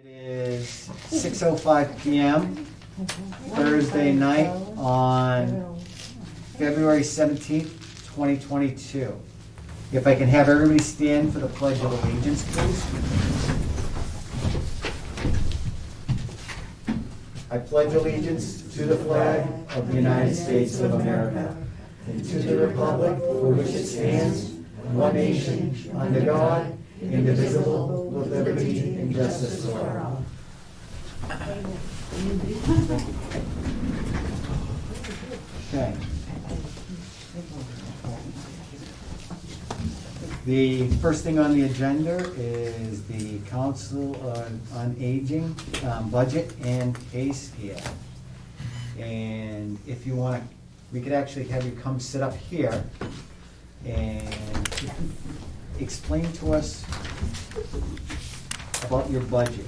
It is 6:05 p.m. Thursday night on February 17th, 2022. If I can have everybody stand for the Pledge of Allegiance, please. I pledge allegiance to the flag of the United States of America and to the republic for which it stands, one nation, under God, indivisible, with liberty and justice for all. Okay. The first thing on the agenda is the Council on Aging budget and pay scale. And if you want to, we could actually have you come sit up here and explain to us about your budget.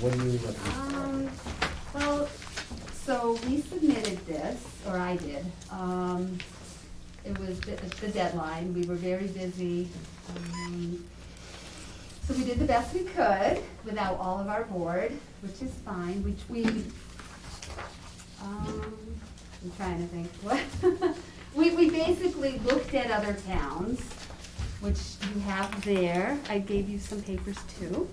What are you looking for? Well, so we submitted this, or I did. It was the deadline. We were very busy. So we did the best we could without all of our board, which is fine, which I'm trying to think what. We basically looked at other towns, which you have there. I gave you some papers too.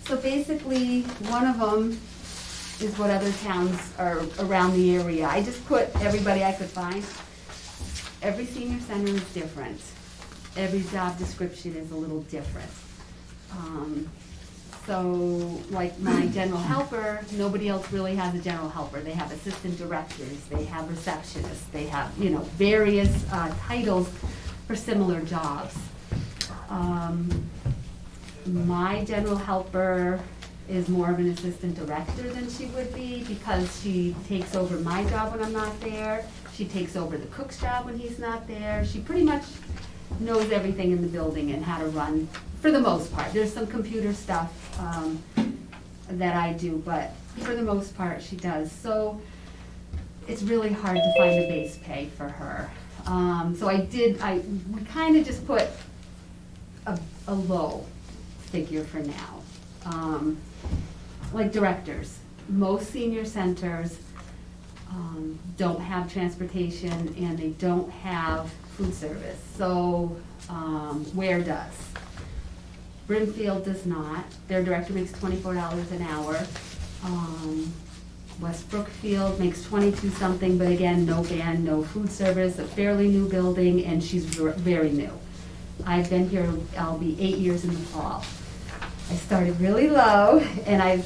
So basically, one of them is what other towns are around the area. I just put everybody I could find. Every senior center is different. Every job description is a little different. So like my general helper, nobody else really has a general helper. They have assistant directors, they have receptionists, they have, various titles for similar jobs. My general helper is more of an assistant director than she would be because she takes over my job when I'm not there. She takes over the cook's job when he's not there. She pretty much knows everything in the building and how to run, for the most part. There's some computer stuff that I do, but for the most part she does. So it's really hard to find a base pay for her. So we kind of just put a low figure for now. Like directors, most senior centers don't have transportation and they don't have food service. So Ware does. Brimfield does not. Their director makes $24 an hour. West Brookfield makes 22 something, but again, no van, no food service, a fairly new building, and she's very new. I've been here, I'll be 8 years in the fall. I started really low, and I've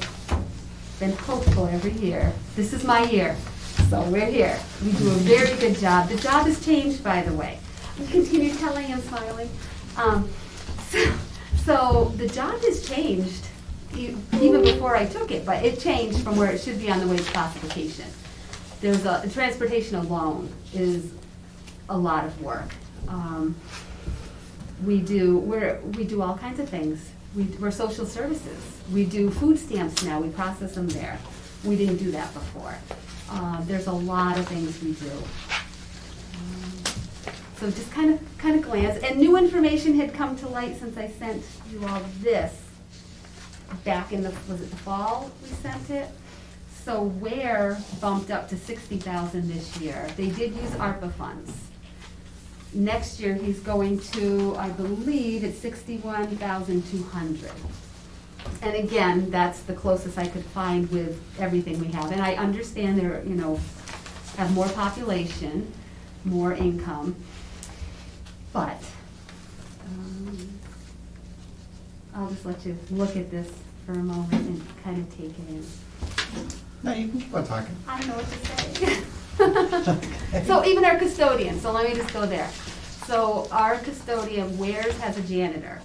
been hopeful every year. This is my year, so we're here. We do a very good job. The job has changed, by the way. I continue telling him, smiling. So the job has changed, even before I took it, but it changed from where it should be on the wage classification. There's transportation alone is a lot of work. We do all kinds of things. We're social services. We do food stamps now. We process them there. We didn't do that before. There's a lot of things we do. So just kind of glance. And new information had come to light since I sent you all this back in was it the fall we sent it? So Ware bumped up to $60,000 this year. They did use ARPA funds. Next year, he's going to, I believe, it's $61,200. And again, that's the closest I could find with everything we have. And I understand they're, have more population, more income, but I'll just let you look at this for a moment and kind of take it in. No, you can keep on talking. I don't know what to say. So even our custodian, so let me just go there. So our custodian, Wares, has a janitor.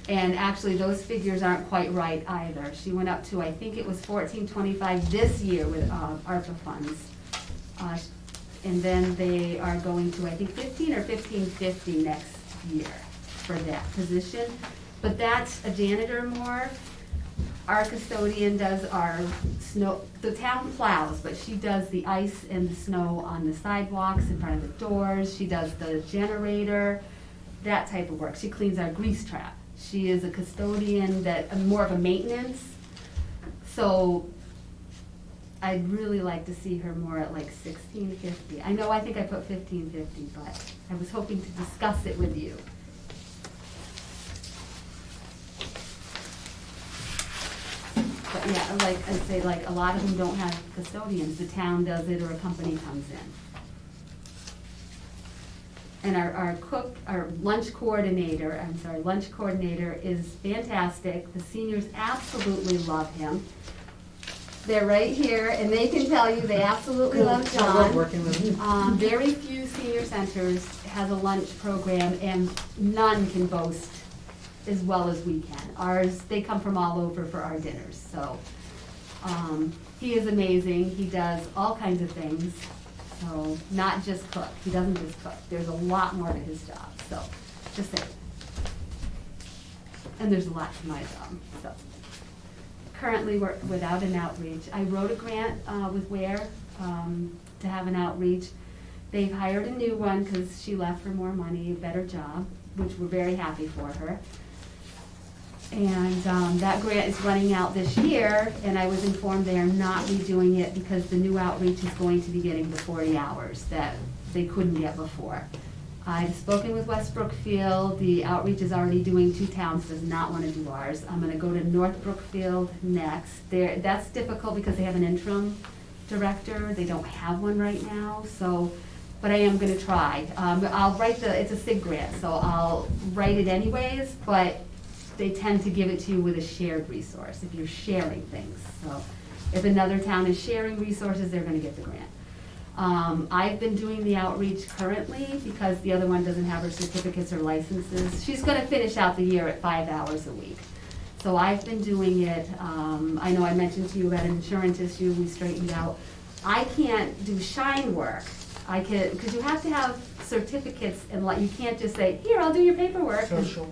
And actually those figures aren't quite right either. She went up to, I think it was $14.25 this year with ARPA funds. And then they are going to, I think, $15 or $15.50 next year for that position. But that's a janitor more. Our custodian does our snow, the town plows, but she does the ice and the snow on the sidewalks in front of the doors. She does the generator, that type of work. She cleans our grease trap. She is a custodian that, more of a maintenance. So I'd really like to see her more at like $16.50. I think I put $15.50, but I was hoping to discuss it with you. But yeah, like I say, like a lot of them don't have custodians. The town does it or a company comes in. And our lunch coordinator is fantastic. The seniors absolutely love him. They're right here, and they can tell you they absolutely love I love John. working with him. Very few senior centers has a lunch program, and none can boast as well as we can. Ours, they come from all over for our dinners, so. He is amazing. He does all kinds of things. So, not just cook. He doesn't just cook. There's a lot more to his job, so, just saying. And there's a lot to my job, so. Currently, we're without an outreach. I wrote a grant with Ware to have an outreach. They've hired a new one because she left for more money, a better job, which we're very happy for her. And that grant is running out this year, and I was informed they are not redoing it because the new outreach is going to be getting the 40 hours that they couldn't get before. I've spoken with West Brookfield. The outreach is already doing 2 towns, does not want to do ours. I'm going to go to North Brookfield next. That's difficult because they have an interim director. They don't have one right now, so, but I am going to try. I'll write it's a SIG grant, so I'll write it anyways, but they tend to give it to you with a shared resource if you're sharing things. So if another town is sharing resources, they're going to get the grant. I've been doing the outreach currently because the other one doesn't have her certificates or licenses. She's going to finish out the year at 5 hours a week. So I've been doing it. I know I mentioned to you about an insurance issue we straightened out. I can't do shine work. I can, because you have to have certificates, and you can't just say, here, I'll do your paperwork. Social.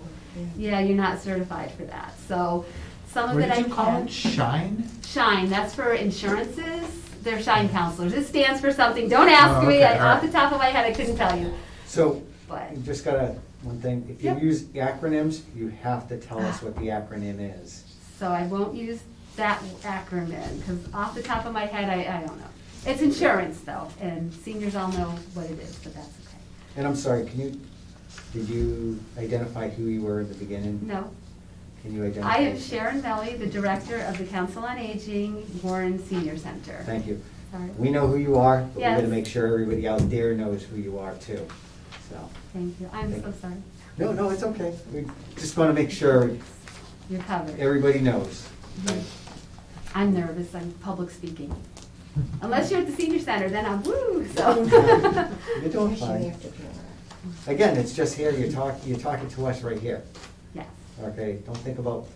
Yeah, you're not certified for that. So some of What it I did you call can. it? Shine? Shine, that's for insurances. They're shine counselors. It stands for something. Don't ask Oh, me. okay, Off all the top of my head, I couldn't tell you. So, But you just gotta, one thing, if you Yep. use acronyms, you have to tell us what the acronym is. so I won't use that acronym because off the top of my head, I don't know. It's insurance though, and seniors all know what it is, but that's okay. And I'm sorry, did you identify who you were at the beginning? No. Can you identify? I am Sharon Melly, the Director of the Council on Aging, Warren Senior Center. Thank you. Sorry. We know who you are, but we Yes. gotta make sure everybody out there knows who you are too, so. Thank you. I'm Thank so you. sorry. No, it's okay. We just wanna make sure You're covered. everybody knows. I'm nervous, I'm public speaking. Unless you're at the senior center, then I'm woo, so. You're doing fine. Again, it's just here, you're talking to us right here, Yes. okay? Don't think about.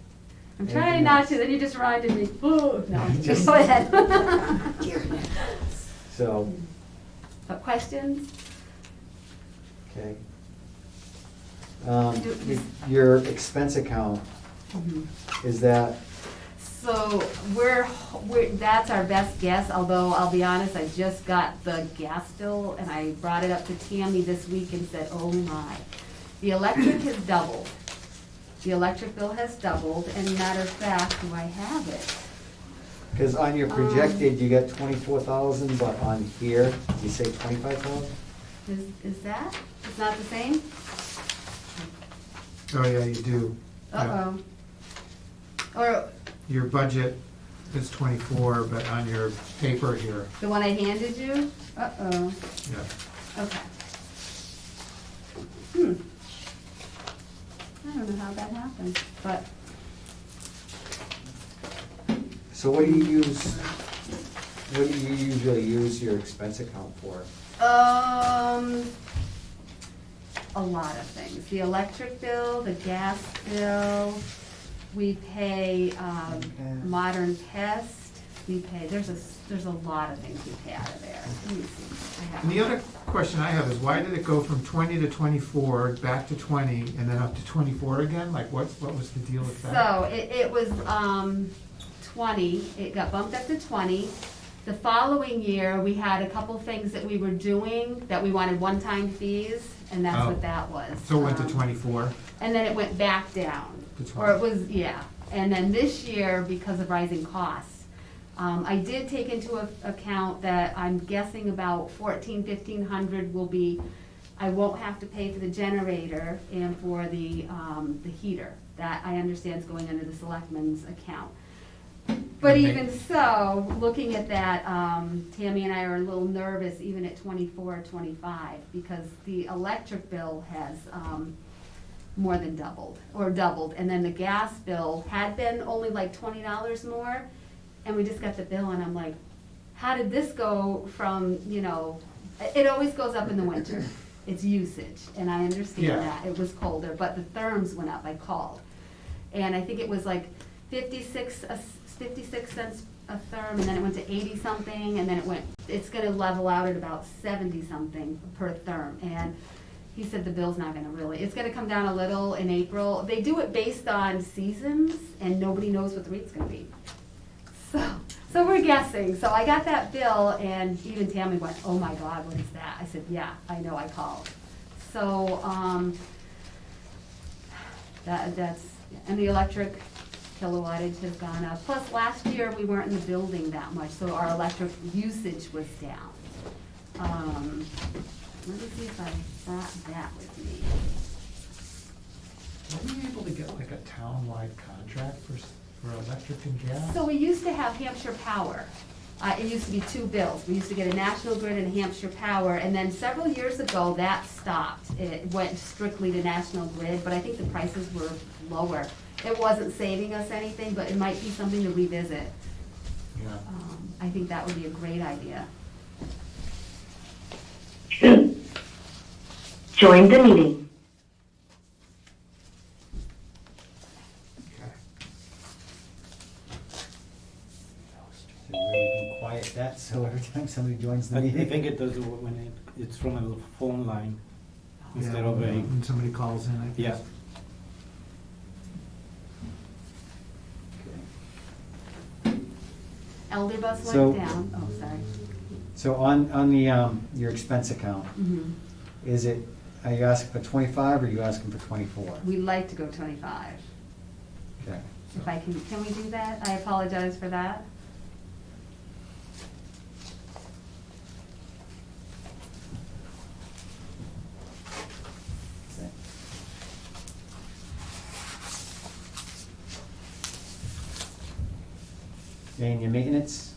I'm trying anything not else. to, then you just reminded me, ooh, no, Just- go ahead. So, But questions? okay. Do- Your expense account, is that, So that's our best guess, although I'll be honest, I just got the gas bill and I brought it up to Tammy this week and said, oh my. The electric has doubled. The electric bill has doubled, and matter of fact, do I have it? because on your projected, you got 24,000, but on here, you say 25,000? Is that? It's not the same? Oh, yeah, you do. Yeah. Uh-oh. Or Your budget is 24, but on your paper here, the one I handed you? Uh-oh. yeah. Okay. I don't know how that happened, but So what do you usually use your expense account for? a lot of things. The electric bill, the gas bill, we pay, modern pest, we pay, there's a lot of things we pay out of there. Let me see. I have- And the other question I have is why did it go from 20 to 24, back to 20, and then up to 24 again? Like, what was the deal with that? So, it was, 20, it got bumped up to 20. The following year, we had a couple things that we were doing that we wanted one-time fees. and that's Oh. what that was. So it went to 24? And then it went back down, To or it 20. was, yeah. And then this year, because of rising costs, I did take into account that I'm guessing about 1,500 will be, I won't have to pay for the generator and for the heater. That I understand is going under the Selectmen's account. But Okay. even so, looking at that, Tammy and I are a little nervous even at 24 or 25, because the electric bill has more than doubled, and then the gas bill had been only like $20 more, and we just got the bill, and I'm like, how did this go from, it always goes up in the winter, it's usage, and I understand Yeah. that, it was colder, but the therms went up, I called, and I think it was like 56 cents a therm, and then it went to 80 something, and then it's gonna level out at about 70 something per therm, and he said the bill's not gonna really, it's gonna come down a little in April. They do it based on seasons, and nobody knows what the rate's gonna be. So we're guessing, so I got that bill, and even Tammy went, oh my God, what is that? I said, yeah, I know, I called. So, that's, and the electric kilowattage has gone up. Plus, last year, we weren't in the building that much, so our electric usage was down. Let me see if I brought that with me. Were we able to get like a town-wide contract for electric and gas? So we used to have Hampshire Power. It used to be two bills. We used to get a National Grid and Hampshire Power, and then several years ago, that stopped. It went strictly to National Grid, but I think the prices were lower. It wasn't saving us anything, but it might be something to revisit. Yeah. I think that would be a great idea. Join the meeting. Okay. So really can quiet that, so every time somebody joins the I meeting. think it does when it's from a phone line instead Yeah, of a, when somebody calls in, I guess. yeah. Elder Bus So- went down. Oh, sorry. So on the, your expense account, Mhm. are you asking for 25 or are you asking for 24? We'd like to go 25. Okay. If I can we do that? I apologize for that. Okay. And your maintenance?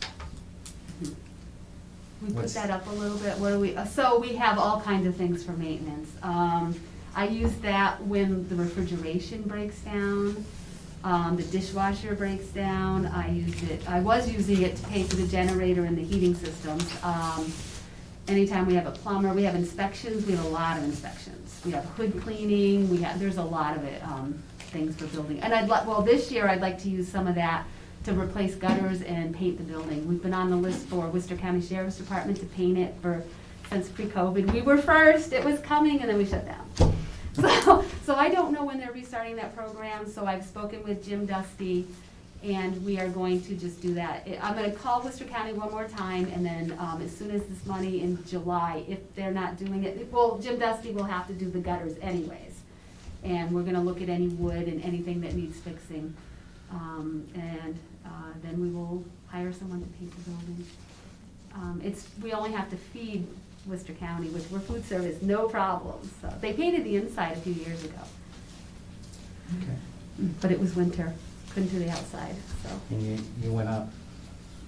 We put What's- that up a little bit, what do we, so we have all kinds of things for maintenance. I use that when the refrigeration breaks down, the dishwasher breaks down, I was using it to pay for the generator and the heating systems. Anytime we have a plumber, we have inspections, we have a lot of inspections. We have hood cleaning, there's a lot of it, things for building. And this year I'd like to use some of that to replace gutters and paint the building. We've been on the list for Worcester County Sheriff's Department to paint it since pre-COVID. We were first, it was coming, and then we shut down. So I don't know when they're restarting that program, so I've spoken with Jim Dusty, and we are going to just do that. I'm gonna call Worcester County one more time, and then as soon as this money in July, if they're not doing it, well, Jim Dusty will have to do the gutters anyways. And we're gonna look at any wood and anything that needs fixing. Then we will hire someone to paint the building. We only have to feed Worcester County, which we're food service, no problem. So they painted the inside a few years ago, Okay. but it was winter, couldn't do the outside, so. And you went up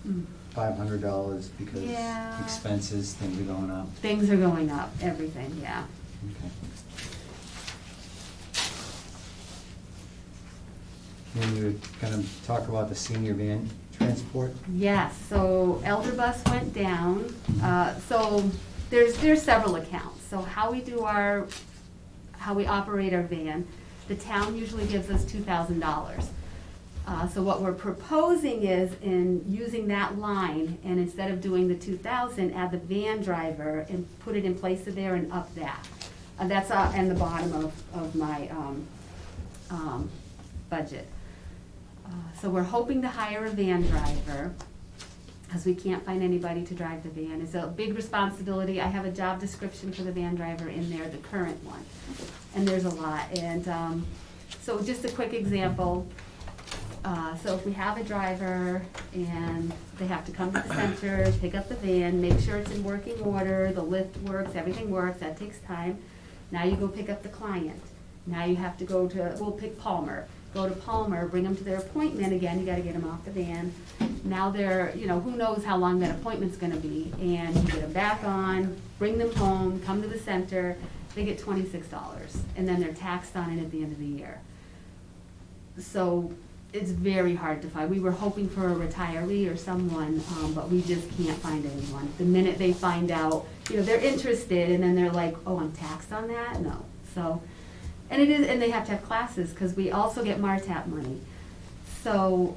Mm. $500 because Yeah. expenses, things are going up. Things are going up, everything, yeah. Okay. And you're gonna talk about the senior van transport? Yes, so Elder Bus went down, so there's several accounts. So how we operate our van, the town usually gives us $2,000. So what we're proposing is in using that line, and instead of doing the 2,000, add the van driver and put it in place of there and up that. That's in the bottom of my budget. So we're hoping to hire a van driver. because we can't find anybody to drive the van. It's a big responsibility. I have a job description for the van driver in there, the current one, and there's a lot. And so just a quick example. So if we have a driver and they have to come to the center, pick up the van, make sure it's in working order, the lift works, everything works, that takes time. Now you go pick up the client. Now you have to go to, we'll pick Palmer. Go to Palmer, bring them to their appointment, again, you gotta get them off the van. Now they're, you know, who knows how long that appointment's gonna be, and you get them back on, bring them home, come to the center, they get $26, and then they're taxed on it at the end of the year. So, it's very hard to find. We were hoping for a retiree or someone, but we just can't find anyone. The minute they find out, you know, they're interested, and then they're like, oh, I'm taxed on that? No, so. And it is, and they have to have classes, because we also get MARTAP money. So,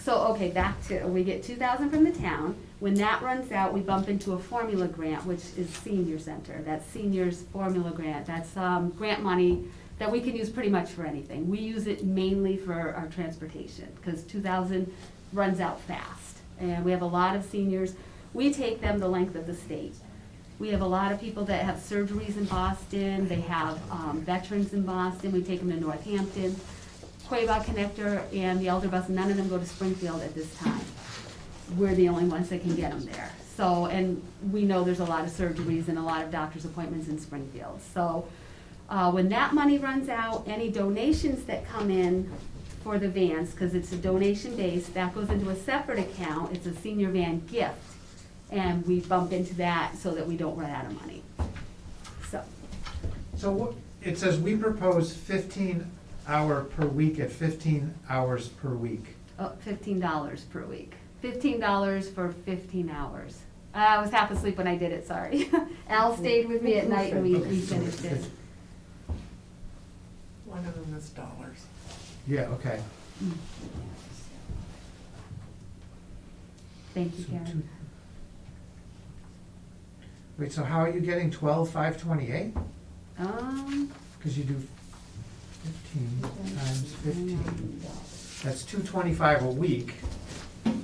okay, back to, we get $2,000 from the town. When that runs out, we bump into a formula grant, which is senior center. That's seniors formula grant. That's grant money that we can use pretty much for anything. We use it mainly for our transportation, because $2,000 runs out fast. And we have a lot of seniors. We take them the length of the state. We have a lot of people that have surgeries in Boston, they have veterans in Boston, we take them to Northampton, Quabog Connector, and the Elder Bus, none of them go to Springfield at this time. We're the only ones that can get them there. So, and we know there's a lot of surgeries and a lot of doctor's appointments in Springfield. So, when that money runs out, any donations that come in for the vans, because it's a donation base, that goes into a separate account, it's a senior van gift. And we bump into that so that we don't run out of money. So what, it says we propose 15-hour per week at 15 hours per week. Oh, $15 per week. $15 for 15 hours. I was half asleep when I did it, sorry. Al stayed with me at night and we finished it. One of them is dollars. Yeah, okay. Thank you, So Karen. Wait, so how are you getting 12,528? Because you do 15 times 15. That's 225 a week. Okay.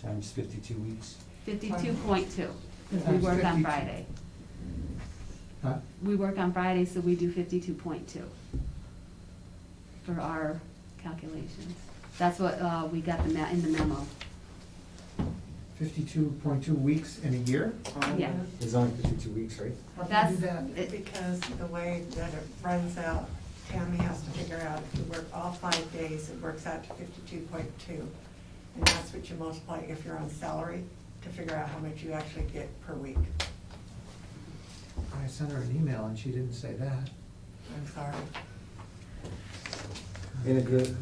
Times 52 weeks. 52.2, because we Times work on 52. Friday. Huh? We work on Friday, so we do 52.2 for our calculations. That's what we got in the memo. 52.2 weeks in a year? Yeah. It's only 52 weeks, right? That's, It's because the way that it runs out, Tammy has to figure out if you work all 5 days, it works out to 52.2. And that's what you multiply if you're on salary to figure out how much you actually get per week. I sent her an email and she didn't say that. I'm sorry. In a good.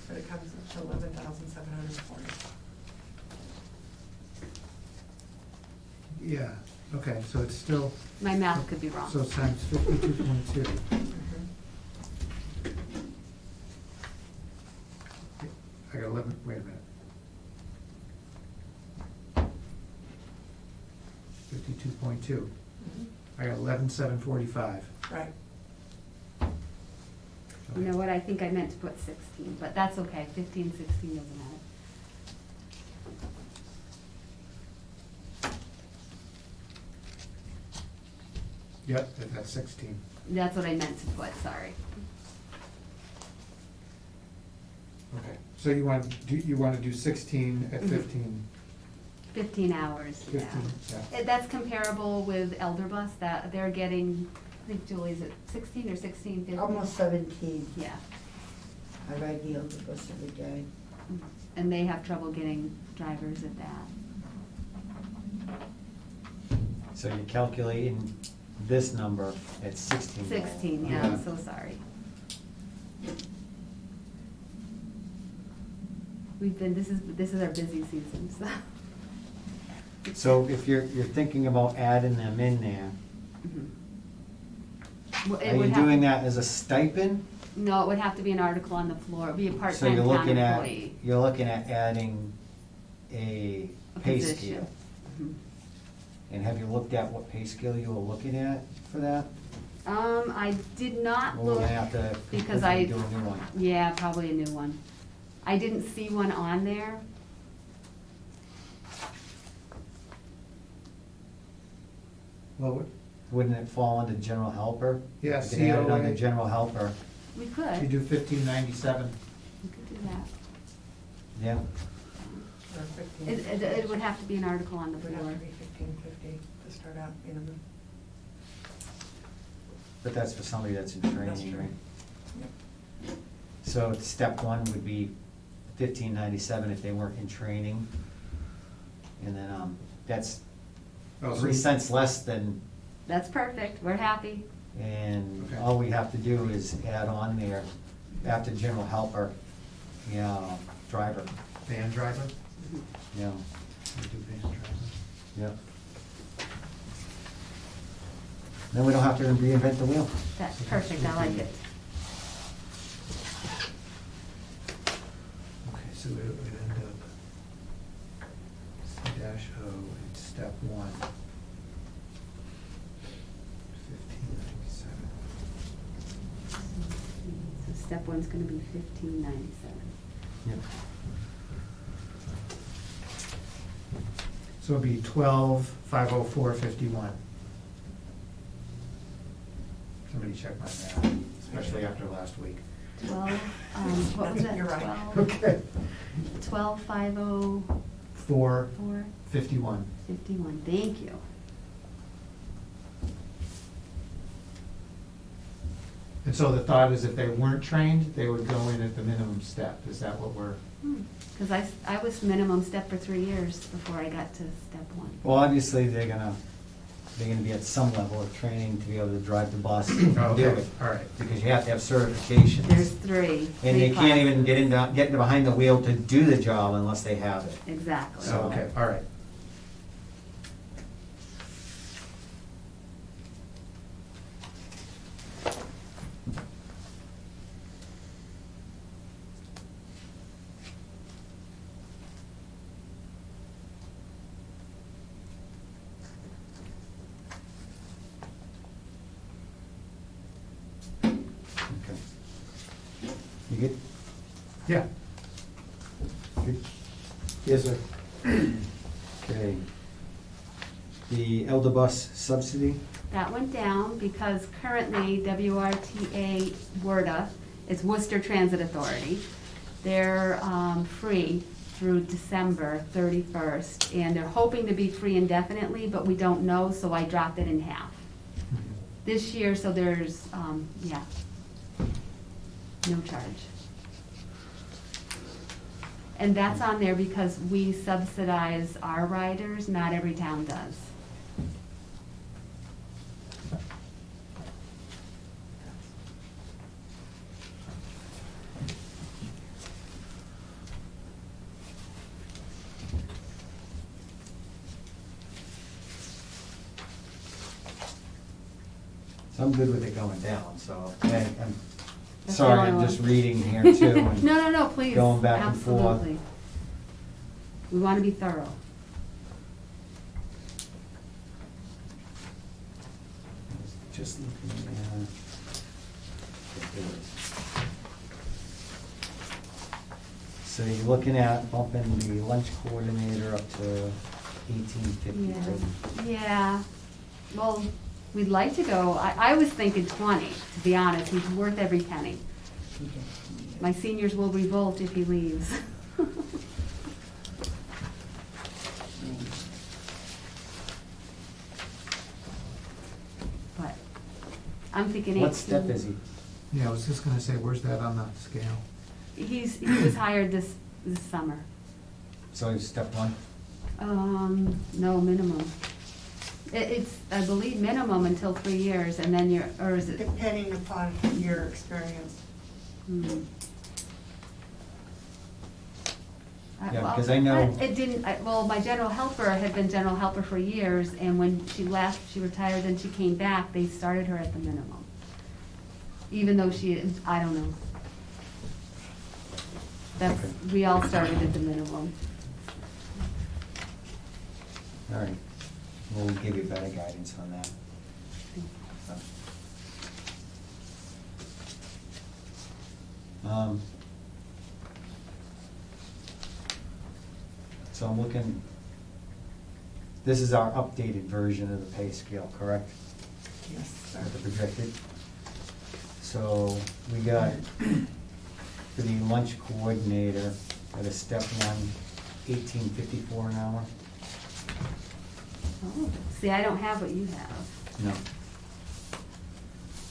But it comes to 11,740. Yeah, okay, so it's still, my math could be wrong. so times 52.2. I got 11, wait a minute. 52.2. I got 11,745. Right. You know what, I think I meant to put 16, but that's okay, 15, 16 doesn't matter. Yep, that's 16. That's what I meant to put, sorry. Okay, so you want to do 16 at Mhm. 15? 15 hours, yeah. 15, yeah. That's comparable with Elder Bus, that they're getting, I think Julie, is it 16 or 16, 15? Almost 17. Yeah, I ride the Elder Bus every day. and they have trouble getting drivers at that. So you're calculating this number at 16. 16, yeah, I'm Yeah. so sorry. We've been, this is our busy season, so. So if you're thinking about adding them in there, Mhm. Well, it are would you have doing to- that as a stipend? No, it would have to be an article on the floor, it'd be a So part-time you're town looking at, employee. you're looking at adding a pay position. scale. Mhm. And have you looked at what pay scale you were looking at for that? I did not Well, we're look, gonna have to because completely do a new one. yeah, probably a new one. I didn't see one on there. Well, Wouldn't it fall under general helper? yeah, You could add it under COA, general helper, We you could, do 1597. we could do that. yeah. Or 15. It would have to be an article on the It would have floor. to be 1550 to start out minimum. But that's for somebody that's in That's training, true. right? Yep. So step one would be 1597 if they weren't in training. And then, that's Oh, so- 3 cents less than, That's perfect, we're happy. and Okay. all we have to do is add on there, after general helper, driver, Van driver? yeah, We do van driver. yep. Then we don't have to reinvent the wheel. That's perfect, I like it. Okay, so it would end up C-O in step one. 1597. So step one's gonna be 1597. Yep. So it'd be 12,504.51. Somebody check my math, especially after last week. 12, what was that? You're right. 12? Okay. 12,504.51, 451. thank you. And so the thought is if they weren't trained, they would go in at the minimum step. Is that what we're? Because I was minimum step for 3 years before I got to step one. Well, obviously, they're gonna be at some level of training to be able to drive the bus and do Okay, it. all right. Because you have to have certifications. There's three. And they three can't even classes. get behind the wheel to do the job unless they have it. Exactly. So- Okay, all right. Okay. You good? Yeah. Good. Yes, sir. Okay. The elder bus subsidy, That went down because currently WRTA WRTA, it's Worcester Transit Authority. They're free through December 31st, and they're hoping to be free indefinitely, but we don't know, so I dropped it in half. This year, so there's, yeah, no charge. And that's on there because we subsidize our riders, not every town does. so I'm good with it going down, so I'm That's the sorry, only I'm one. just reading here too. and No, no, please. Going back and forth. Absolutely. We want to be thorough. Just looking at. So you're looking at bumping the lunch coordinator up to 1853. Yeah, well, we'd like to go, I was thinking 20, to be honest, he's worth every penny. My seniors will revolt if he leaves. But, I'm thinking 18. What step is he? Yeah, I was just gonna say, where's that on the scale? He was hired this summer. So he's step one? No, minimum. It's, I believe, minimum until 3 years, and then you're, or is it? Depending upon your experience. Hmm. Yeah, Well, because I know- It didn't, well, my general helper had been general helper for years, and when she left, she retired, then she came back, they started her at the minimum. Even though she, I don't know. That's, Okay. we all started at the minimum. All right, we'll give you better guidance on that. So, So I'm looking, this is our updated version of the pay scale, correct? Yes, sir. With the projected. So we got, for the lunch coordinator, at a step one, $18.54 an hour. Oh, see, I don't have what you have. No.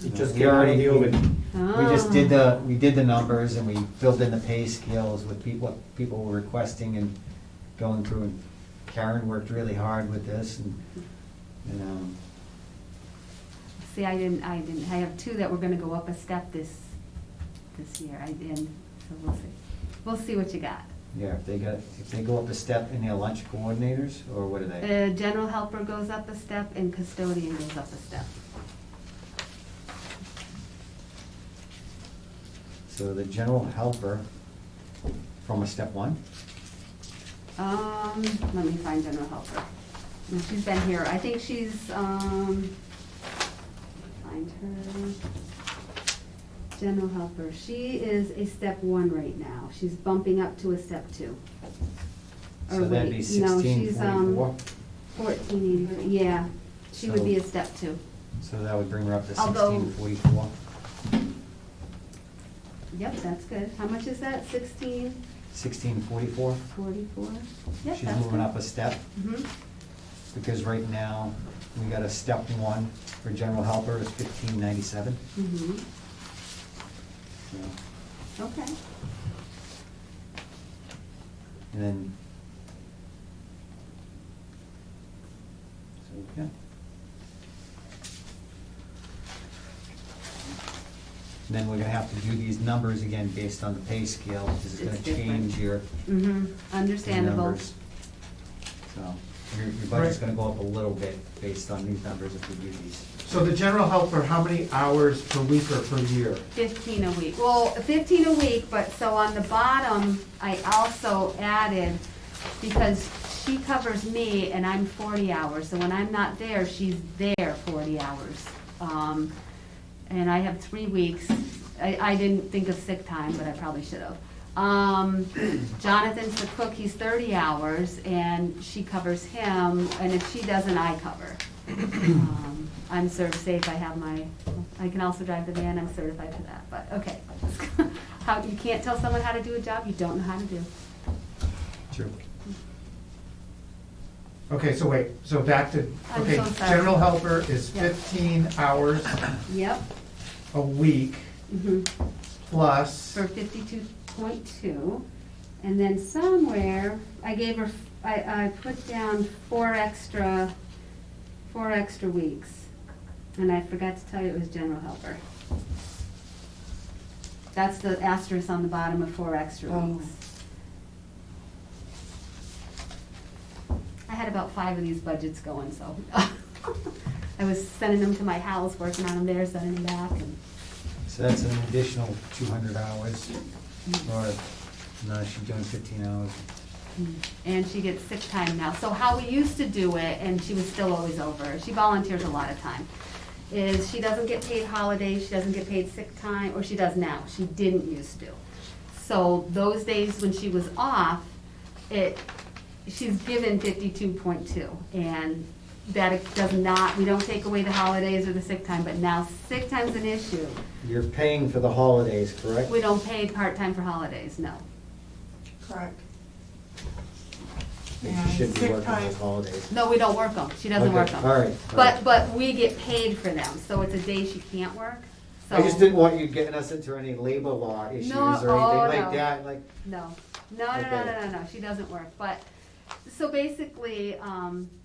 It just We came out of already- the oven. We just did we did the numbers and we filled in the pay scales with what people were requesting and going through. And Karen worked really hard with this and, See, I didn't, I have two that were gonna go up a step this year, so we'll see. We'll see what you got. yeah, if they go up a step in their lunch coordinators, or what are they? General helper goes up a step and custodian goes up a step. So the general helper from a step one? Let me find general helper. No, she's been here, I think she's, find her. General helper, she is a step one right now, she's bumping up to a step two. Or So that'd be wait, no, she's, 16.44? 1483, yeah, she would be a step two. So that would bring her up to Although- 16.44. Yep, that's good. How much is that? 16.44? 44? Yep, She's that's moving good. up a step, Mhm. because right now, we got a step one for general helper is 15.97. Mhm. So, Okay. and then, so, yeah. And then we're gonna have to do these numbers again based on the pay scale, because it's gonna It's different. change your Mhm. Understandable. numbers. So, your budget's Right. gonna go up a little bit based on these numbers if we do these. So the general helper, how many hours per week or per year? 15 a week. Well, 15 a week, but so on the bottom, I also added, because she covers me and I'm 40 hours, so when I'm not there, she's there 40 hours. And I have 3 weeks. I didn't think of sick time, but I probably should have. Jonathan's the cook, he's 30 hours, and she covers him, and if she doesn't, I cover. I'm served safe, I can also drive the van, I'm certified for that, but, okay. How, you can't tell someone how to do a job you don't know how to do. True. Okay, so wait, so back to, I'm okay, so sorry. general helper is Yeah. 15 hours Yep. a week Mhm. plus, For 52.2, and then somewhere, I gave her, I put down 4 extra weeks, and I forgot to tell you it was general helper. That's the asterisk on the bottom of 4 extra Oh. weeks. I had about 5 of these budgets going, so. I was sending them to my house, working on them there, sending them back, and. So that's an additional 200 hours, or, no, she's doing 15 hours. And she gets sick time now. So how we used to do it, and she was still always over, she volunteers a lot of time, is she doesn't get paid holidays, she doesn't get paid sick time, or she does now, she didn't used to. So those days when she was off, she's given 52.2, and that it does not, we don't take away the holidays or the sick time, but now sick time's an issue. You're paying for the holidays, correct? We don't pay part-time for holidays, no. Correct. You And should be sick working time- those holidays. No, we don't work them, she doesn't Okay, work them. all right, all right. But we get paid for them, so it's a day she can't work, so. I just didn't want you getting us into any labor law issues No, or anything oh, like no. that, like, No, no, Okay. she doesn't work, but, so basically,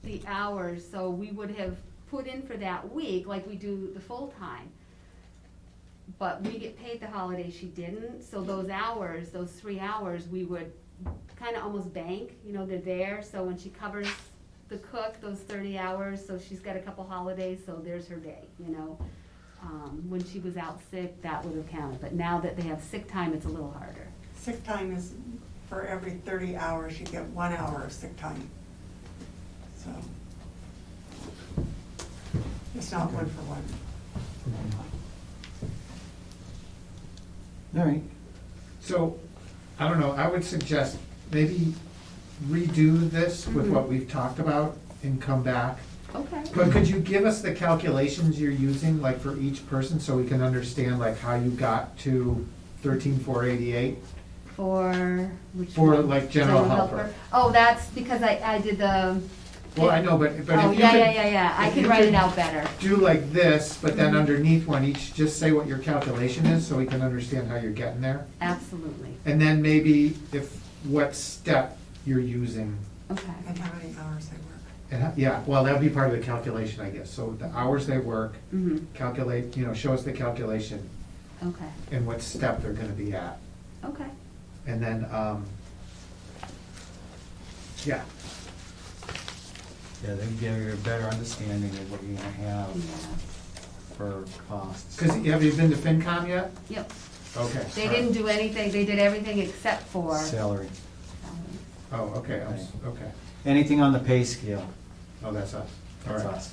the hours, so we would have put in for that week, like we do the full-time. But we get paid the holiday she didn't, so those hours, those 3 hours, we would kinda almost bank, they're there, so when she covers the cook, those 30 hours, so she's got a couple holidays, so there's her day, When she was out sick, that would have counted, but now that they have sick time, it's a little harder. Sick time is, for every 30 hours, you get 1 hour of sick time. So, it's not one for one. all right. So, I don't know, I would suggest maybe redo this with what we've talked about and come back. Okay. But could you give us the calculations you're using, like for each person, so we can understand like how you got to 13,488? For which For one? like general helper. Oh, that's because I did the. Well, I know, but if you Oh, could. yeah, I if can you write could it out better. Do like this, but then Mhm. underneath one, each, just say what your calculation is, so we can understand how you're getting there. Absolutely. And then maybe what step you're using. Okay. And how many hours they work. Yeah, well, that'd be part of the calculation, I guess. So the hours they work, Mm-hmm. calculate, show us the calculation Okay. and what step they're gonna be at. Okay. And then, yeah, Yeah, they give you a better understanding of what you're gonna have Yeah. for costs. because have you been to FinCom yet? Yep. Okay. They didn't do anything. They did everything except for. Salary. Oh, okay, okay. Anything on the pay scale, Oh, that's us. All that's right. us.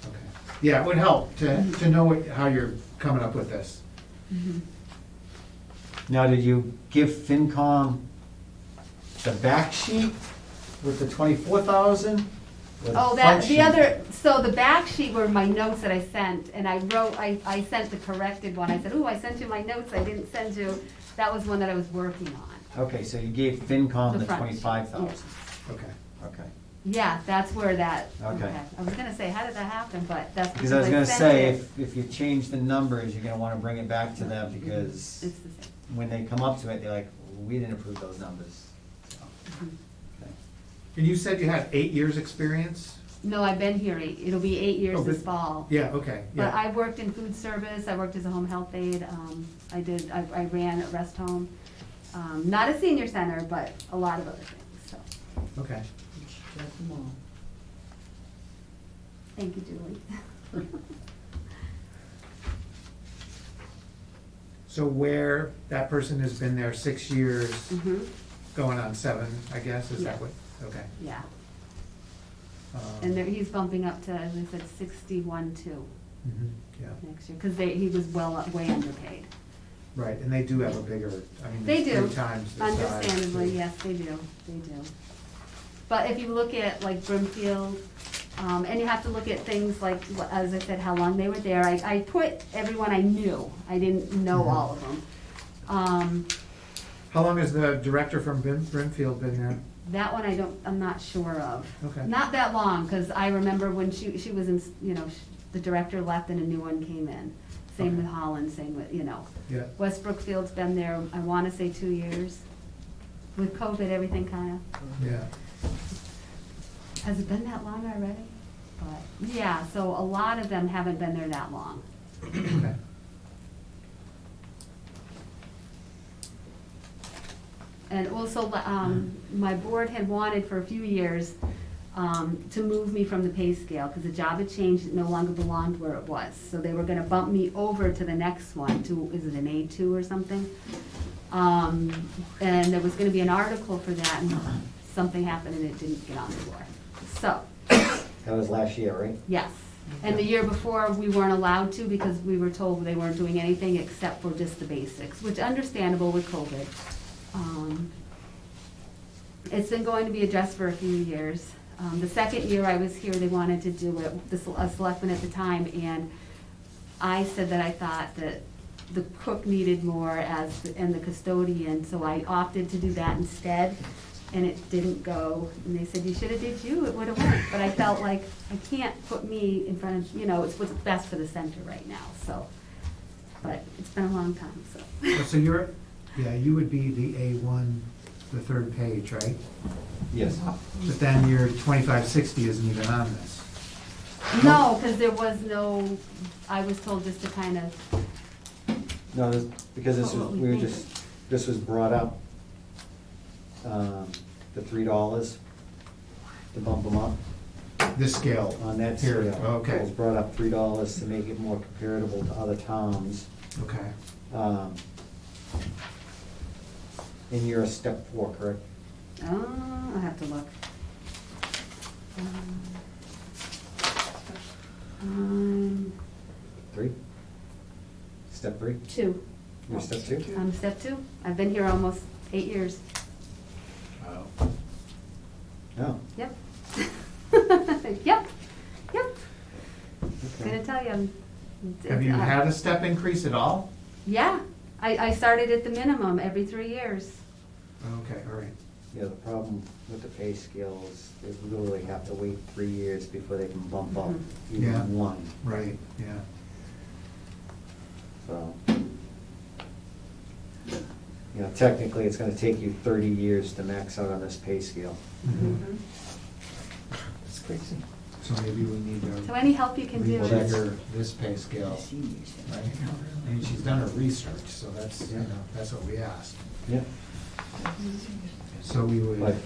Okay. Yeah, it would help to know how you're coming up with this. Mhm. Now, did you give FinCom the back sheet with the 24,000? Oh, so the back sheet were my notes that I sent, and I sent the corrected one. I said, ooh, I sent you my notes, I didn't send you, that was one that I was working on. Okay, so you gave FinCom The the front sheet, 25,000. Okay. Okay. Yeah, that's where that, Okay. okay. I was gonna say, how did that happen, but that's Because I was gonna sent say, it. if you change the numbers, you're gonna wanna bring it back to them, because It's the same. when they come up to it, they're like, we didn't approve those numbers. So, Mhm. okay. And you said you had 8 years' experience? No, I've been here it'll be 8 years Oh, this but- fall. Yeah, okay, But yeah. I worked in food service, I worked as a home health aide, I ran a rest home. Not a senior center, but a lot of other things, so, Okay. Just more. thank you, Julie. So where that person has been there 6 years, Mhm. going on 7, I guess, is that Yeah. what? Okay. Yeah, Um, and there, he's bumping up to, as I said, 61.2 mhm, Yeah, next year, because he was way underpaid. right, and they do have a bigger, I mean, They it's do, 3 times the size. understandably, too. yes, they do. But if you look at like Brimfield, and you have to look at things like, as I said, how long they were there, I put everyone I knew, I didn't know Mhm. all of them. How long has the director from Brimfield been there? That one I'm not sure of. Okay. Not that long, because I remember when she was in, the director left and a new one came in. Same Okay. with Holland, same with, Yeah, West Brookfield's been there, I wanna say 2 years. With COVID, everything kinda, yeah. has it been that long already? But, yeah, so a lot of them haven't been there that long. Okay. And also, my board had wanted for a few years, to move me from the pay scale, because the job had changed, it no longer belonged where it was. So they were gonna bump me over to the next one, is it an A2 or something? And there was gonna be an article for that, and something happened and it didn't get on the floor. So, That was last year, right? yes. And the year before, we weren't allowed to, because we were told they weren't doing anything except for just the basics, which understandable with COVID. It's been going to be addressed for a few years. The second year I was here, they wanted to do it, a selectman at the time, and I said that I thought that the cook needed more and the custodian, so I opted to do that instead, and it didn't go. And they said, you should have did you, it would have went. But I felt like, I can't put me in front of, it's what's best for the center right now, so. But it's been a long time, so. So you would be the A1, the third page, right? Yes. But then your 2560 isn't even on this. No, because there was no, I was told just to kind of, No, because What we think. this was brought up, the $3 to bump them up This scale. on that Here, scale. okay. It was brought up $3 to make it more comparable to other towns. Okay. And you're a step 4, correct? I have to look. Um, 3? Step 3? 2. You're step two? I'm step two. I've been here almost 8 years. Wow. No. Yep. Yep, yep. Okay. Gonna tell you. Have you had a step increase at all? Yeah, I started at the minimum every 3 years. Okay, all right. Yeah, the problem with the pay scale is they literally have to wait 3 years before they can bump up even Yeah. one, Right, yeah. so. You know, technically, it's gonna take you 30 years to max out on this pay scale. Mhm. It's crazy. So maybe we need So to any help you can do is, rejigger this pay scale, Seniors. right? I mean, she's done her research, so that's, you Yeah. know, that's what we asked. Yeah. So we But would,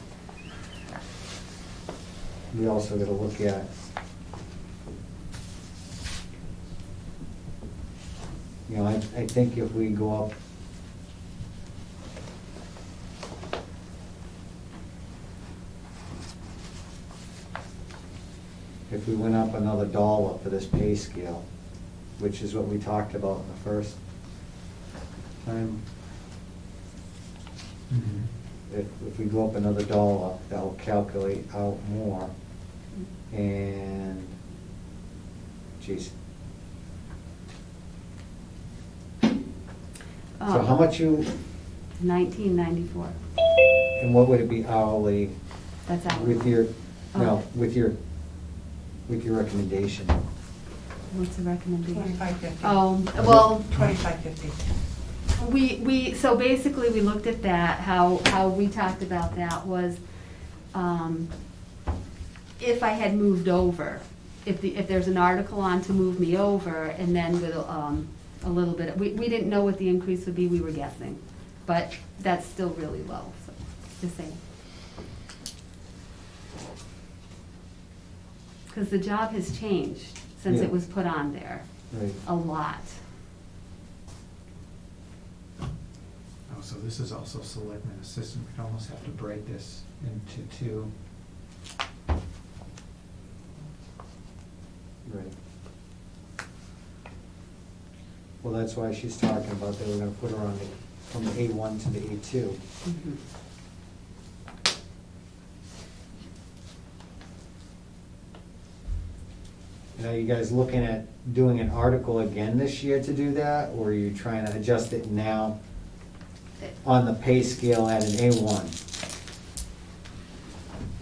we also gotta look at, you know, I think if we go up, if we went up another dollar for this pay scale, which is what we talked about in the first time, Mhm. if we go up another dollar, that will calculate out more. And, geez. So how much you, 1994. and what would it be hourly That's out. with your, no, Oh. with your recommendation? What's the recommendation? 25.50. Oh, well, 25.50. so basically, we looked at that, how we talked about that was, if I had moved over, if there's an article on to move me over, and then with, a little bit, we didn't know what the increase would be, we were guessing, but that's still really low, so, just saying. Because the job has changed since Yeah. it was put on there, Right. a lot. Oh, so this is also selectman assistant, we'd almost have to break this into two. Right. Well, that's why she's talking about they were gonna put her on the, from the A1 to the A2. Mhm. And are you guys looking at doing an article again this year to do that, or are you trying to adjust it now on the pay scale at an A1?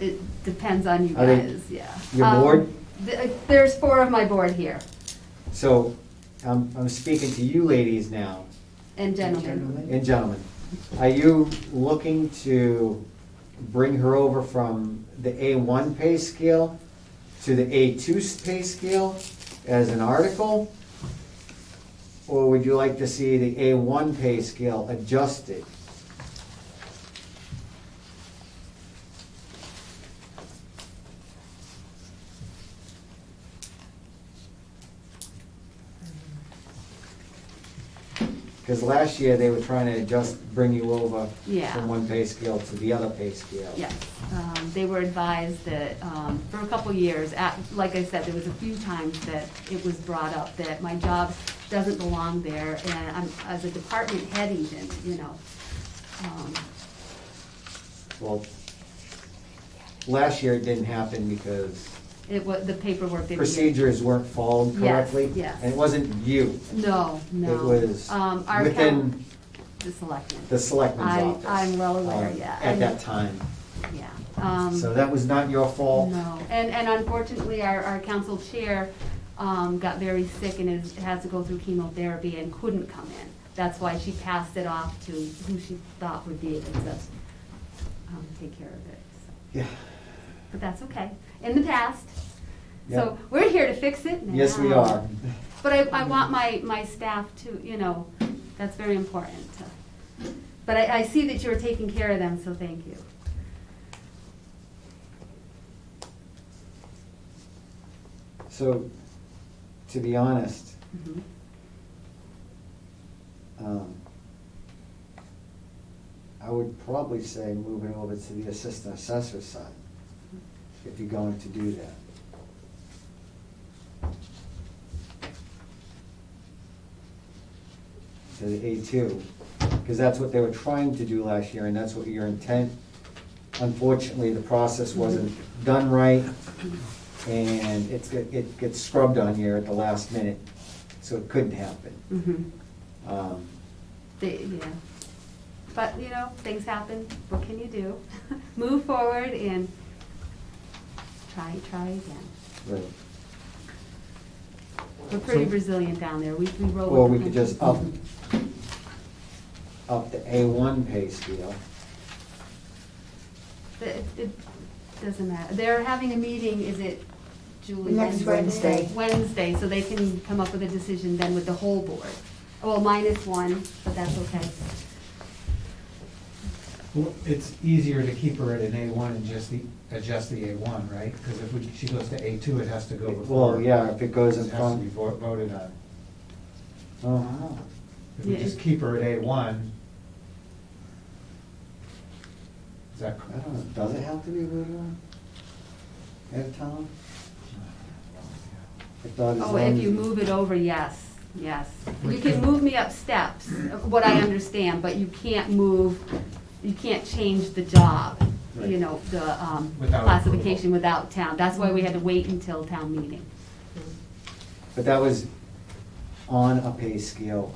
It depends on you Are they- guys, yeah. Your board? There's 4 of my board here, So, I'm speaking to you ladies now, and gentlemen. Gentlemen. and gentlemen. Are you looking to bring her over from the A1 pay scale to the A2 pay scale as an article? Or would you like to see the A1 pay scale adjusted? Because last year, they were trying to bring you over Yeah. from one pay scale to the other pay scale. Yes, they were advised that, for a couple years, like I said, there was a few times that it was brought up that my job doesn't belong there, and I'm, as a department head even, you know. Well, last year it didn't happen because It was, the paperwork didn't. get- procedures weren't followed Yes, correctly. yes. And it wasn't you, No, no. it was Our within the selectmen. the selectman's office. I'm well aware, yeah. At and- that time. Yeah. So that was not your fault? No, and unfortunately, our council chair got very sick and has to go through chemotherapy and couldn't come in. That's why she passed it off to who she thought would be able to take care of it, so. Yeah. But that's okay, in the past. Yeah. So we're here to fix it now. Yes, we are. But I want my staff to, you know, that's very important. But I see that you're taking care of them, so thank you. So, to be honest, Mhm. I would probably say moving over to the assistant assessor side, if you're going to do that. to the A2, because that's what they were trying to do last year, and that's what your intent. Unfortunately, the process wasn't done right, and it gets scrubbed on you at the last minute, so it couldn't happen. Mhm. Yeah. But, you know, things happen, what can you do? Move forward and try again. Right. We're pretty So- resilient down there, we roll. Or with we the could just up the A1 pay scale. It doesn't matter, they're having a meeting, is it, Julie? Next Wednesday. Wednesday, so they can come up with a decision then with the whole board. Well, minus one, but that's okay. Well, it's easier to keep her at an A1 and just adjust the A1, right? Because if she goes to A2, it has to go before. Well, yeah, if it goes in It has to be front. voted on. Oh. If we Yeah. just keep her at A1, is that I correct? don't know, does it have to be voted on? At a time? I thought as Oh, long if as you move it over, yes. You can move me up steps, what I understand, but you can't change the job, you Right. know, the Without classification without town. That's why we had to wait until town meeting. But that was on a pay scale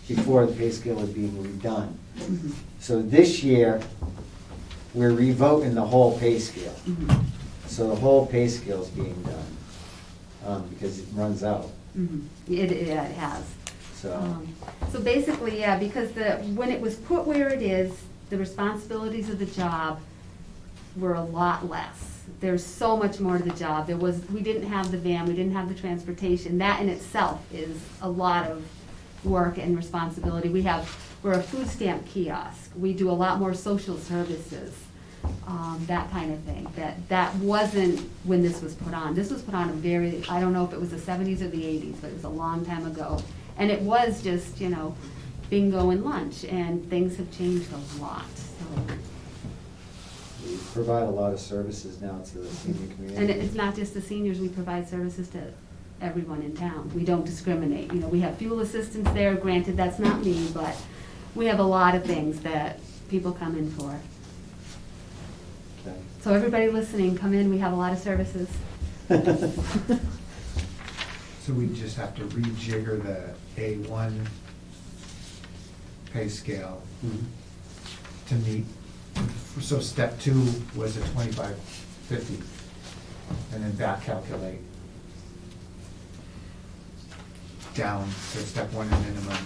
before the pay scale was being redone. So this year, we're revoting the whole pay scale. So the whole pay scale's being done, because it runs out, It has. so. So basically, yeah, because when it was put where it is, the responsibilities of the job were a lot less. There's so much more to the job. We didn't have the van, we didn't have the transportation. That in itself is a lot of work and responsibility. We're a food stamp kiosk. We do a lot more social services, that kind of thing. That wasn't when this was put on. This was put on I don't know if it was the 70s or the 80s, but it was a long time ago. And it was just, you know, bingo and lunch, and things have changed a lot, so. We provide a lot of services now to the senior community. And it's not just the seniors, we provide services to everyone in town. We don't discriminate. You know, we have fuel assistance there, granted, that's not me, but we have a lot of things that people come in for. Okay. So everybody listening, come in, we have a lot of services. So we just have to rejigger the A1 pay scale Mhm. to meet, so step 2 was at 25.50, and then back calculate down to step 1 and minimum,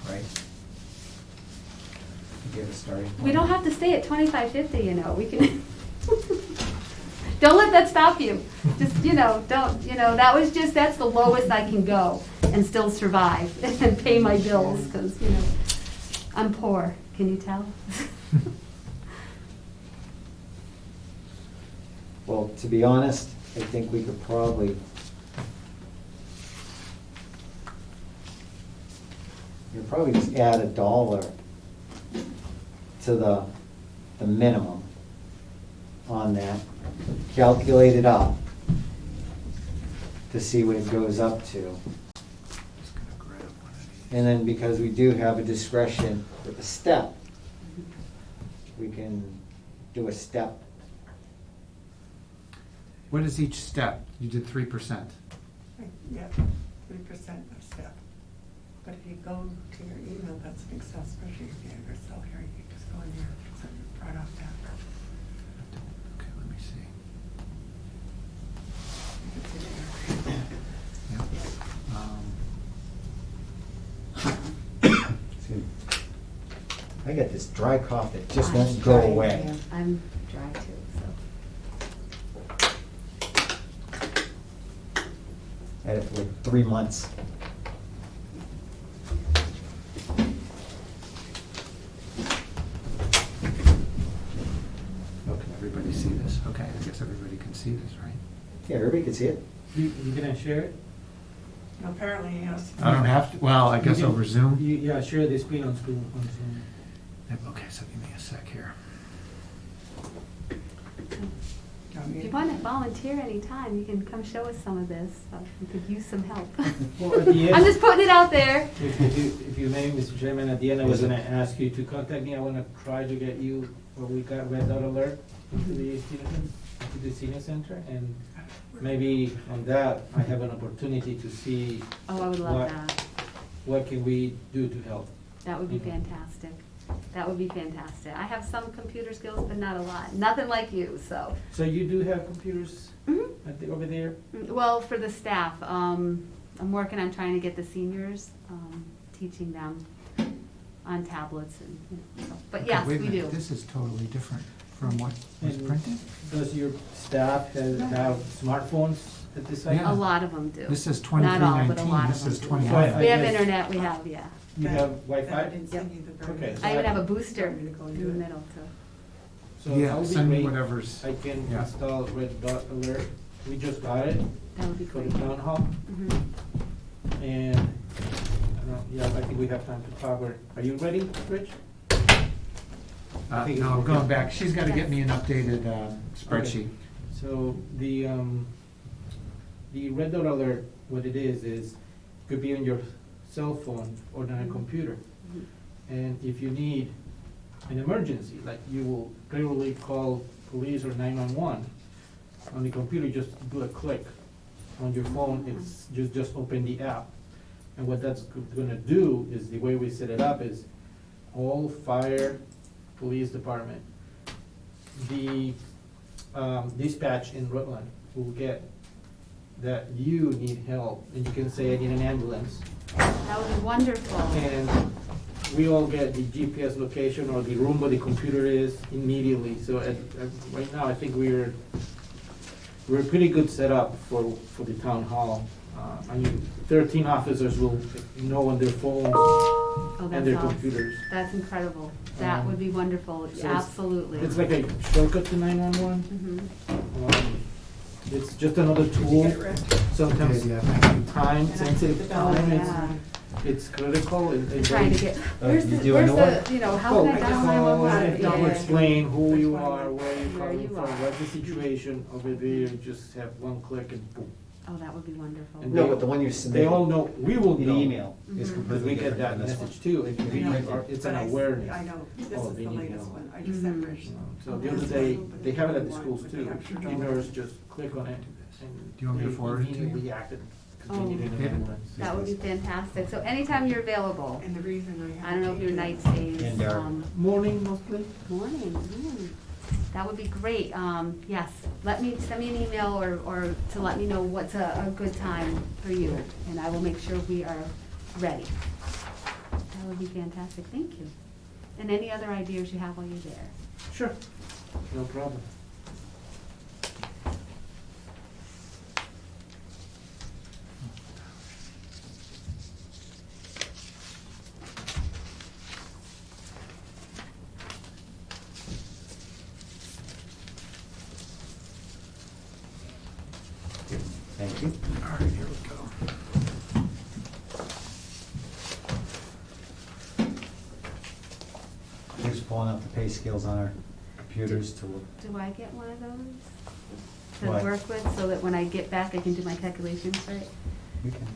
right? To get a starting point. We don't have to stay at 25.50, you know, we can, don't let that stop you. Just, you know, that's the lowest I can go and still survive and pay my bills, because, you know, I'm poor, can you tell? Well, to be honest, I think we could probably, you'd probably just add $1 to the minimum on that, calculate it up to see what it goes up to. Just gonna grab one of these. And then because we do have a discretion with the step, we can do a step. What is each step? You did 3%. Yeah, 3% of step. But if you go to your email, that's an Excel spreadsheet, if you have Excel here, you can just go in there, so you brought off that. Okay, let me see. You can see there. Yep. See, I got this dry cough that just I'm won't go dry, away. yeah. I'm dry too, so. Had it for like 3 months. Oh, can everybody see this? Okay, I guess everybody can see this, right? Yeah, everybody can see it. You gonna share it? Apparently, yes. I don't have to, well, I guess You can- over Zoom. Yeah, share the screen on Zoom. Okay, so give me a sec here. If you want to volunteer anytime, you can come show us some of this. We could use some help. Well, at the end- I'm just putting it out there. If you may, Mr. Chairman, at the end, I was gonna ask you to contact me. I wanna try to get you what we got red dot alert to the senior center, and maybe on that, I have an opportunity to see Oh, I would love What? that. what can we do to help. That would be fantastic. That would be fantastic. I have some computer skills, but not a lot. Nothing like you, so. So you do have computers Mhm. over there? Well, for the staff, I'm working on trying to get the seniors, teaching them on tablets and, so. But Okay, yes, wait a we minute, do. this is totally different from what was And printed? Does your staff have smartphones at this site? Yeah. A lot of them do. This is Not all, but a 2319, lot this of is them do. 29. We have guess- internet, we have, yeah. You have That I Wi-Fi? didn't send you the very Okay. last- I even have a booster Want me to go and in do the it? middle too. So that Yeah, would be send me great. whatever's, I can Yeah. install red dot alert. We just got it That would be for great. the town hall, Mhm. and, I think we have time to talk. Are you ready, Rich? I think no, I'm it's- going back, she's gotta get me an updated spreadsheet. So the red dot alert, what it is could be on your cell phone or on a computer. Mhm. And if you need an emergency, like you will literally call police or 911, on the computer, just do a click. On your phone, it's just open the app. And what that's gonna do is, the way we set it up is, all fire, police department, the dispatch in Rutland will get that you need help, and you can say, I need an ambulance. That would be wonderful. And we all get the GPS location or the room where the computer is immediately. So right now, I think we're pretty good setup for the town hall. I mean, 13 officers will know on their phones Oh, and that's their awesome. computers. That's incredible. That would be wonderful, So absolutely. It's like a shortcut to 911. Mhm. It's just another Did you tool. get it, Rick? Sometimes Yeah, thank you. time, sensitive Oh, time, yeah. it's critical. Trying to get, where's you the, do where's another the, you know, how Oh, can I dial call, 911? and Yeah, they'll yeah, yeah. explain who you Which one? are, where you're Where coming you from, are. what's the situation over there, you just have one click and boom. Oh, that would be wonderful. And No, but the one you They submitted. all know, we will The know. email is Mhm. Because completely we get different that than this one. message too, and we it's an But I- awareness. I know, this Oh, is they the need to latest know. one, I just sent Rich. You know, So the other day, they have it at the schools too, the nurse just click on it, and Do you want me to they forward it to you? immediately reacted, Oh. because they needed an Yeah. ambulance. That would be fantastic. So anytime you're available, And the reason I I have. don't know if your nights, days, And, Morning mostly? morning, that would be great. Yes, send me an email or to let me know what's a good time for you, and I will make sure we are ready. That would be fantastic, thank you. And any other ideas you have while you're there? Sure, no problem. Thank you. All right, here we go. We're just pulling up the pay scales on our computers to look. Do I get one of those to What? work with, so that when I get back, I can do my calculations right? We can.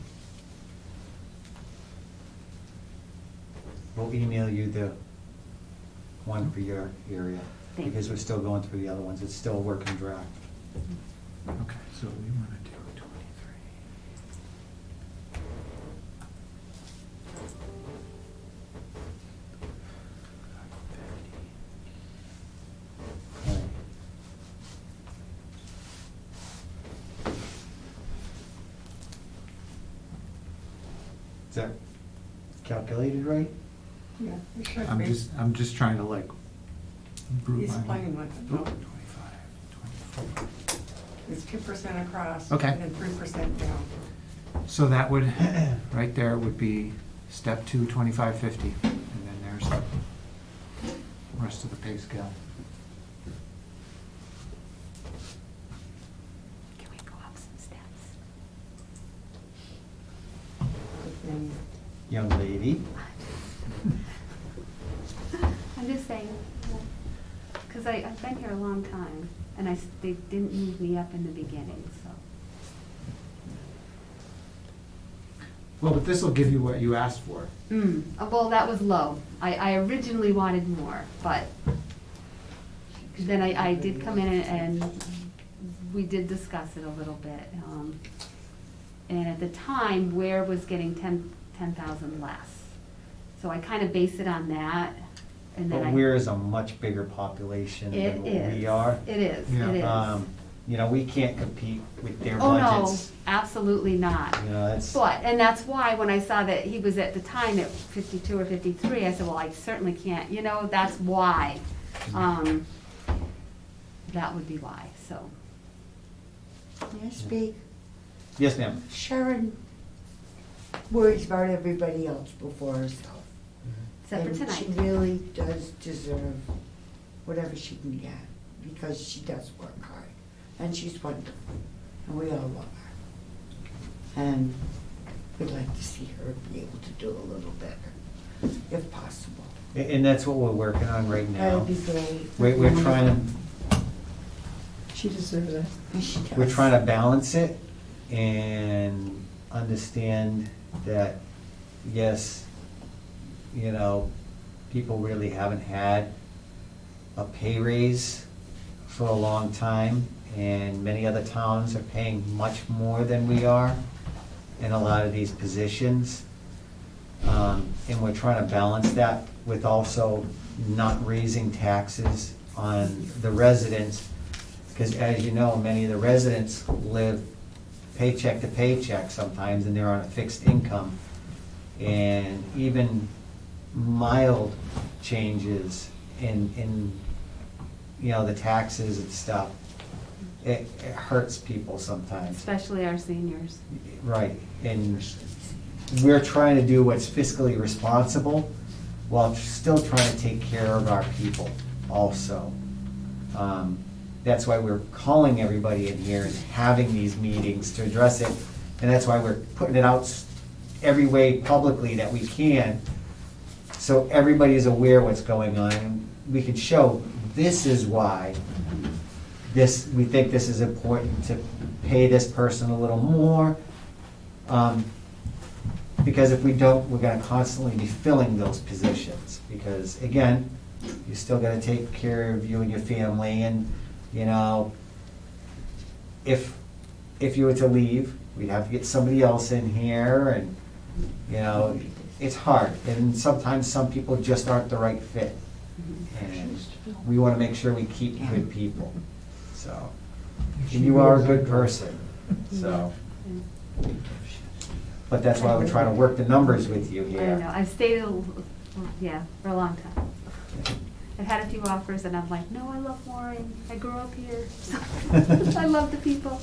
We'll email you the one for your area, Thank because you. we're still going through the other ones. It's still a work in draft. Okay, so we wanna do 23. All right. Is that calculated right? Yeah, it should I'm be. just trying to like improve He's my. playing with it. Oh, No. 25, 24. It's 2% across. Okay. And then 3% down. So that would, right there would be step 2, 2550, and then there's the rest of the pay scale. Can we go up some steps? And Young lady. I'm just saying, because I've been here a long time. And they didn't move me up in the beginning, so. Well, but this'll give you what you asked for. Well, that was low. I originally wanted more, but then I did come in and we did discuss it a little bit. And at the time, Ware was getting 10,000 less. So I kind of based it on that, and then But Weir is a much bigger population than what we are. It is, Yeah. it is. You know, we can't compete with their Oh, no, budgets. absolutely not. You know, that's, But, and that's why when I saw that he was at the time at 52 or 53, I said, well, I certainly can't, you know, that's why. That would be why, so. May I speak? yes, ma'am. Sharon worries about everybody else before herself. Except for And tonight. she really does deserve whatever she can get, because she does work hard. And she's wonderful, and we all love her. And we'd like to see her be able to do a little better, if possible. And that's what we're working on right now. That'd be great. We're trying to, She deserves it. And she does. we're trying to balance it and understand that, yes, you know, people really haven't had a pay raise for a long time, and many other towns are paying much more than we are in a lot of these positions. And we're trying to balance that with also not raising taxes on the residents, because as you know, many of the residents live paycheck to paycheck sometimes, and they're on a fixed income. And even mild changes in you know, the taxes and stuff, it hurts people sometimes. Especially our seniors. Right, and we're trying to do what's fiscally responsible while still trying to take care of our people also. That's why we're calling everybody in here and having these meetings to address it. And that's why we're putting it out every way publicly that we can, so everybody is aware what's going on. And we can show, this is why we think this is important to pay this person a little more. Because if we don't, we're gonna constantly be filling those positions. Because again, you still gotta take care of you and your family, and, you know, if you were to leave, we'd have to get somebody else in here, and, you know, it's hard. And sometimes some people just aren't the right fit. And we wanna make sure we keep good people, so. And you are a good person, so. But that's why we're trying to work the numbers with you I here. know, I've stayed, for a long time. I've had a few offers and I'm like, no, I love Warren, I grew up here. I love the people.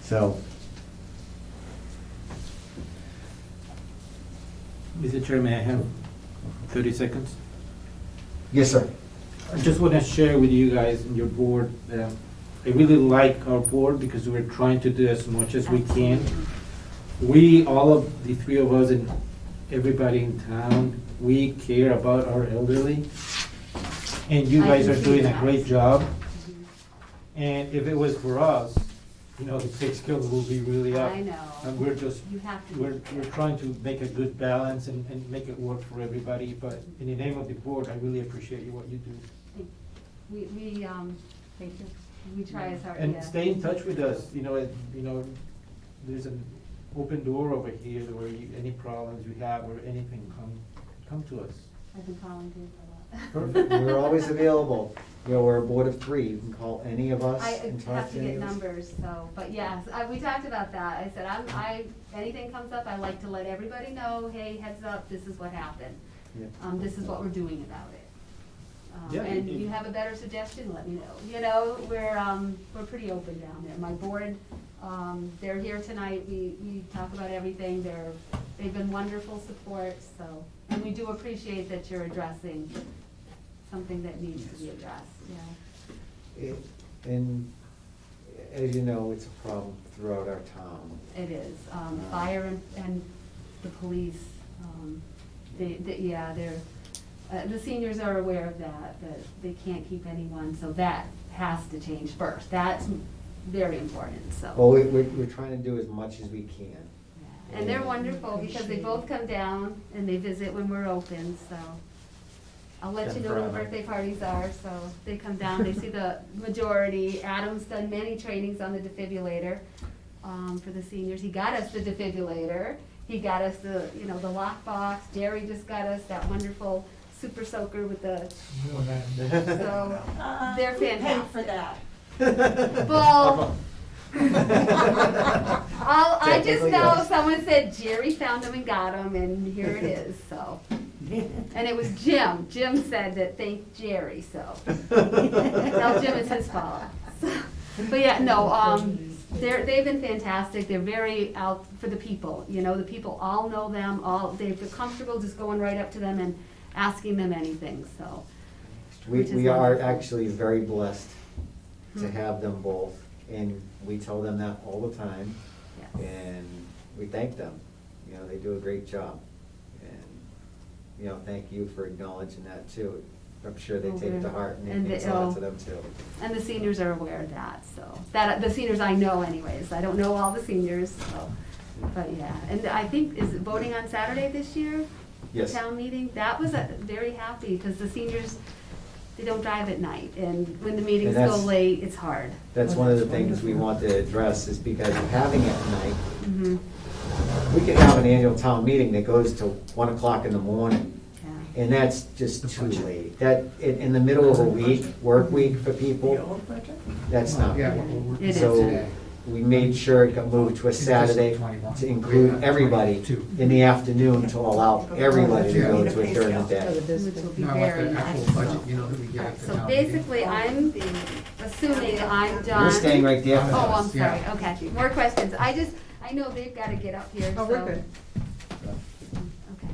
So, Mr. Chairman, I have 30 seconds. yes, sir. I just want to share with you guys and your board, I really like our board because we're trying to do as much as we can. We, all of the three of us and everybody in town, we care about our elderly. And you I guys are can see doing a that. great job. And if it was for us, you know, the pay scale will be really up. I know. And we're just, You have to. we're trying to make a good balance and make it work for everybody. But in the name of the board, I really appreciate you, what you do. We try as hard, yeah. And stay in touch with us, you know, there's an open door over here where any problems you have or anything, come to us. I've been calling you a lot. Perfect, we're always available. You know, we're a board of three, you can call any of us I and talk have to to any get of us. numbers, so, but yes, we talked about that. I said, anything comes up, I like to let everybody know, hey, heads up, this is what happened. Yeah. This is what we're doing about it. Yeah, And it- you have a better suggestion, let me know. You know, we're pretty open down there. My board, they're here tonight, we talk about everything, they've been wonderful support, so. And we do appreciate that you're addressing something that needs to be addressed, yeah. And as you know, it's a problem throughout our town. It is, fire and the police, they're, The seniors are aware of that they can't keep anyone, so that has to change first. That's very important, so. Well, we're trying to do as much as we can. And they're wonderful because they both come down and they visit when we're open, so. I'll let you know when the birthday parties are, so they come down, they see the majority. Adam's done many trainings on the defibrillator, for the seniors. He got us the defibrillator. He got us the lockbox. Jerry just got us that wonderful super soaker with the, so, they're Who paid fantastic. for that? Well, I just Technically, know yes. someone said Jerry found them and got them, and here it is, so. And it was Jim. Jim said that thank Jerry, so. Tell Jim it's his fault. But yeah, no, they've been fantastic. They're very out for the people, the people all know them, they feel comfortable just going right up to them and asking them anything, so. which is We are wonderful. actually very blessed to Hmm. have them both, and we tell them that all the time. Yes. And we thank them, they do a great job. And, thank you for acknowledging that too. I'm sure they Well, take it to we're- heart, and and it means they- a lot oh. to them too. And the seniors are aware of that, so, the seniors I know anyways, I don't know all the seniors, so, but yeah. And I think, is it voting on Saturday this year? Yes. Town meeting, that was very happy, because the seniors, they don't drive at night, and when the meetings And go that's- late, it's hard. That's one of the things we want to address, is because of having it at night, Mhm. we could have an annual town meeting that goes till 1 o'clock in the morning, Yeah. and that's just The too budget. late. That, in the middle of a week, work week for The people, old budget? that's not. Yeah, good. what we're working It on is. So, today. we made sure it got moved to a Saturday to include everybody 22. in the afternoon to allow everybody to go to it during the day. Which will be No, I want very the nice. actual budget, that we get Alright, at the so town meeting. basically, I'm assuming I'm done. You're staying right there. Oh, I'm sorry, Yeah. okay, more questions. I know they've gotta get up here, so. Oh, we're good. Okay.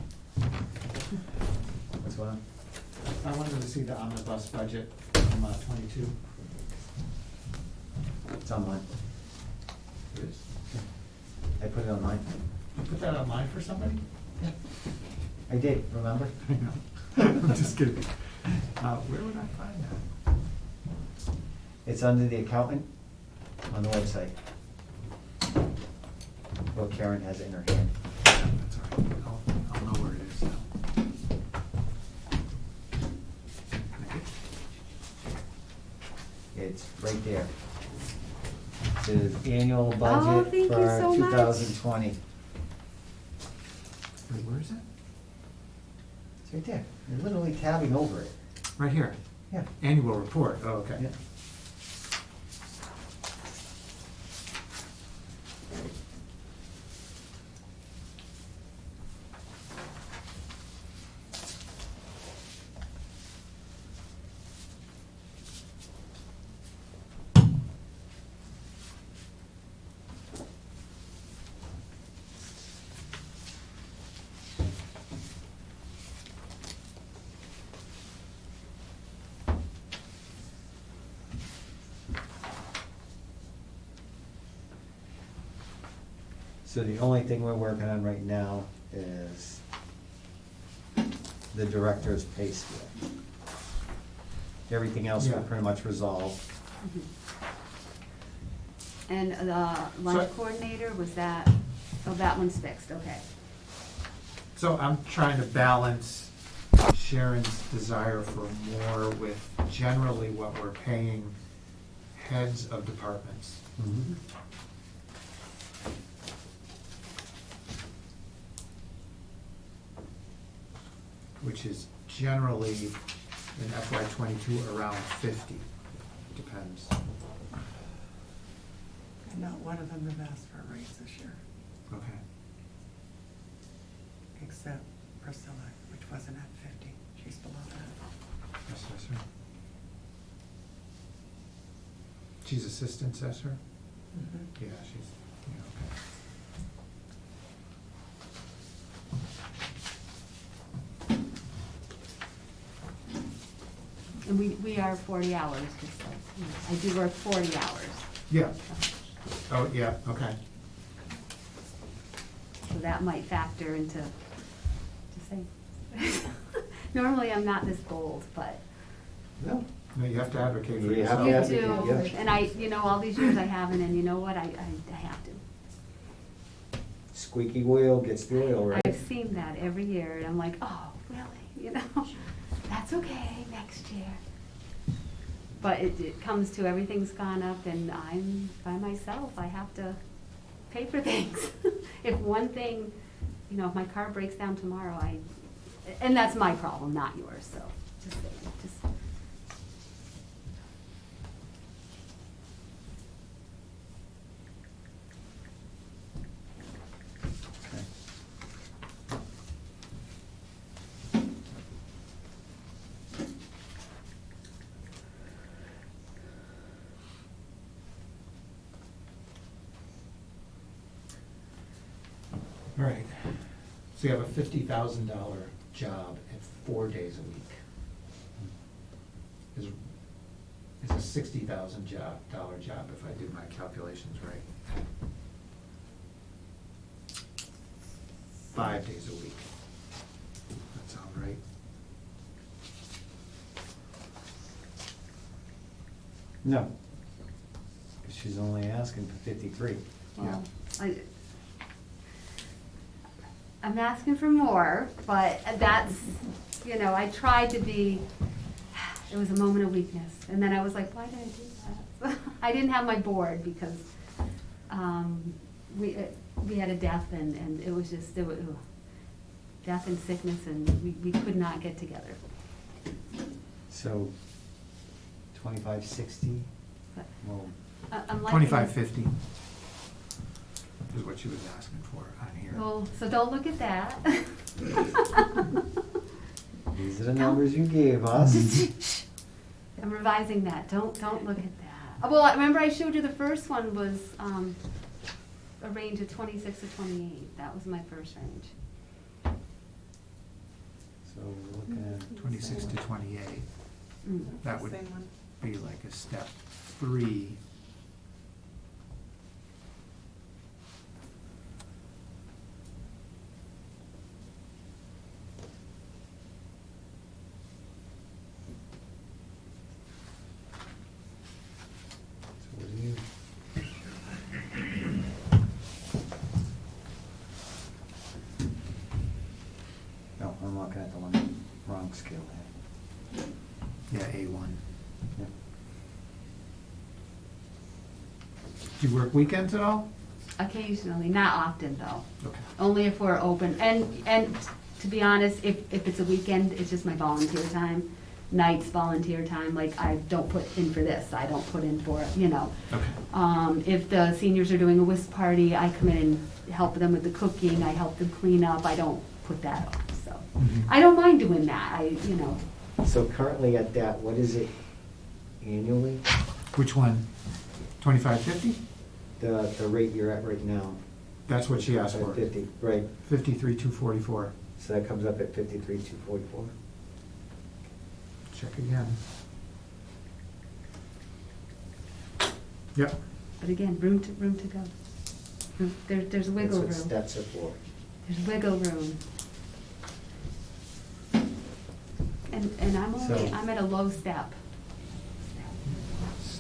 What's going on? I wanted to see the omnibus budget from 22. It's online. It is. I put it online. You put that online for somebody? Yeah. I did, remember? I know. I'm just kidding. Where would I find that? It's under the accountant on the website. Well, Karen has it in her hand. That's all right. I'll know where it is now. Can I get- It's right there. It says annual Oh, budget thank you for so much. 2020. Wait, where is it? It's right there. You're literally tabbing over it. Right here. Yeah. Annual report. Oh, okay. Yeah. So the only thing we're working on right now is the director's pay scale. Everything else we're Yeah. pretty much resolved. And the lunch So- coordinator, was that, oh, that one's fixed, okay. So I'm trying to balance Sharon's desire for more with generally what we're paying heads of departments. Mhm. Which is generally in FY '22 around 50, depends. And not one of them have asked for a raise this year, Okay. except Priscilla, which wasn't at 50. She's below that. Assessor. She's assistant assessor? Mhm. Yeah, she's, okay. And we are 40 hours, just so, I do work 40 hours, Yeah. Oh, yeah, okay. so that might factor into, just saying. Normally I'm not this bold, but No, No, you have to advocate for You have yourself. to you advocate, do. yeah. And I, all these years I haven't, and you know what, I have to. squeaky wheel gets the oil, right? I've seen that every year, and I'm like, oh, really, that's okay, next year. But it comes to everything's gone up, and I'm by myself, I have to pay for things. If one thing, if my car breaks down tomorrow, and that's my problem, not yours, so, just saying, just. Okay. All right, so you have a $50,000 job at 4 days a week. Is a $60,000 job, if I do my calculations right. 5 days a week. That sound right? No. 'Cause she's only asking for 53. Well, I'm asking for more, but that's, I tried to be, it was a moment of weakness. And then I was like, why did I do that? I didn't have my board because we had a death and it was just, death and sickness, and we could not get together. So 2560, But well, I'm liking- 2550 is what she was asking for on here. Well, so don't look at that. these are the numbers you gave us. I'm revising that, don't look at that. Well, remember I showed you the first one was a range of 26 to 28, that was my first range. So we're looking at 26 to 28, Mm. that would Same one. be like a step 3. So what do you? No, I'm looking at the wrong scale here. Yeah, A1. Yep. Do you work weekends at all? Occasionally, not often though, Okay. only if we're open. And to be honest, if it's a weekend, it's just my volunteer time. Nights, volunteer time, like I don't put in for this, I don't put in for, Okay. If the seniors are doing a whisk party, I come in and help them with the cooking, I help them clean up, I don't put that on, so. Mhm. I don't mind doing that, So currently at that, what is it annually? Which one? 2550? The rate you're at right now? That's what she asked for. 50, right. 53,244. So that comes up at 53,244. Check again. Yep. but again, room to go. There's wiggle room. That's what steps are for. There's wiggle room. And So- I'm at a low step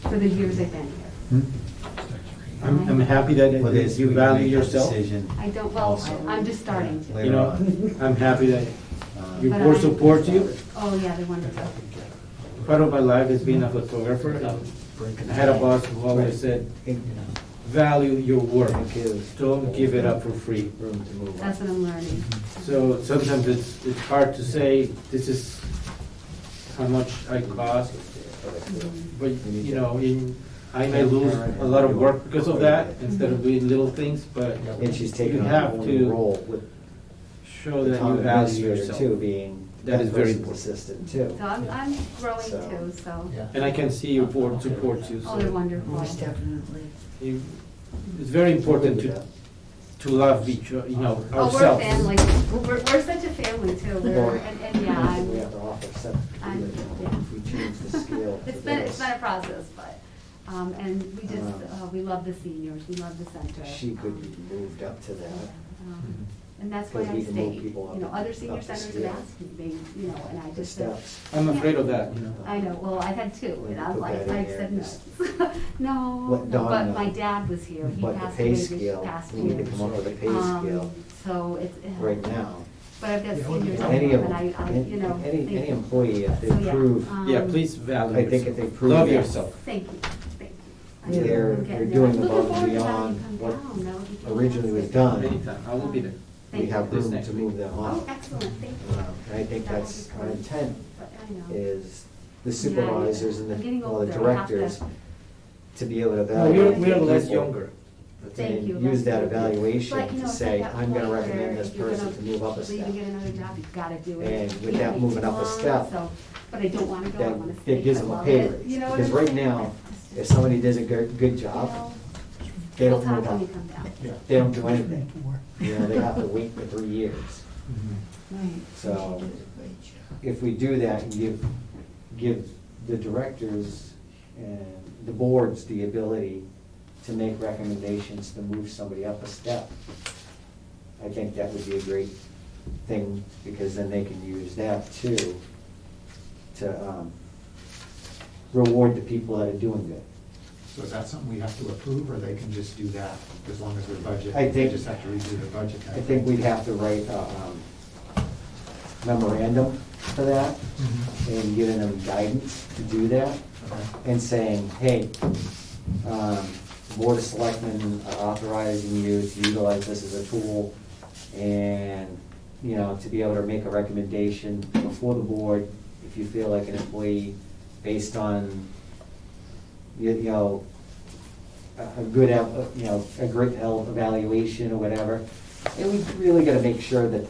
for the years I've been here. I'm happy that For this, you we can value make that yourself. decision I don't, well, also. I'm just starting to. Later You know, on. I'm happy that your But board I- supports you. Oh, yeah, they're wonderful. Part of my life is being a photographer. I had a boss who always said, value your work. Don't give it up for free. Room to move on. That's what I'm learning. So sometimes it's hard to say, this is how much I cost, but, I may lose a lot of work because of that, instead of doing little things, but And she's taking you on have a to role with show the that town you value administrator yourself. too, being That is that very person's important. assistant too. So I'm growing So- too, so. And I can see your board supports you, Oh, they're so wonderful. Most definitely. you- it's very important to love each, Oh, we're ourselves. family. We're such a family too. And yeah, We have to offer separate, yeah. if we change the scale. It's for been this, a process, but, and we just, we love the seniors, we love the center. She could be moved up to that. Um, And that's why Because I we can move stayed. people up- You know, other senior up the centers have scale. asked me, you know, and I The just said, steps. I'm afraid of that, I know, well, I had two, When and you I was put like, that in I there, said just no. No, let Dawn but know. my dad was here, he But the passed pay away this scale, past we need year. to come up with a pay scale So it's. right now. But I've got Yeah, seniors And any over, of, and I, you know. any thank you. employee, if they So, yeah, prove, Yeah, please value I think if they prove Love that yourself. Thank you, thank you. Yeah. they're, I'm they're getting doing there. above Looking and forward to having beyond you come what down. That would be originally was fantastic. done, Anytime, I will be there. Thank we have you. room Next to week. move them Oh, up. excellent, thank you. And I think That will that's be our great. intent, But I know. is the Yeah, supervisors and I'm getting well, the older. I have to- directors to be able to No, evaluate. we are less people younger. Thank and you. use that But, evaluation you know, to it's say, at that I'm gonna point recommend where this if you're person gonna to move up a leave step. and get another job, you've gotta do it. And You with that can't moving wait up a too long, step, so- But I don't wanna go, I wanna That, stay. it gives 'cause them I a love pay it. raise. You know what Because I'm right saying? now, It's if just, somebody does a good you job, know, they we'll don't talk move when up. you come down. They don't do anything. You know, they have to wait for 3 years. Right. So- She did a great job. If we do that and give the directors and the boards the ability to make recommendations to move somebody up a step, I think that would be a great thing, because then they can use that too to reward the people that are doing good. So is that something we have to approve, or they can just do that as long as their budget? I think- They just have to redo their budget. I think we'd have to write a memorandum for that Mhm. and giving them guidance to do that. Okay. And saying, hey, Board of Selectmen are authorizing you to utilize this as a tool, and, you know, to be able to make a recommendation before the board, if you feel like an employee, based on, you know, a good, you know, a great health evaluation or whatever. And we really gotta make sure that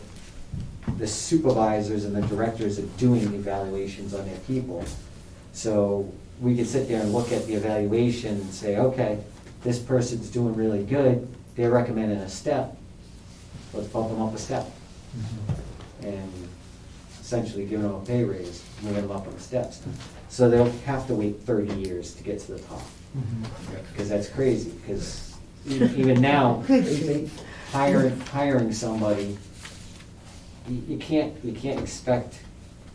the supervisors and the directors are doing evaluations on their people. So we can sit there and look at the evaluation and say, okay, this person's doing really good, they're recommending a step, let's bump them up a step. Mhm. And essentially giving them a pay raise, moving them up on the steps. So they'll have to wait 30 years to get to the top, Mhm. Yeah. because that's crazy, because even now, Good grief. hiring somebody, you can't expect,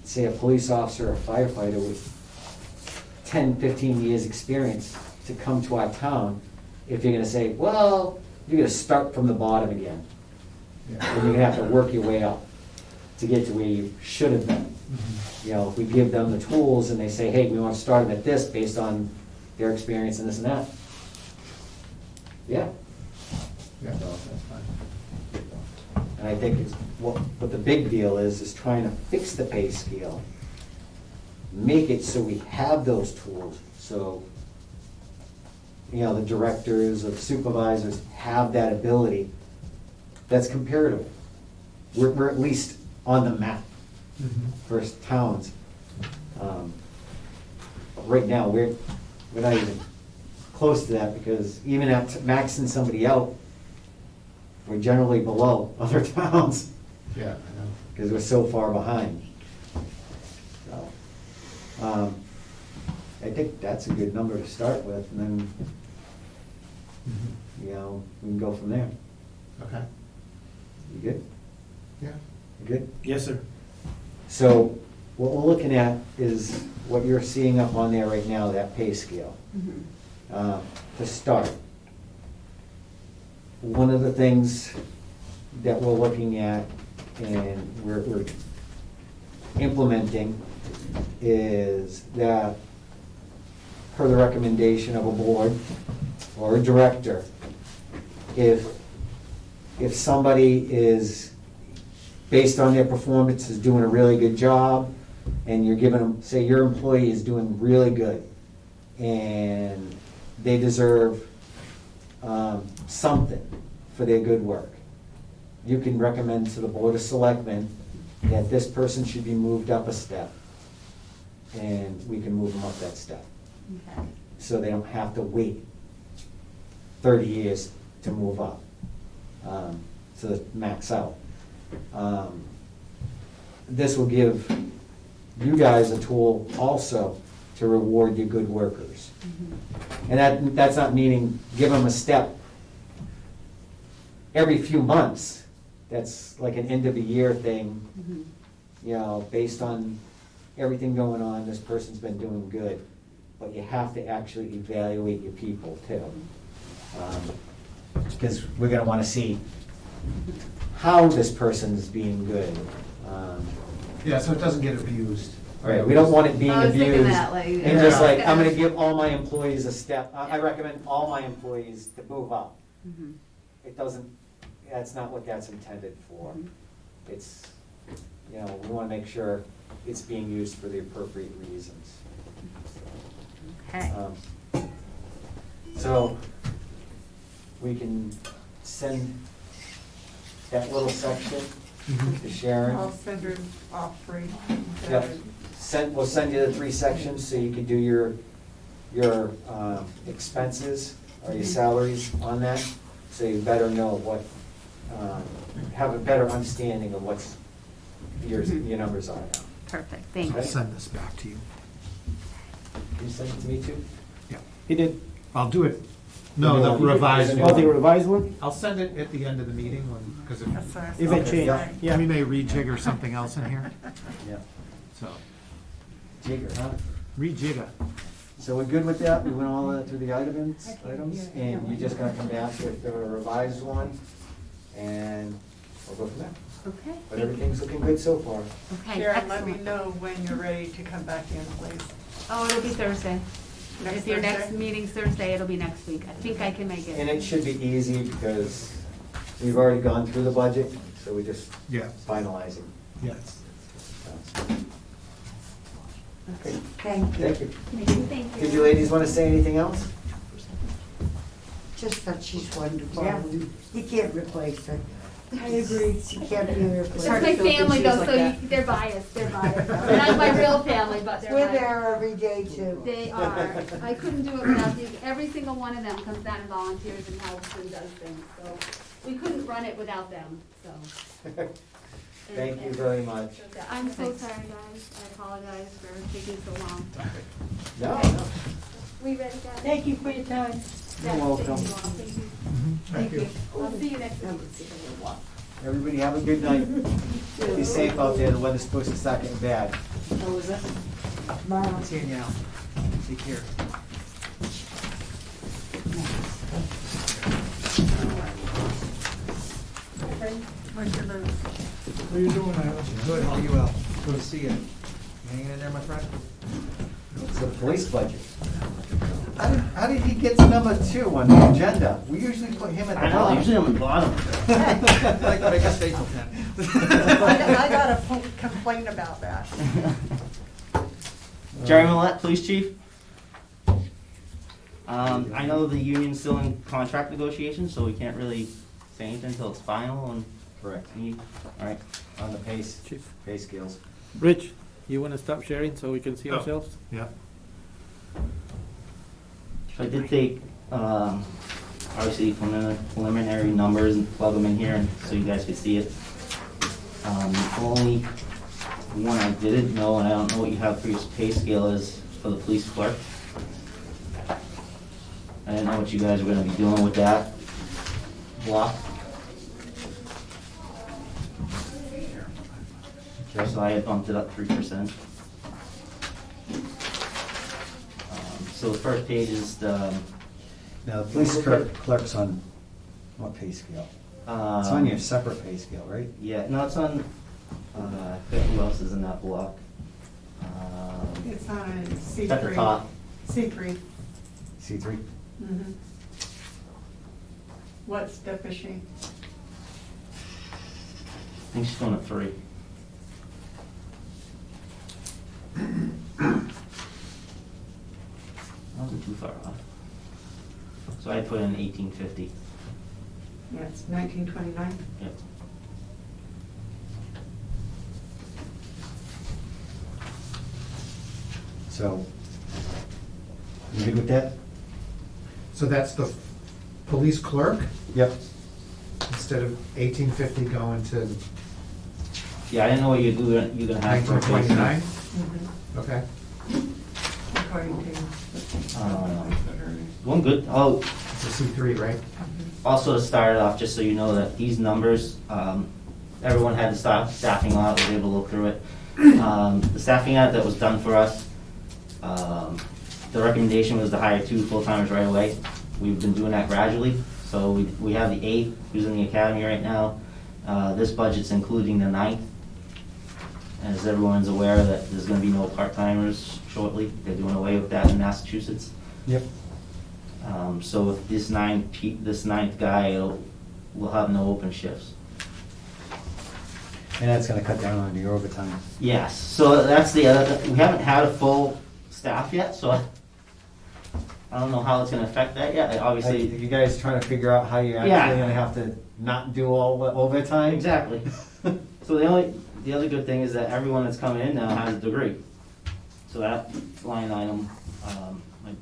say, a police officer or firefighter with 10, 15 years' experience to come to our town if you're gonna say, well, you're gonna start from the bottom again. Yeah. And you're gonna have to work your way up to get to where you should have been. Mhm. You know, if we give them the tools and they say, hey, we want to start them at this based on their experience and this and that. Yeah. Yeah, So, that's fine. And I think it's, what the big deal is trying to fix the pay scale. Make it so we have those tools, so, you know, the directors or the supervisors have that ability. That's comparative. We're at least on the map Mhm. for towns. But right now, we're not even close to that, because even at maxing somebody out, we're generally below other towns, Yeah, I know. because we're so far behind. So, I think that's a good number to start with, and then, Mhm. you know, we can go from there. Okay, You good? yeah. You good? Yes, sir. So what we're looking at is what you're seeing up on there right now, that pay scale. To start, one of the things that we're looking at and we're implementing is that, per the recommendation of a board or a director, if somebody is, based on their performance, is doing a really good job, and you're giving them, say your employee is doing really good, and they deserve something for their good work, you can recommend to the Board of Selectmen that this person should be moved up a step, and we can move them up that step, Okay. so they don't have to wait 30 years to move up, to max out. This will give you guys a tool also to reward your good workers. And that's not meaning give them a step every few months. that's like an end of the year thing, Mhm. you know, based on everything going on, this person's been doing good. But you have to actually evaluate your people too. Because we're gonna wanna see how this person is being good. Yeah, so it doesn't get abused. Right, we don't want it being I was thinking abused. that, like, And just yeah. like, I'm gonna give all my employees a step, I recommend all my employees to move up. Mhm. It doesn't, that's not what that's intended for. Mhm. It's, you know, we wanna make sure it's being used for the appropriate reasons. Okay. So, we can send that little section to Sharon. I'll send her off free. Yep. We'll send you the 3 sections so you can do your expenses or your salaries on that. So you better know what, have a better understanding of what's your numbers are now. Perfect, thank I'll you. send this back to you. Can you send it to me too? Yeah, He did. I'll do it. No, the revised Oh, Oh, the one. revised one? I'll send it at the end of the meeting because That's what I If it thought. changed, yeah. we may rejigger something else in here, Yeah. so, Jigger, huh? rejigger. So we're good with that? We went all through the items, and you're just gonna come back with the revised one, and we'll go from there. Okay. But everything's looking good so far. Okay, Sharon, let me excellent. know when you're ready to come back in, please. Oh, it'll be Thursday. Next If your next Thursday? meeting's Thursday, it'll be next week. I think I can make And it. it should be easy because we've already gone through the budget, so we're just Yeah, finalizing. yes. Okay, Thank you. thank you. Thank Did you ladies want to say anything else? Just that she's wonderful. Yeah. You can't replace her. I agree. She can't be It's replaced. my family though, so they're biased, they're biased. They're not my real family, but they're We're biased. there every day too. They are. I couldn't do it without these. Every single one of them comes down and volunteers and helps and does things, so we couldn't run it without them, so. Thank you very much. I'm so sorry, guys. I apologize for taking so long. No, no, We ready, guys? Thank you for your time. you're welcome. Thank you. Thank you. I'll see you next week. Everybody have a good night. Be safe out there, the weather's supposed to start getting bad. Oh, is it? Tomorrow. See you now. Take care. Where's your Lou? What are you doing, Alex? Good, how are you, Al? Good to see you. Hanging in there, my friend? It's the police budget. How did he get to number 2 on the agenda? We usually put him at the I know, bottom. usually I'm at the bottom. I guess they took that. I got a complaint about that. Jerry Millette, Police Chief. I know the union's still in contract negotiations, so we can't really say anything until it's final and. Correct. All right. On the pay Chief. scales. Rich, you wanna stop sharing so we can see Oh. ourselves? Yeah. So I did take, obviously preliminary numbers and plug them in here and so you guys could see it. The only one I didn't know, and I don't know what you have for your pay scale is for the police clerk. I didn't know what you guys were gonna be doing with that block. So I had bumped it up 3%. So the first page is the. Now, the police clerk's on what pay scale? It's on your separate pay scale, right? Yeah, no, it's on, I forget who else is in that block. It's on C3. It's at the top. C3. C3? Mhm. What step is she? I think she's going to 3. I wasn't too far off. So I put in 1850. Yeah, it's 1929. Yep. So, you good with that? So that's the police clerk, Yep. instead of 1850 going to Yeah, I didn't know what you're gonna have for a pay scale. 1929? Mhm. Okay. According to. One good, oh, It's a C3, right? also to start it off, just so you know that these numbers, everyone had the staffing on, was able to look through it. The staffing audit that was done for us, the recommendation was to hire 2 full-timers right away. We've been doing that gradually, so we have the 8 who's in the academy right now. This budget's including the 9th. As everyone's aware that there's gonna be no part-timers shortly, they're doing away with that in Massachusetts. Yep. So with this 9th guy, we'll have no open shifts. And that's gonna cut down on your overtime. Yes, so that's the other, we haven't had a full staff yet, so I don't know how it's gonna affect that yet. Obviously, You guys trying to figure out how you're Yeah. actually gonna have to not do all the overtime? exactly. So the other good thing is that everyone that's coming in now has a degree. So that line item, my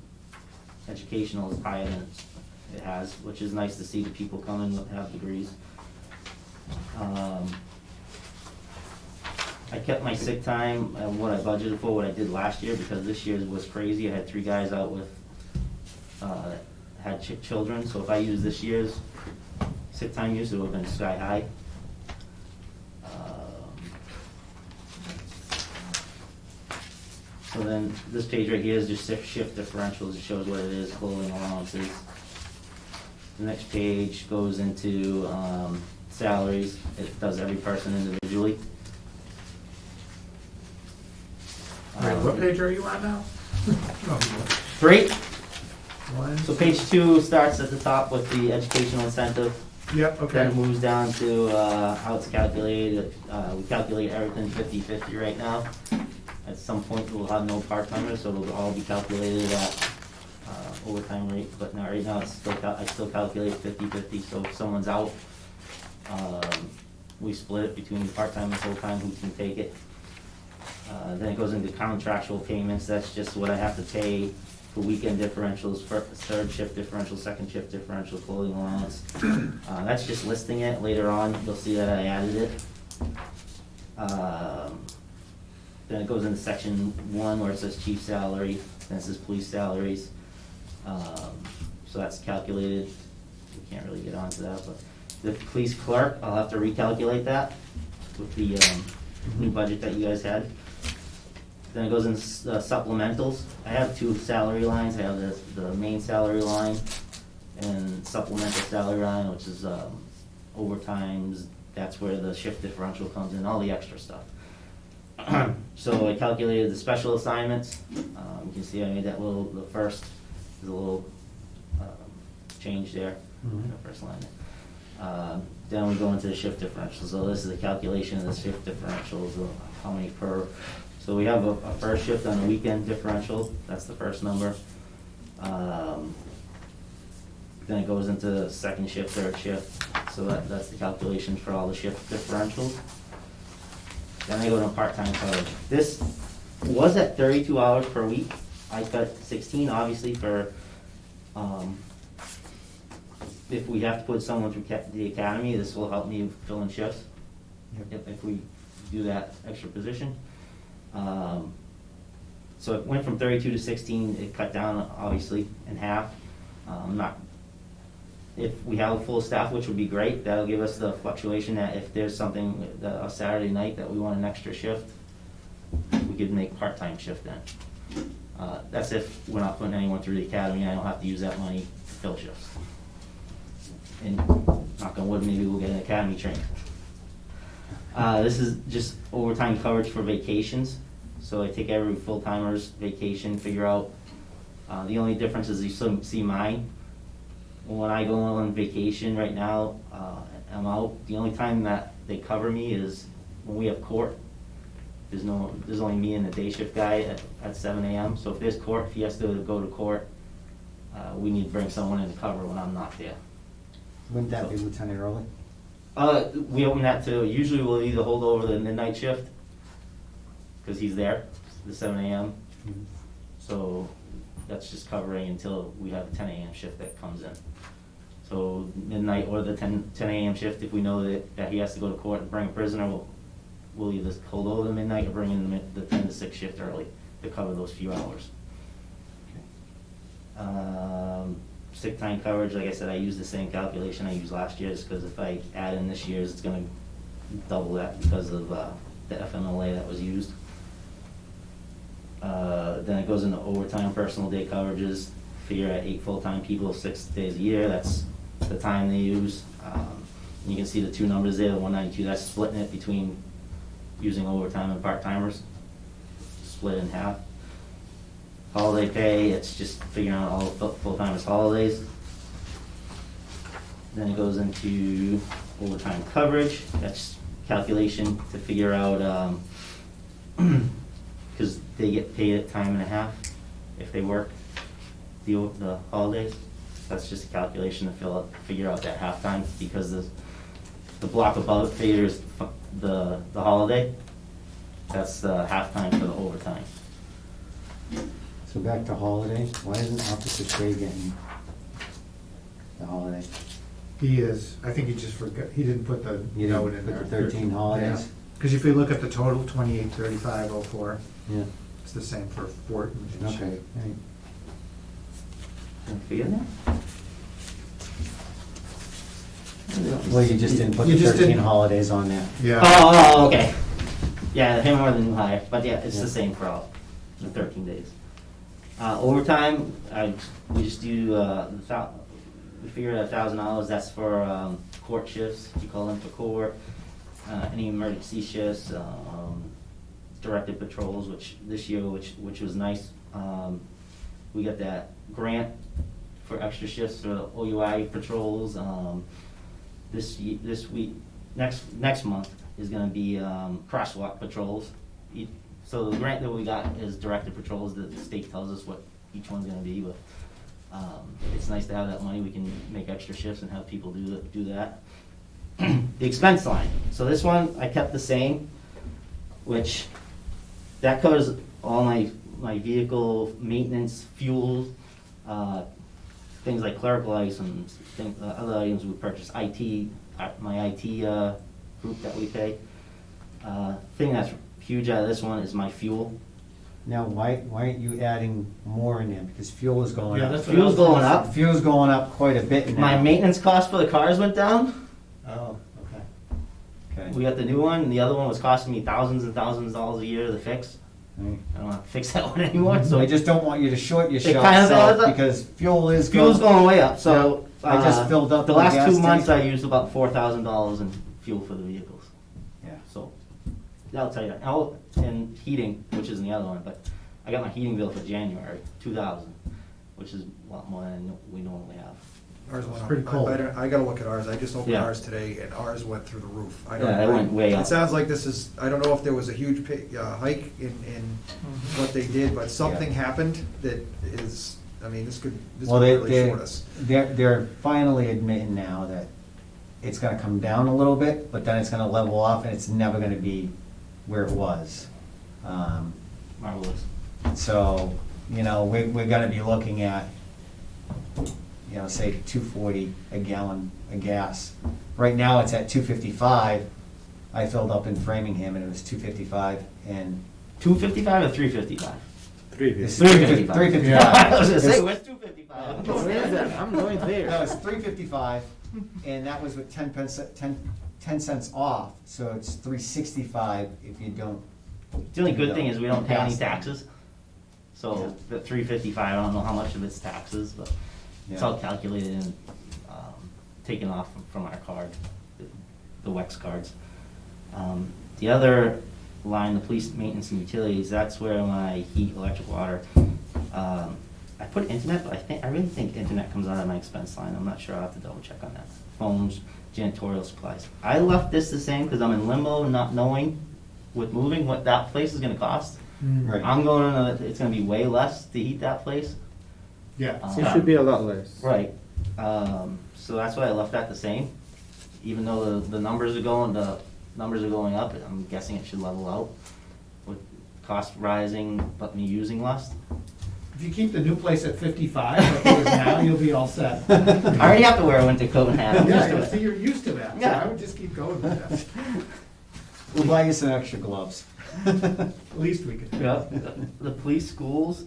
educational is higher than it has, which is nice to see the people come in that have degrees. I kept my sick time and what I budgeted for, what I did last year, because this year's was crazy. I had 3 guys out with, had children, so if I used this year's sick time use, it would've been sky high. So then, this page right here is just shift differentials, it shows what it is, clothing allowances. The next page goes into salaries, it does every person individually. Wait, what page are you on now? 3, One. so page 2 starts at the top with the educational incentive. Yep, Then okay. it moves down to how it's calculated. We calculate everything 50/50 right now. At some point, we'll have no part-timers, so it'll all be calculated at overtime rate. But now, right now, it's still I still calculate 50/50, so if someone's out, we split it between part-time and full-time, who can take it. Then it goes into contractual payments, that's just what I have to pay for weekend differentials, for 3rd shift differential, 2nd shift differential, clothing allowance. That's just listing it, later on, you'll see that I added it. Then it goes into section 1 where it says chief salary, then it says police salaries. So that's calculated, we can't really get onto that, but the police clerk, I'll have to recalculate that with the new budget that you guys had. Then it goes into supplementals. I have 2 salary lines. I have the main salary line and supplemental salary line, which is overtimes. That's where the shift differential comes in, all the extra stuff. So I calculated the special assignments. You can see I made that the first is a little change there, the first line. Then we go into the shift differential. So this is the calculation of the shift differentials, of how many per. So we have a first shift on the weekend differential, that's the first number. Then it goes into 2nd shift, 3rd shift, so that's the calculation for all the shift differentials. Then I go to part-time coverage. This was at 32 hours per week. I cut 16, obviously, for, if we have to put someone through the academy, this will help me fill in shifts. If we do that extra position. So it went from 32 to 16, it cut down, obviously, in half. If we have a full staff, which would be great, that'll give us the fluctuation that if there's something, a Saturday night that we want an extra shift, we could make part-time shift then. That's if we're not putting anyone through the academy, I don't have to use that money to fill shifts. And knock on wood, maybe we'll get an academy trained. This is just overtime coverage for vacations. So I take every full-timer's vacation, figure out, the only difference is you see mine. When I go on vacation right now, I'm out, the only time that they cover me is when we have court. There's only me and the day shift guy at 7 a.m. So if there's court, if he has to go to court, we need to bring someone in to cover when I'm not there. Wouldn't that be Lieutenant Early? We open that to, usually we'll either hold over the midnight shift, because he's there, the 7 a.m. So that's just covering until we have a 10 a.m. shift that comes in. So midnight or the 10 a.m. shift, if we know that he has to go to court and bring a prisoner, we'll either hold over the midnight or bring in the 10 to 6 shift early to cover those few hours. Sick time coverage, like I said, I use the same calculation I used last year's, because if I add in this year's, it's gonna double that because of, the FMLA that was used. Then it goes into overtime, personal day coverages, figure at 8 full-time people, 6 days a year, that's the time they use. You can see the two numbers there, the 192, that's splitting it between using overtime and part-timers, split in half. Holiday pay, it's just figuring out all the full-timers' holidays. Then it goes into overtime coverage, that's calculation to figure out, because they get paid at time and a half if they work the holidays. That's just a calculation to figure out that halftime, because the block above figures the holiday. That's the halftime for the overtime. So back to holiday, why isn't Officer Shea getting the holiday? He is, I think he just forgot, he didn't put the You note didn't in put there. the 13 holidays? Because if you look at the total, 283504, Yeah, it's the same for Fort and okay. Shea. Right. Figure that? Well, you just didn't put You the just 13 didn't- holidays on there. Yeah. Oh, okay. Yeah, him or the new hire, but yeah, it's Yeah. the same for all, the 13 days. Overtime, we just do, we figure out $1,000, that's for court shifts, you call them for court, any emergency shifts, directed patrols, which this year, which was nice. We got that grant for extra shifts for OUI patrols. This week, next month is gonna be Crosswalk Patrols. So the grant that we got is directed patrols, the state tells us what each one's gonna be, but it's nice to have that money, we can make extra shifts and have people do that. The expense line, so this one I kept the same, which, that covers all my vehicle maintenance, fuel, things like clerical items, other items we purchase, IT, my IT group that we pay. Thing that's huge out of this one is my fuel. Now, why aren't you adding more in there? Because fuel is going Yeah, up. that's what I Fuel's was going up. Fuel's going up quite a bit now. My maintenance cost for the cars went down. Oh, okay. Okay. We got the new one, and the other one was costing me thousands and thousands of dollars a year to fix. Right. I don't want to fix that one anymore, so I just don't want you to short It yourself kind of adds up. because fuel is fuel's going way up, so. I just filled up The my last gas 2 months, tank. I used about $4,000 in fuel for the vehicles, Yeah. so. I'll tell you that. Oh, and heating, which is in the other one, but I got my heating bill for January, 2,000, which is a lot more than we normally have. Ours went It's up. pretty cold. I gotta look at ours, I just opened Yeah. ours today, and ours went through the roof. I don't- Yeah, it went way up. It sounds like this is, I don't know if there was a huge hike in what they did, but something happened that is, I mean, this could Well, really short us. they're finally admitting now that it's gonna come down a little bit, but then it's gonna level off and it's never gonna be where it was. Marvelous. So, we're gonna be looking at, say $2.40 a gallon of gas. Right now, it's at $2.55. I filled up in Framingham and it was $2.55 and. 255 or 355? It's 355. 355. I was gonna say, It's- where's 255? Where is that? I'm going there. No, it's $3.55, and that was with 10 cents off, so it's $3.65 if you don't. The only good thing is we don't pay any Pass them. taxes. So the 355, I don't know how much of it's taxes, but it's all Yeah. calculated and taken off from our card, the WEX cards. The other line, the police maintenance and utilities, that's where my heat, electric, water. I put internet, but I really think internet comes out of my expense line. I'm not sure, I'll have to double check on that. Phones, janitorial supplies. I left this the same because I'm in limbo, not knowing with moving what that place is gonna cost. Right. I'm going to, it's gonna be way less to heat that place. Yeah. It should be a lot less. Right. So that's why I left that the same. Even though the numbers are going up, I'm guessing it should level out with cost rising, but me using less. If you keep the new place at 55, like it is now, you'll be all set. I already have to wear a winter coat and hat. I'm used to Yeah, it. so you're used to that, so Yeah. I would just keep going with that. We'll buy you some extra gloves. At least we can. Yeah, the police schools,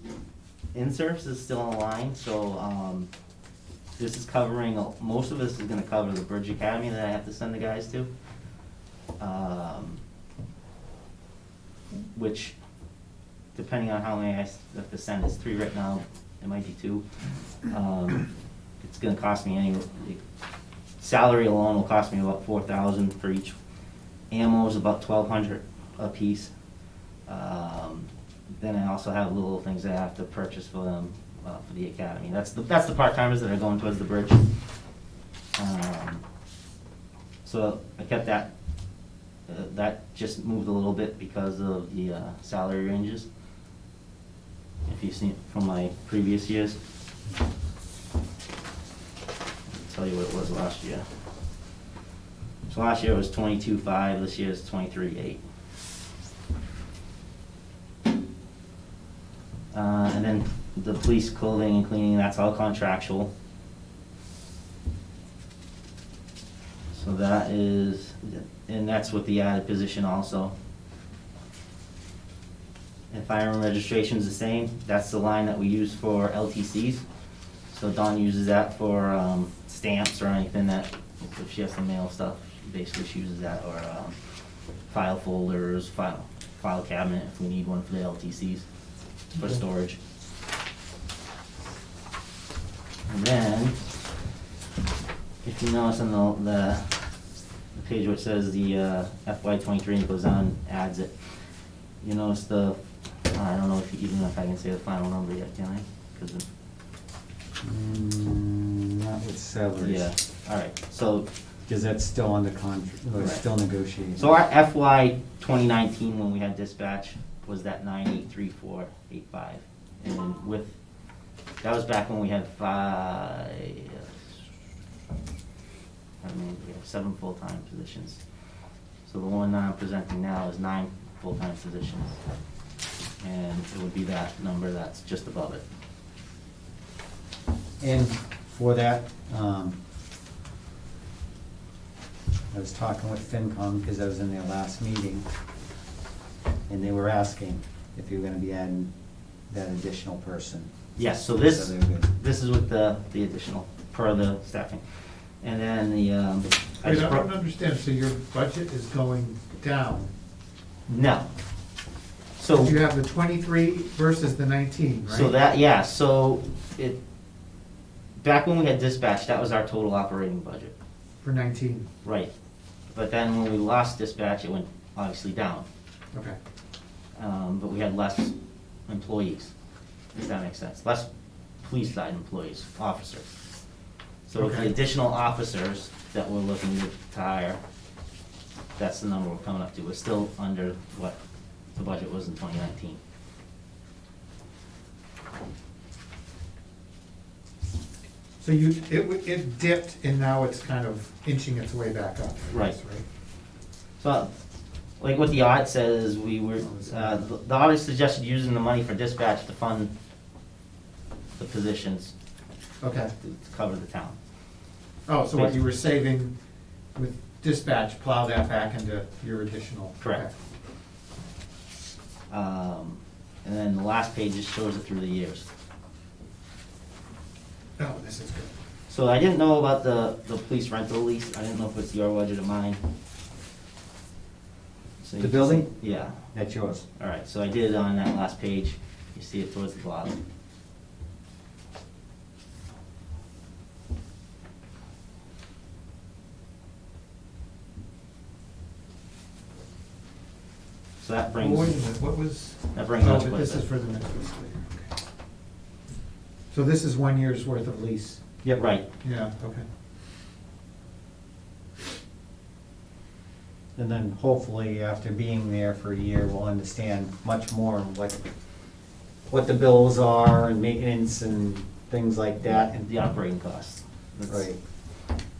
in-service is still in line, so, this is covering, most of this is gonna cover the Bridge Academy that I have to send the guys to. which, depending on how many I have to send, it's 3 right now, it might be 2. It's gonna cost me salary alone will cost me about $4,000 for each. Ammo is about $1,200 a piece. Then I also have little things I have to purchase for them, for the academy. That's the part-timers that are going towards the bridge. So I kept that, that just moved a little bit because of the salary ranges. If you've seen it from my previous years. I'll tell you what it was last year. So last year it was 22.5, this year is 23.8. And then the police clothing and cleaning, that's all contractual. So that is, and that's with the added position also. And firearm registration's the same, that's the line that we use for LTCs. So Dawn uses that for stamps or anything that, if she has to mail stuff, basically she uses that, or file folders, file cabinet if we need one for the LTCs, for storage. And then, if you notice on the page where it says the FY23 and it goes on, adds it, you notice I don't know if I can say the final number yet, can I? 'Cause Not with salaries. yeah, all right, so. Because that's still under contract, or Right. still negotiating. So our FY 2019, when we had dispatch, was that 9,834.85. And with, that was back when we had 7 full-time positions. So the one I'm presenting now is 9 full-time positions. And it would be that number that's just above it. And for that, I was talking with FinCom because I was in their last meeting, and they were asking if you were gonna be adding that additional person. Yes, so this, So they were good. this is with the additional, per the staffing. And then the, I Wait, I just don't understand, so your budget is going down? no. So. You have the 23 versus the 19, right? So that, yeah, so it, back when we had dispatch, that was our total operating budget, For 19, right? But then when we lost dispatch, it went obviously down. okay. But we had less employees, if that makes sense, less police side employees, officers. So with the Okay. additional officers that we're looking to hire, that's the number we're coming up to. We're still under what the budget was in 2019. So it dipped and now it's kind of inching its way back up, I guess, right? So, like what the audit says, we were, the audit suggested using the money for dispatch to fund the positions Okay. to cover the town. Oh, so what you were saving with dispatch, plow that back into your additional? Correct. And then the last page just shows it through the years. Okay. Oh, this is good. So I didn't know about the police rental lease, I didn't know if it's your budget or mine. So The you- building? Yeah, That's yours. all right, so I did it on that last page, you see it towards the bottom. So that brings. Wait a minute, what was? That brings Oh, us but with this it. is for the next fiscal year, okay. So this is 1 year's worth of lease? Yep. Right, Yeah, okay. And then hopefully, after being there for a year, we'll understand much more what the bills are and maintenance and things like that. and the operating costs. That's- Right.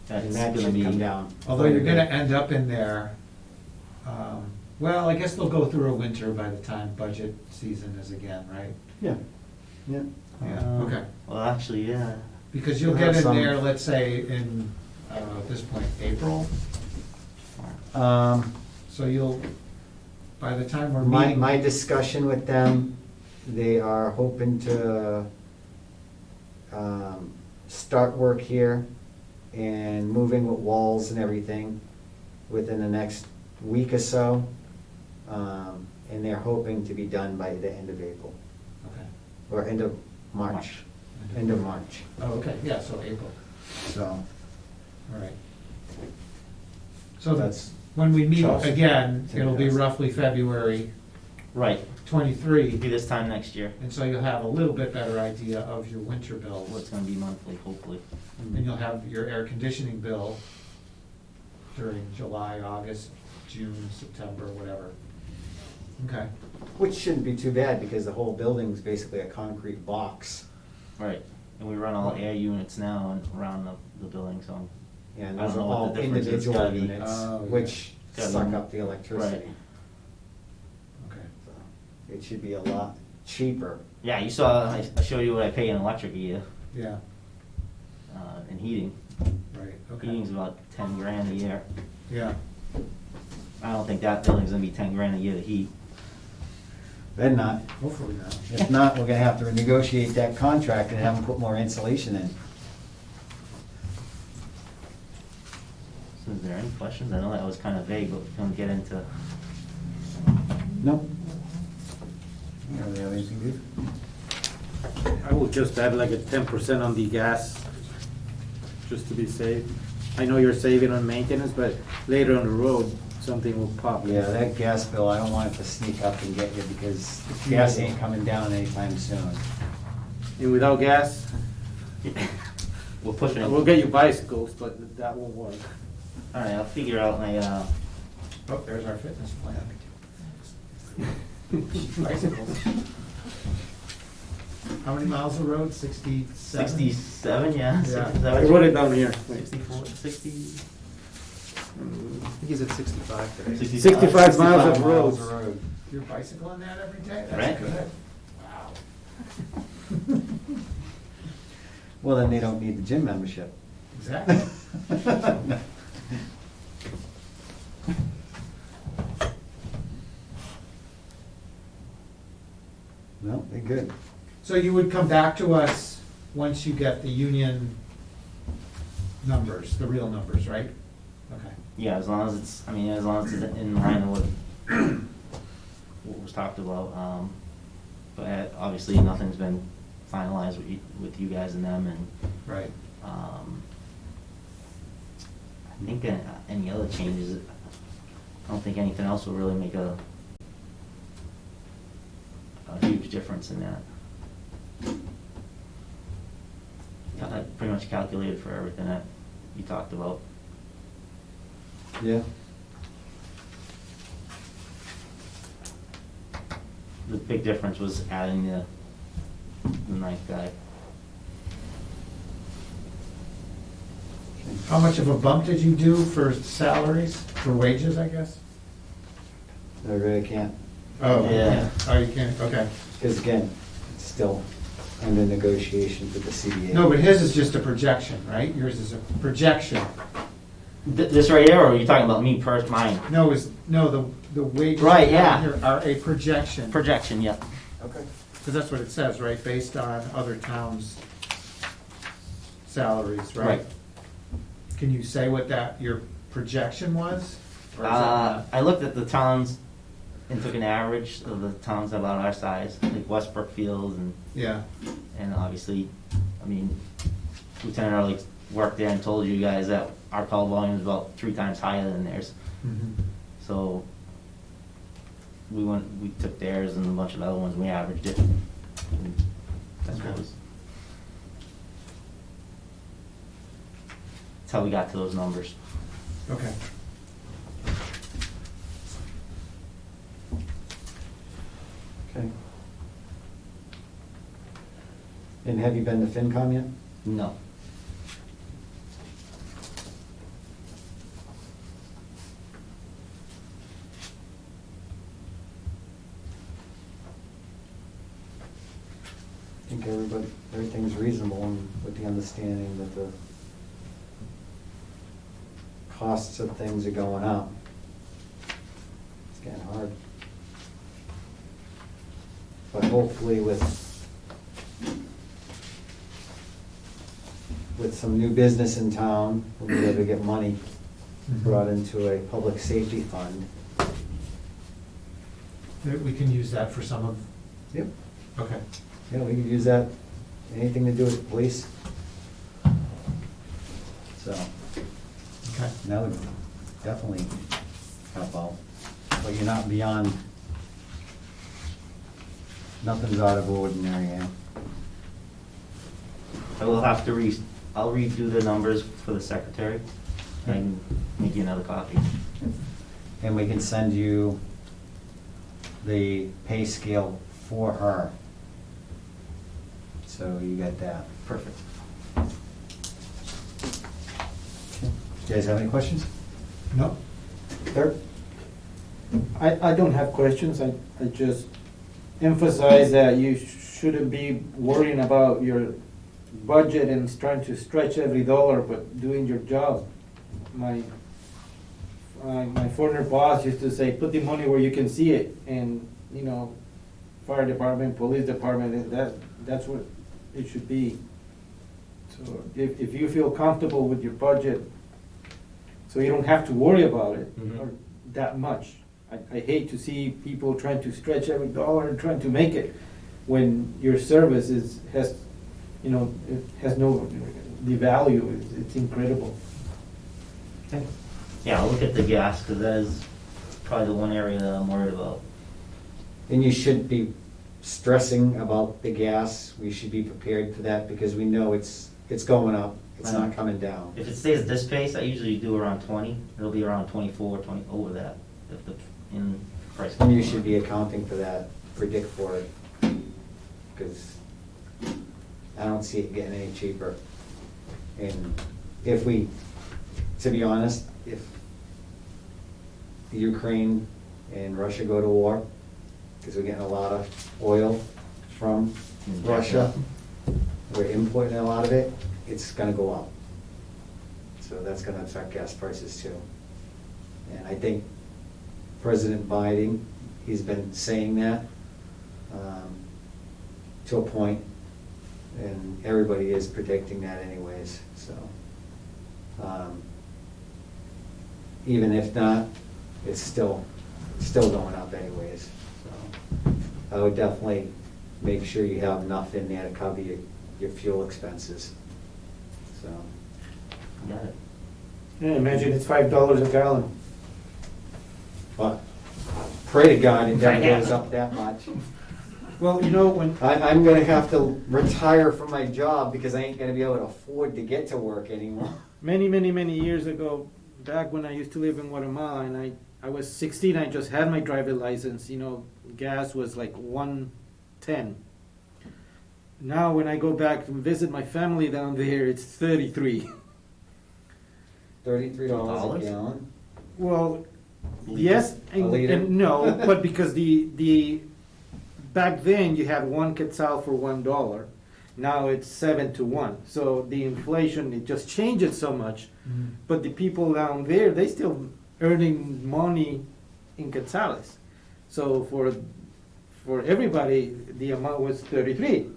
That's And that gonna should be. come down. Although you're gonna end up in there, well, I guess they'll go through a winter by the time budget season is again, right? Yeah, yeah. Yeah, Uh, okay. Well, actually, yeah. Because you'll We'll get have in some- there, let's say, in, I don't know, at this point, April, so you'll, by the time we're meeting. My discussion with them, they are hoping to start work here and moving with walls and everything within the next week or so, and they're hoping to be done by the end of April, Okay. or end of March, end of March, Oh, okay, yeah, so April, so. all right. So That's when we meet Charles. again, it'll be roughly February Right, 23, it'll be this time next year. and so you'll have a little bit better idea of your winter bills. What's gonna be monthly, hopefully. And you'll have your air conditioning bill during July, August, June, September, whatever. Okay, Which shouldn't be too bad, because the whole building's basically a concrete box. Right, and we run all air units now and around the building, so. Yeah, and I those don't are know what all the difference is. It's individual gotta be- units, Oh, yeah. which Gotta be- suck up the electricity. Right. okay. So it should be a lot cheaper. Yeah, you saw, I showed you what I pay in electric a year, Yeah, and heating. right, okay. Heating's about 10 grand a year. Yeah, I don't think that building's gonna be 10 grand a year to heat. Then not. hopefully not. If not, we're gonna have to renegotiate that contract and have them put more insulation in. So is there any questions? I know that was kind of vague, but we can get into, Nope. You don't really have anything to do? I would just add like a 10% on the gas, just to be safe. I know you're saving on maintenance, but later on the road, something will pop. Yeah, that gas bill, I don't want it to sneak up and get you, because gas ain't coming down anytime soon. And without gas, we're pushing it. we'll get you bicycles, but that won't work. All right, I'll figure out my, Oh, there's our fitness plan. Bicycles. How many miles of road? 67? 67, yeah. Yeah. 67. I wrote it down here. 64, 60. I think he's at 65 today. 65 miles of 65 roads. road. You're bicycling that every day? Right. That's good. Wow. Well, then they don't need the gym membership. Exactly. No, they're good. So you would come back to us once you get the union numbers, the real numbers, right? Okay. Yeah, as long as it's, I mean, as long as it's in line with what was talked about. But obviously, nothing's been finalized with you guys and them, and Right. I think any other changes, I don't think anything else will really make a huge difference in that. I pretty much calculated for everything that you talked about. Yeah. The big difference was adding the ninth guy. How much of a bump did you do for salaries, for wages, I guess? I really can't, Oh, Yeah. Oh, you can't, okay. because again, it's still under negotiation with the CBA. No, but his is just a projection, right? Yours is a projection. This right here, or are you talking about me mine? No, the wages. Right, yeah. here are a projection. Projection, yeah. Okay. Because that's what it says, right? Based on other towns' salaries, right? Right. Can you say what your projection was? Or is that not- I looked at the towns and took an average of the towns about our size, like West Brookfield Yeah, and obviously, I mean, Lieutenant Early worked there and told you guys that our call volume is about 3 times higher than theirs. mhm. So we took theirs and a bunch of other ones, we averaged it. And that's what it Okay. was. That's how we got to those numbers. Okay. Okay. And have you been to FinCom yet? No. I think everything's reasonable, and with the understanding that the costs of things are going up. It's getting hard. But hopefully with some new business in town, we'll be able to get money brought into a public safety fund. We can use that for some of, Yep. okay. Yeah, we could use that, anything to do with police. So, Okay. that would definitely help out, but you're not beyond, nothing's out of ordinary, yeah. I will have to I'll redo the numbers for the secretary and make you another copy. And we can send you the pay scale for her. So you got that. Perfect. You guys have any questions? No? Clerk? I don't have questions, I just emphasize that you shouldn't be worrying about your budget and trying to stretch every dollar, but doing your job. My former boss used to say, put the money where you can see it, and, you know, fire department, police department, that's what it should be. So if you feel comfortable with your budget, so you don't have to worry about it, or that much. I hate to see people trying to stretch every dollar and trying to make it, when your service has, you know, it has no, the value, it's incredible. Yeah, I'll look at the gas, because that is probably the one area that I'm worried about. And you should be stressing about the gas. We should be prepared for that because we know it's going up. It's not coming down. If it stays at this pace, I usually do around 20. It'll be around 24, 20, over that, if the, in price. And you should be accounting for that, predict for it. Because I don't see it getting any cheaper. And if we, to be honest, if the Ukraine and Russia go to war, because we're getting a lot of oil from Russia, we're importing a lot of it, it's gonna go up. So that's gonna affect gas prices too. And I think President Biden, he's been saying that to a point, and everybody is predicting that anyways, so. Even if not, it's still going up anyways, so. I would definitely make sure you have enough in there to cover your fuel expenses, so. Got it. Yeah, imagine it's $5 a gallon. But pray to God it never goes up that much. Well, you know, when, I'm gonna have to retire from my job because I ain't gonna be able to afford to get to work anymore. many years ago, back when I used to live in Guatemala, and I was 16, I just had my driver license, you know, gas was like $1.10. Now when I go back and visit my family down there, it's $33. $33 a gallon. Well, yes and, A liter? and no, but because the back then you had one quetzal for $1. Now it's 7 to 1. So the inflation, it just changed so much. But the people down there, they still earning money in quetzales. So for everybody, the amount was 33.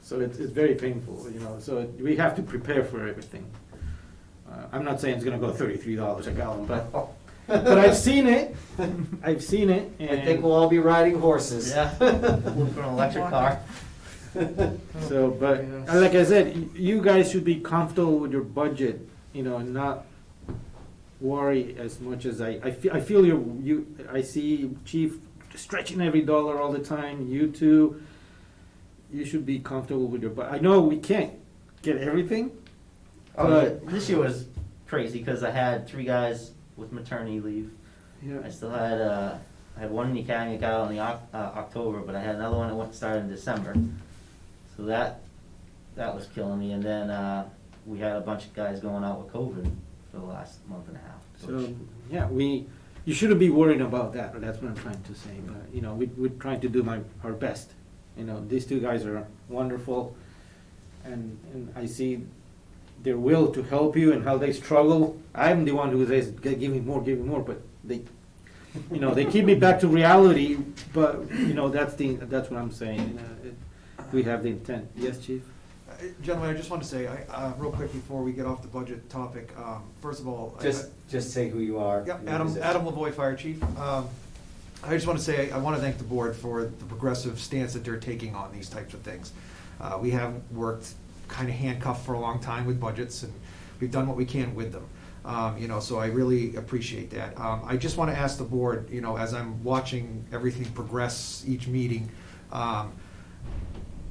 So it's very painful, you know. So we have to prepare for everything. I'm not saying it's going to go $33 a gallon, but I've seen it. I've seen it. And I think we'll all be riding horses. Yeah, look for an electric car. So, but like I said, you guys should be comfortable with your budget, you know, and not worry as much as I feel I see Chief stretching every dollar all the time. You too. You should be comfortable with your budget. I know we can't get everything. But This year was crazy because I had 3 guys with maternity leave. yeah. I still had I had one in the academy that got out in the October, but I had another one that started in December. So that was killing me. And then we had a bunch of guys going out with COVID for the last month and a half. So yeah, you shouldn't be worried about that. That's what I'm trying to say. But you know, we're trying to do our best. You know, these 2 guys are wonderful, and I see their will to help you and how they struggle. I'm the one who says, give me more, but they, you know, they keep me back to reality. But you know, that's what I'm saying. We have the intent. Yes, Chief. Gentlemen, I just want to say, real quick before we get off the budget topic, first of all. Just say who you are. Yeah, your Adam position. Lavoy, Fire Chief. I just want to say, I want to thank the board for the progressive stance that they're taking on these types of things. We have worked kind of handcuffed for a long time with budgets, and we've done what we can with them. So I really appreciate that. I just want to ask the board, as I'm watching everything progress each meeting,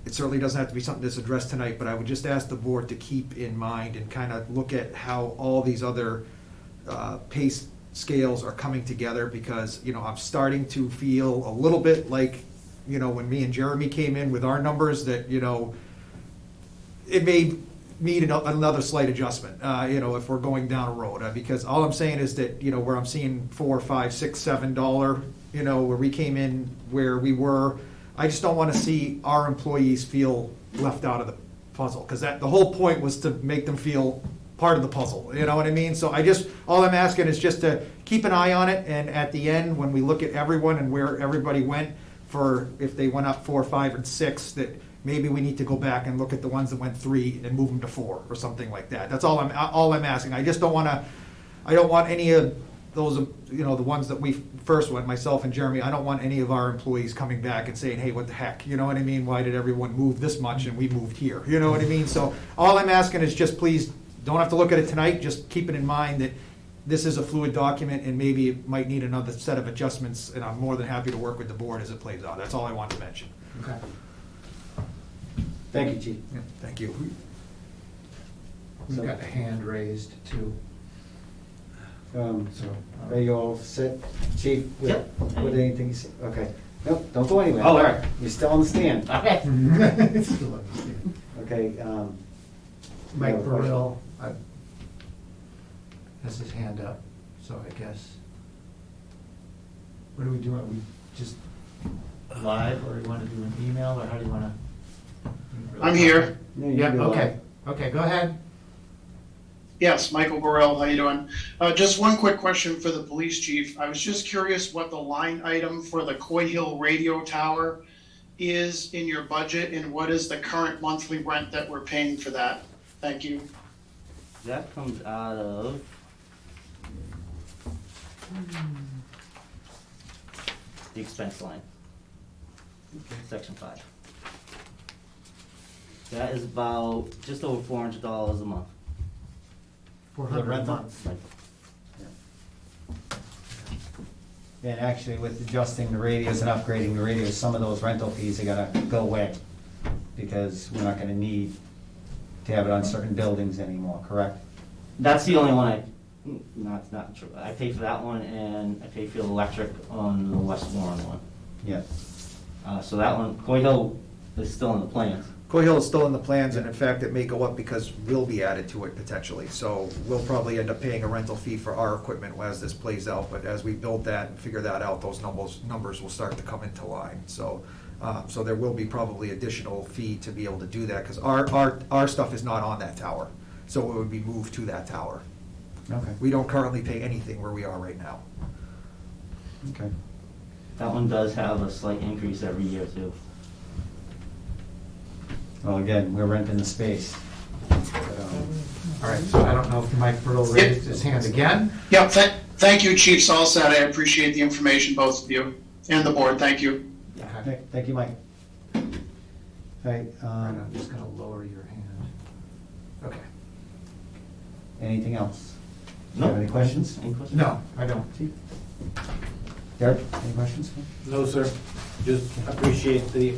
it certainly doesn't have to be something that's addressed tonight, but I would just ask the board to keep in mind and kind of look at how all these other pay scales are coming together, because, I'm starting to feel a little bit like, when me and Jeremy came in with our numbers, that, it may need another slight adjustment, if we're going down a road. Because all I'm saying is that, where I'm seeing $4, $5, $6, $7, where we came in, where we were, I just don't want to see our employees feel left out of the puzzle, because the whole point was to make them feel part of the puzzle, you know what I mean? So all I'm asking is just to keep an eye on it, and at the end, when we look at everyone and where everybody went, for if they went up 4, 5, and 6, that maybe we need to go back and look at the ones that went 3 and move them to 4 or something like that. That's all I'm asking. I just don't want any of those, the ones that we first went, myself and Jeremy, I don't want any of our employees coming back and saying, hey, what the heck, you know what I mean? Why did everyone move this much and we moved here? You know what I mean? So all I'm asking is just please, don't have to look at it tonight, just keep it in mind that this is a fluid document and maybe it might need another set of adjustments, and I'm more than happy to work with the board as it plays out. That's all I want to mention. Okay. Thank you, Chief. Yeah, thank you. We've got a hand raised too. So, So, are you all set, Chief? Yep. With anything you say? Okay. Nope, don't go anywhere. Oh, all right. You're still on the stand. Okay. Still understand. Okay, Mike Yeah, Burrell has his hand up, so I guess. What do we do? Are we just live, or do you want to do an email, or how do you want to? I'm here. no, you Yeah, can go okay, okay, go ahead. Yes, Michael Burrell, how you doing? Just one quick question for the police chief. I was just curious what the line item for the Coy Hill radio tower is in your budget, and what is the current monthly rent that we're paying for that? Thank you. That comes out of the expense line, section 5. That is about just over $400 a month. 400 a rental? month. Like, And actually, with adjusting the radios and upgrading the radios, some of those rental fees are gonna go away, because we're not gonna need to have it on certain buildings anymore, correct? That's the only one no, it's not true. I pay for that one, and I pay for the electric on the West Warren one. Yeah. So that one, Coy Hill is still in the plans. Coy Hill is still in the plans, and in fact, it may go up because we'll be added to it potentially. So we'll probably end up paying a rental fee for our equipment as this plays out, but as we build that and figure that out, those numbers will start to come into line. So there will be probably additional fee to be able to do that, because our stuff is not on that tower, so it would be moved to that tower. Okay, We don't currently pay anything where we are right now. okay. That one does have a slight increase every year too. Well, again, we're renting the space. But, All right, so I don't know if Mike Burrell raised his hand again. Yep, thank you, Chief Salsett. I appreciate the information, both of you, and the board. Thank you. Okay. Thank you, Mike. All right, All right, I'm just gonna lower your hand. Okay. anything else? Do you No. have any questions? Any questions? No, I don't. Chief? Derek, any questions? No, sir. Just appreciate the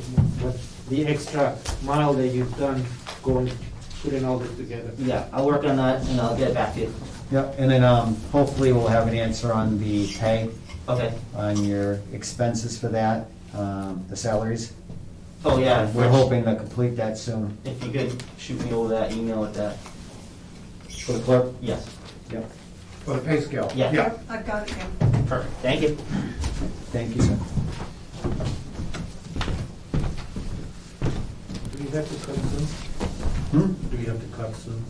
extra mile that you've done putting all this together. Yeah, I'll work on that and I'll get back to you. Yep, and then hopefully we'll have an answer on the pay, Okay. on your expenses for that, the salaries. Oh, yeah. We're hoping to complete that soon. If you could shoot me over that email with that. For the clerk? Yes. Yep. For the pay scale? Yeah. I've got it now. Perfect. Thank you. Thank you, sir. Do we have to cut soon? Do we have to cut soon?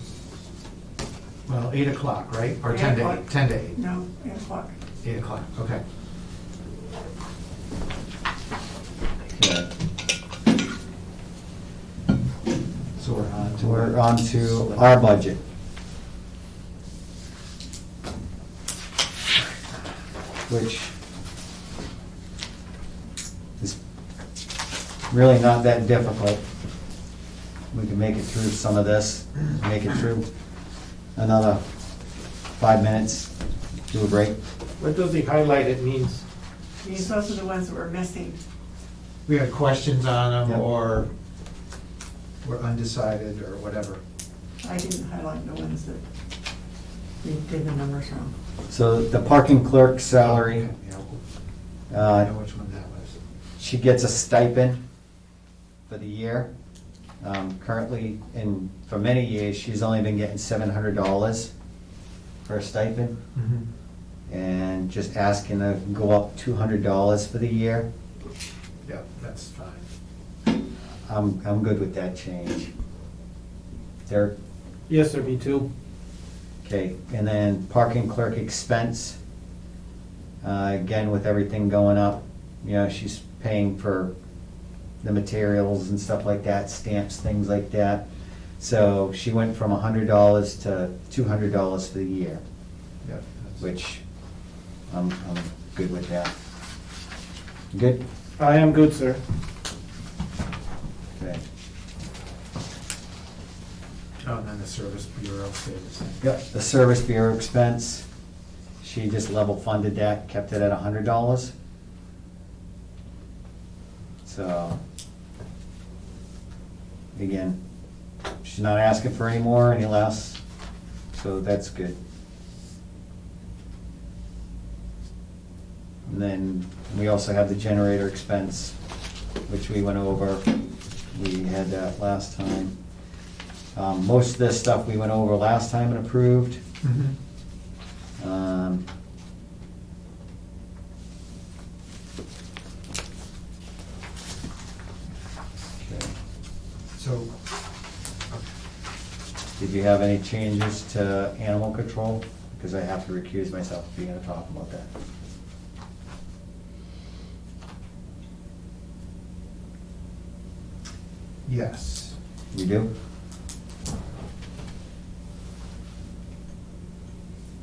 Well, 8 o'clock, right? Or 8 10 to o'clock. 8? 10 to 8. No, 8 o'clock. 8 o'clock, okay. Okay. So we're on we're on to our budget. Which is really not that difficult. We can make it through some of this, make it through another 5 minutes, do a break. What does the highlighted means? These, those are the ones that were missing. We had questions on them, Yep. or we're undecided, or whatever. I didn't highlight the ones that you did the numbers wrong. So the parking clerk salary, Yeah, I know uh, which one that was. she gets a stipend for the year. Currently, for many years, she's only been getting $700 for a stipend, Mhm. and just asking to go up $200 for the year. Yeah, that's fine. I'm good with that change. Derek? Yes, sir, me too. Okay, and then parking clerk expense, again, with everything going up, you know, she's paying for the materials and stuff like that, stamps, things like that. So she went from $100 to $200 for the year, Yeah, that's- which I'm good with that. Good? I am good, sir. Okay. Oh, and then the service bureau stayed the same. Yep, the service bureau expense, she just level funded that, kept it at $100. So, again, she's not asking for any more, any less, so that's good. And then we also have the generator expense, which we went over. We had that last time. Most of this stuff we went over last time and approved. Mhm. Um, okay. So, Did you have any changes to animal control? Because I have to recuse myself if you're gonna talk about that. yes. You do?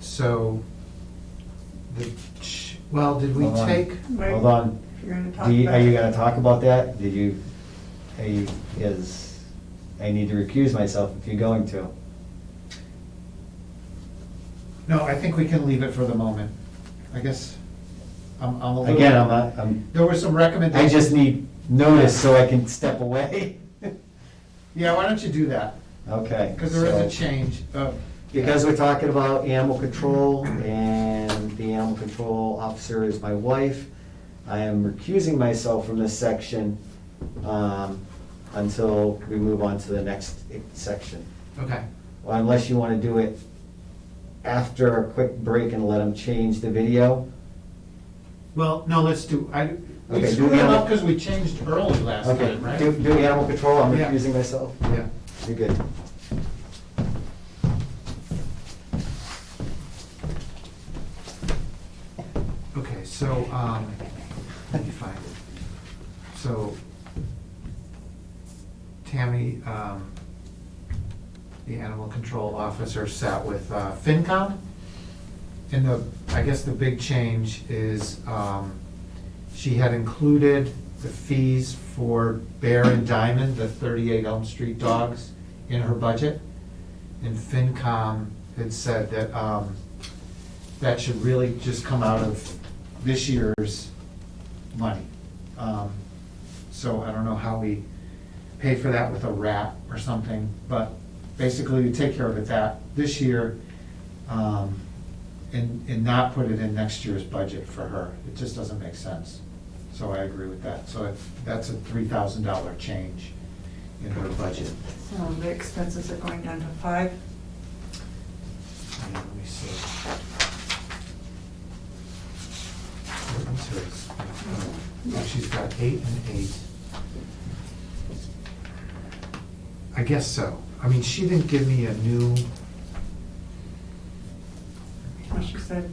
So, well, did we Hold on. take, Wait, Hold on. If you're gonna talk Are you about. gonna talk about that? I need to recuse myself if you're going to. no, I think we can leave it for the moment. I guess, I'm a little. Again, I'm, There were some I recommendations. just need notice so I can step away. Yeah, why don't you do that? Okay. Because there is a so- change. Because we're talking about animal control, and the animal control officer is my wife, I am recusing myself from this section until we move on to the next section. Okay. Well, unless you want to do it after a quick break and let them change the video. Well, no, let's do, we Okay, do screwed the it animal- up because we changed early last Okay, time, right? do animal control, I'm Yeah. recusing myself. Yeah. You're good. Okay, so, let me find it. So, Tammy, the animal control officer, sat with FinCom. And I guess the big change is, she had included the fees for Bear and Diamond, the 38 Elm Street dogs, in her budget. And FinCom had said that, that should really just come out of this year's money. So I don't know how we pay for that with a wrap or something, but basically we take care of it this year, and not put it in next year's budget for her. It just doesn't make sense. So I agree with that. So that's a $3,000 change in her budget. So the expenses are going down to 5. And let me see. What's hers? Oh, she's got 8 and 8. I guess so. I mean, she didn't give me a new, Well, she said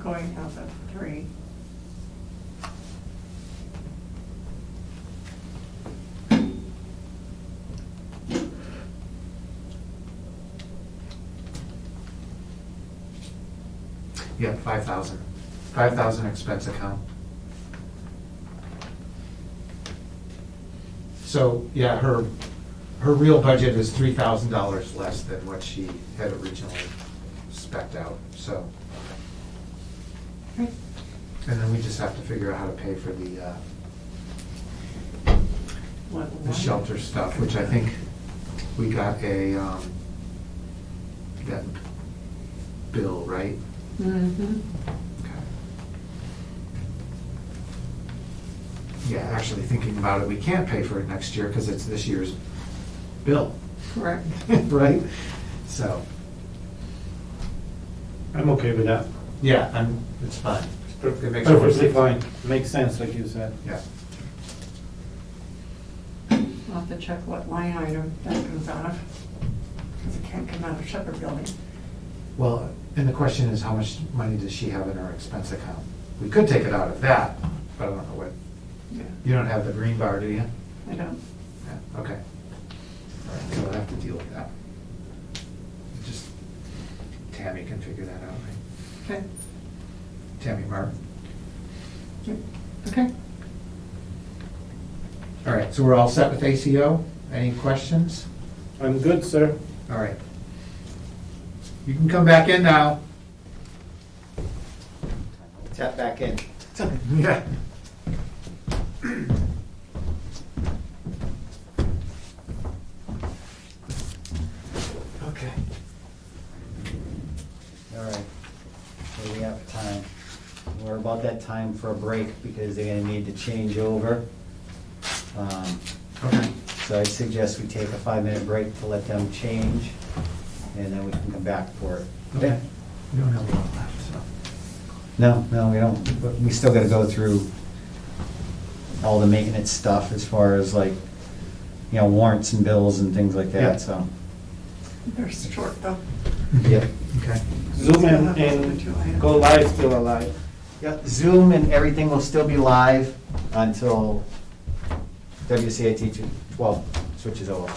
going out of 3. Yeah, 5,000. 5,000 expense account. So, yeah, her real budget is $3,000 less than what she had originally spec'd out, so. And then we just have to figure out how to pay for the shelter stuff, which I think we got that bill, right? Mm-hmm. Okay. Yeah, actually thinking about it, we can't pay for it next year because it's this year's bill, Correct. right? So, I'm okay with that. yeah, it's fine. It makes more Perfectly sense. fine, makes sense, like you said. Yeah. I'll have to check what line item that comes out of, because it can't come out of Shepherd Building. Well, and the question is, how much money does she have in her expense account? We could take it out of that, but I don't know what, Yeah, you don't have the green bar, do you? I don't. Yeah, okay. All right, so we'll have to deal with that. Just, Tammy can figure that out, right? Okay. Tammy Martin. Yep. Okay. All right, so we're all set with ACO? Any questions? I'm good, sir. All right. You can come back in now. Tap back in. Yeah. Okay. All right, what do we have for time? We're about that time for a break because they're gonna need to change over. Okay. So I suggest we take a 5-minute break to let them change, and then we can come back for it. Okay. We don't have a lot left, so. No, we don't, but we still gotta go through all the maintenance stuff as far as like, warrants and bills and things like Yeah. that, so. They're short though. Yep. Okay. Zoom and go live, still alive. Yeah, Zoom and everything will still be live until WCIT 12 switches over.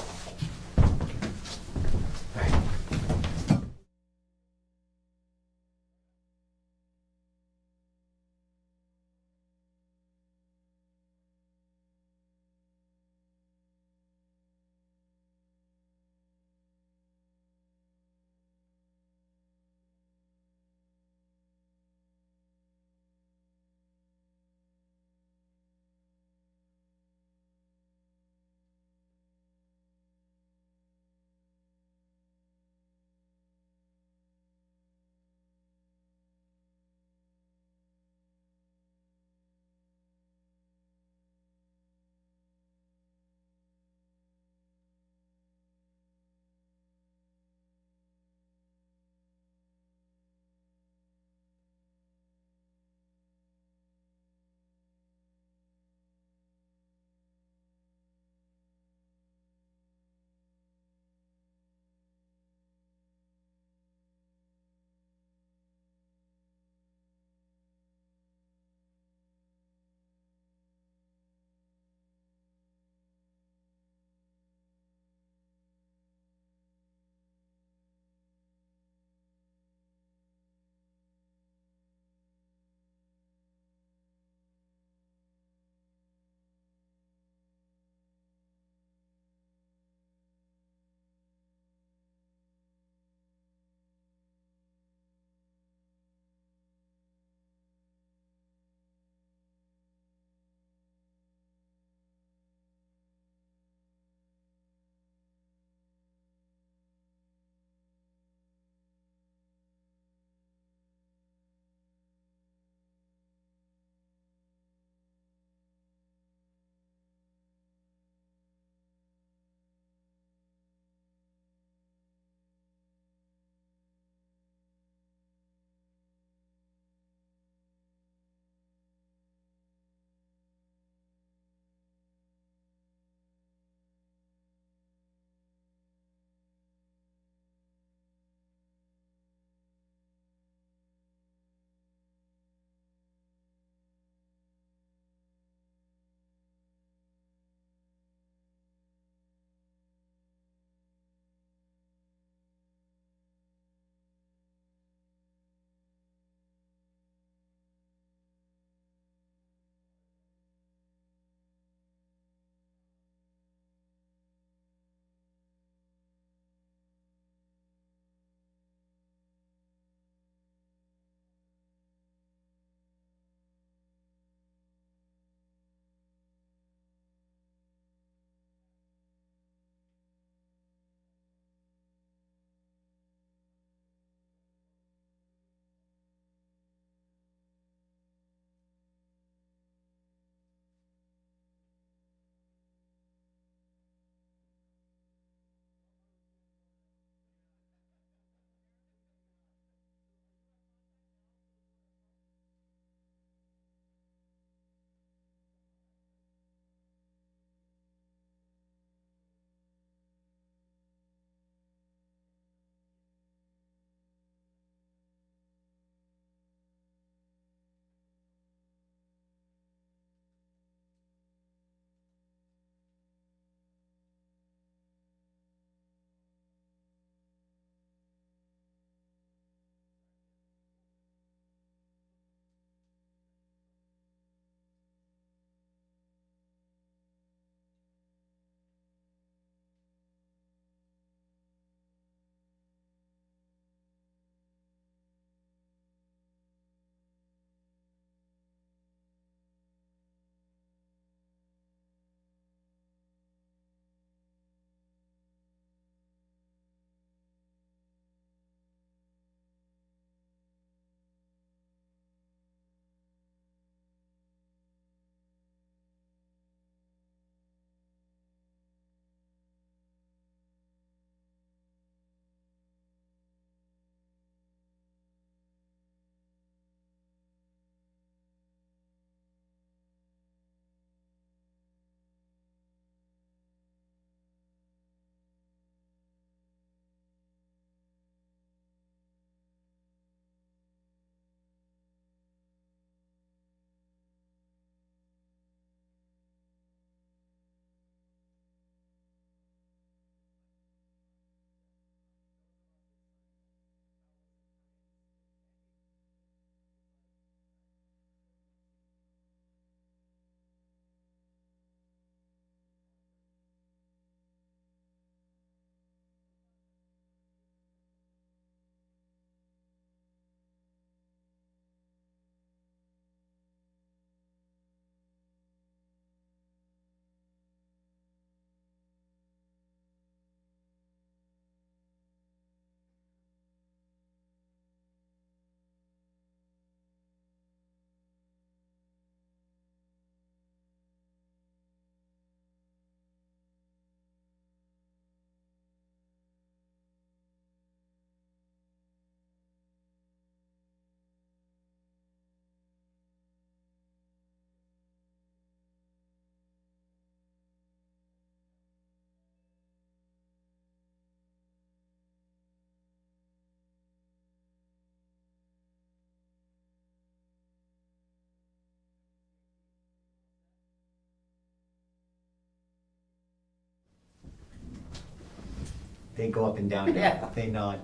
they go up and down. Yeah. They nod.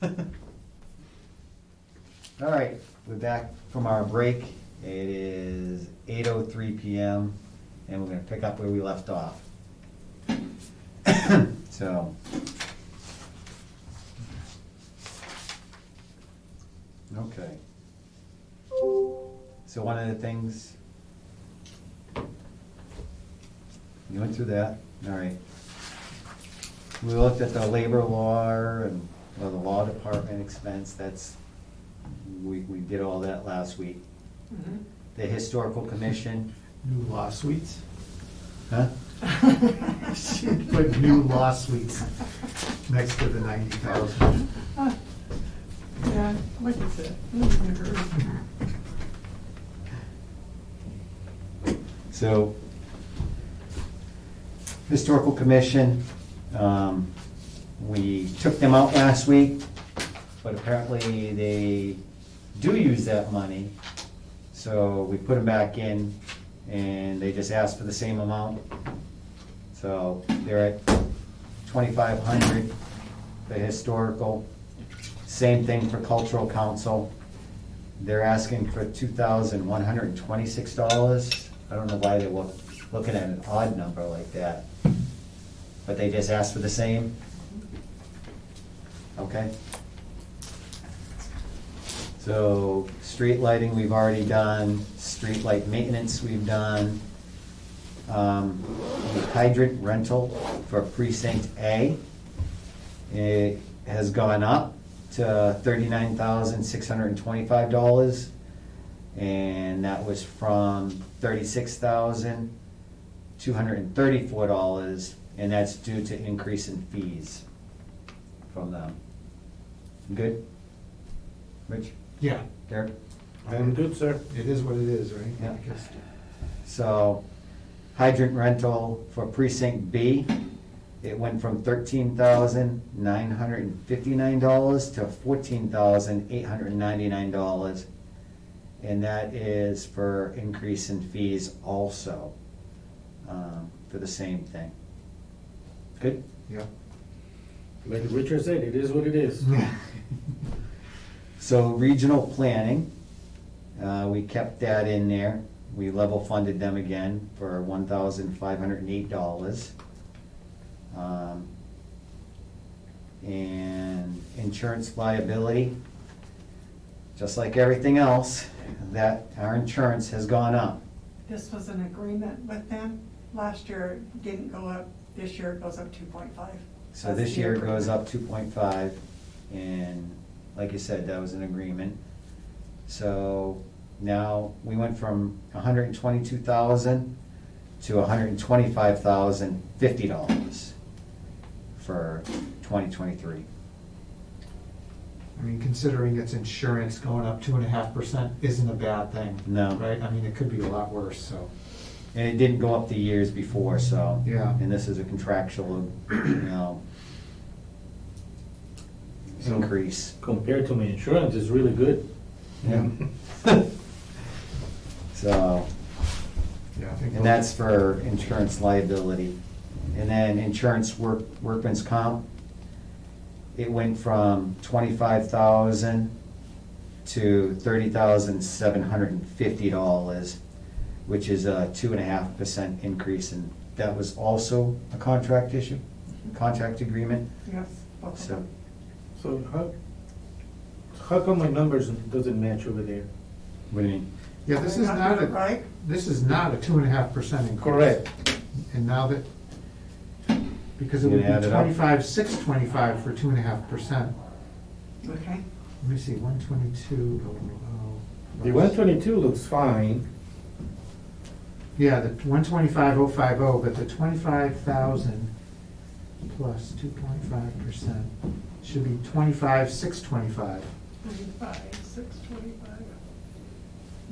All right, we're back from our break. It is 8:03 PM, and we're gonna pick up where we left off. So. Okay. So one of the things, you went through that, all right. We looked at the labor law and, well, the law department expense, that's, we did all that last week. Mhm. The historical commission, New law suites? huh? She put new law suites next to the 90,000. Yeah, like I said, I was in a hurry. So, historical commission, we took them out last week, but apparently they do use that money. So we put them back in, and they just asked for the same amount. So they're at 2,500 for historical. Same thing for cultural council. They're asking for $2,126. I don't know why they were looking at an odd number like that. But they just asked for the same? Okay. So, street lighting, we've already done. Street light maintenance, we've done. Hydrant rental for precinct A. It has gone up to $39,625. And that was from $36,234, and that's due to increase in fees from them. Good? Rich? Yeah, Derek? I'm good, sir. it is what it is, right? Yeah. I guess. So, hydrant rental for precinct B, it went from $13,959 to $14,899. And that is for increase in fees also, for the same thing. Good? Yeah. Like Richard said, it is what it is. So regional planning, we kept that in there. We level funded them again for $1,508. And insurance liability, just like everything else, that our insurance has gone up. This was an agreement with them. Last year it didn't go up, this year it goes up 2.5. So this year it goes up 2.5, and like you said, that was an agreement. So now, we went from $122,000 to $125,050 for 2023. I mean, considering it's insurance, going up 2.5% isn't a bad thing. No. Right? I mean, it could be a lot worse, so. And it didn't go up the years before, so. Yeah. And this is a contractual, So- increase. Compared to my insurance, it's really good. Yeah. So, Yeah, I think. and that's for insurance liability. And then insurance workman's comp, it went from 25,000 to $30,750, which is a 2.5% increase, and that was also a contract issue, contract agreement. Yes, both of So, them. So how come my numbers doesn't match over there? what do you mean? Yeah, this They're is not doing it right. this is not a 2.5% increase. Correct. And now that, because it You would gonna add be it up? 25,625 for 2.5%. Okay. Let me see, 122, The 122 looks fine. Yeah, the 125,050, but the 25,000 plus 2.5% should be 25,625. 95,625.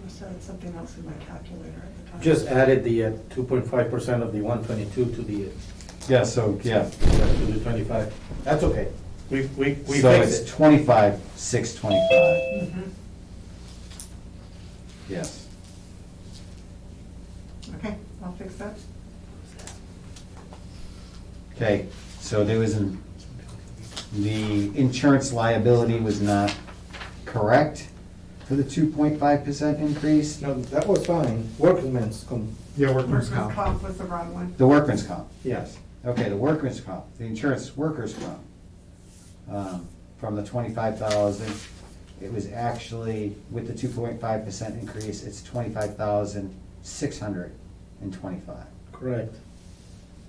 Must have had something else in my calculator at the time. Just added the 2.5% of the 122 to the Yeah, so, yeah. to the 25. That's okay. We So fixed it's it. 25,625, Mhm. yes. Okay, I'll fix that. Okay, so there was The insurance liability was not correct for the 2.5% increase. No, that was fine, workman's comp. Yeah, workman's Workers' comp. comp was the wrong one. The workman's comp. Yes. Okay, the workman's comp, the insurance workers' comp. From the 25,000, it was actually, with the 2.5% increase, it's 25,625. Correct.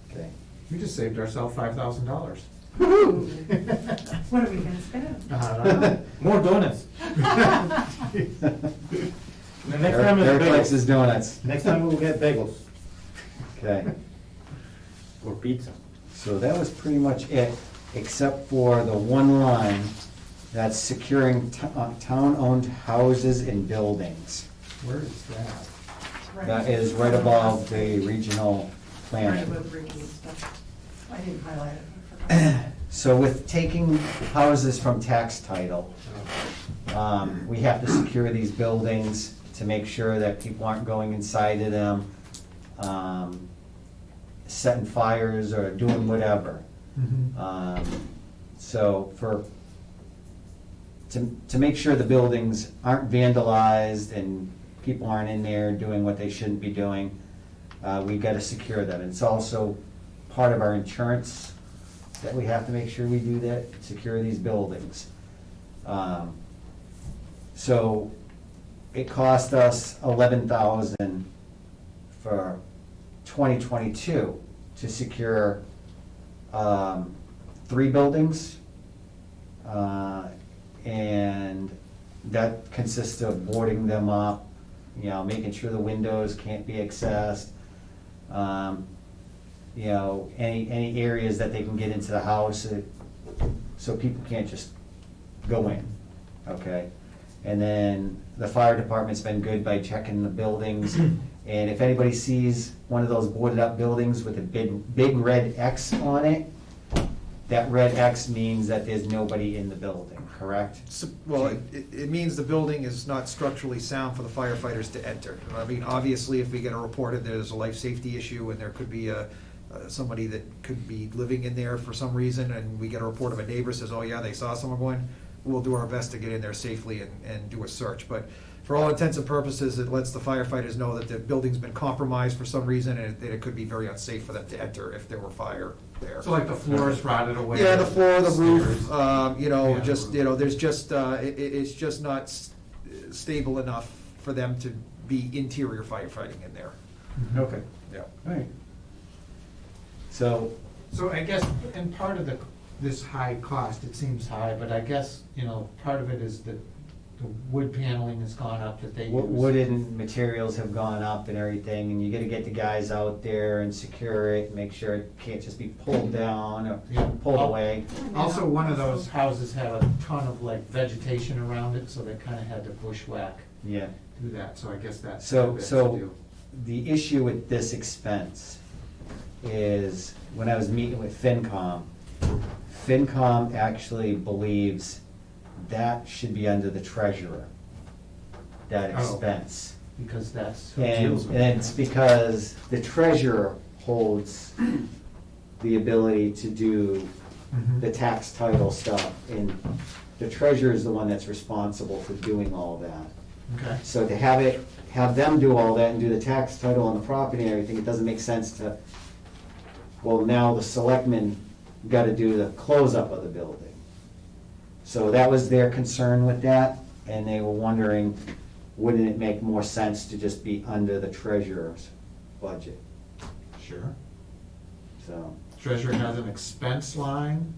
Okay. We just saved ourselves $5,000. What are we gonna spend? I don't know. More donuts. The next time is Eric likes bagels. his donuts. Next time we'll get bagels. Okay, Or pizza. so that was pretty much it, except for the one line that's securing town-owned houses and buildings. Where is that? That is right above the regional Right planning. above Ricky and stuff. I didn't highlight it, I forgot. So with taking houses from tax title, we have to secure these buildings to make sure that people aren't going inside of them, setting fires or doing whatever. So to make sure the buildings aren't vandalized and people aren't in there doing what they shouldn't be doing, we gotta secure them. It's also part of our insurance that we have to make sure we do that, secure these buildings. So it cost us $11,000 for 2022 to secure 3 buildings. And that consists of boarding them up, you know, making sure the windows can't be accessed. You know, any areas that they can get into the house, so people can't just go in, okay? And then the fire department's been good by checking the buildings, and if anybody sees one of those boarded up buildings with a big red X on it, that red X means that there's nobody in the building, correct? Well, it means the building is not structurally sound for the firefighters to enter. I mean, obviously, if we get a report that there's a life safety issue and there could be somebody that could be living in there for some reason, and we get a report of a neighbor says, oh yeah, they saw someone going, we'll do our best to get in there safely and do a search. But for all intents and purposes, it lets the firefighters know that the building's been compromised for some reason, and that it could be very unsafe for them to enter if there were fire there. So like the floors rotted away? Yeah, the floor, the roof, stairs. you know, Yeah. just, you know, there's just, it's just not stable enough for them to be interior firefighting in there. Okay. Yeah. All right. So, So I guess, and part of this high cost, it seems high, but I guess, you know, part of it is that the wood paneling has gone up that they use. wooden materials have gone up and everything, and you gotta get the guys out there and secure it, make sure it can't just be pulled down or Yeah. pulled away. Also, one of those houses had a ton of like vegetation around it, so they kinda had to bushwhack, Yeah. do that, so I guess that's a So, bit to so do. the issue with this expense is, when I was meeting with FinCom actually believes that should be under the treasurer, that Oh. expense. Because that's who And deals with it. and it's because the treasurer holds the ability to do Mhm. the tax title stuff, and the treasurer is the one that's responsible for doing all that. Okay. So to have them do all that and do the tax title on the property and everything, it doesn't make sense to, well, now the selectmen gotta do the close-up of the building. So that was their concern with that, and they were wondering, wouldn't it make more sense to just be under the treasurer's budget? Sure. So, Treasurer has an expense line.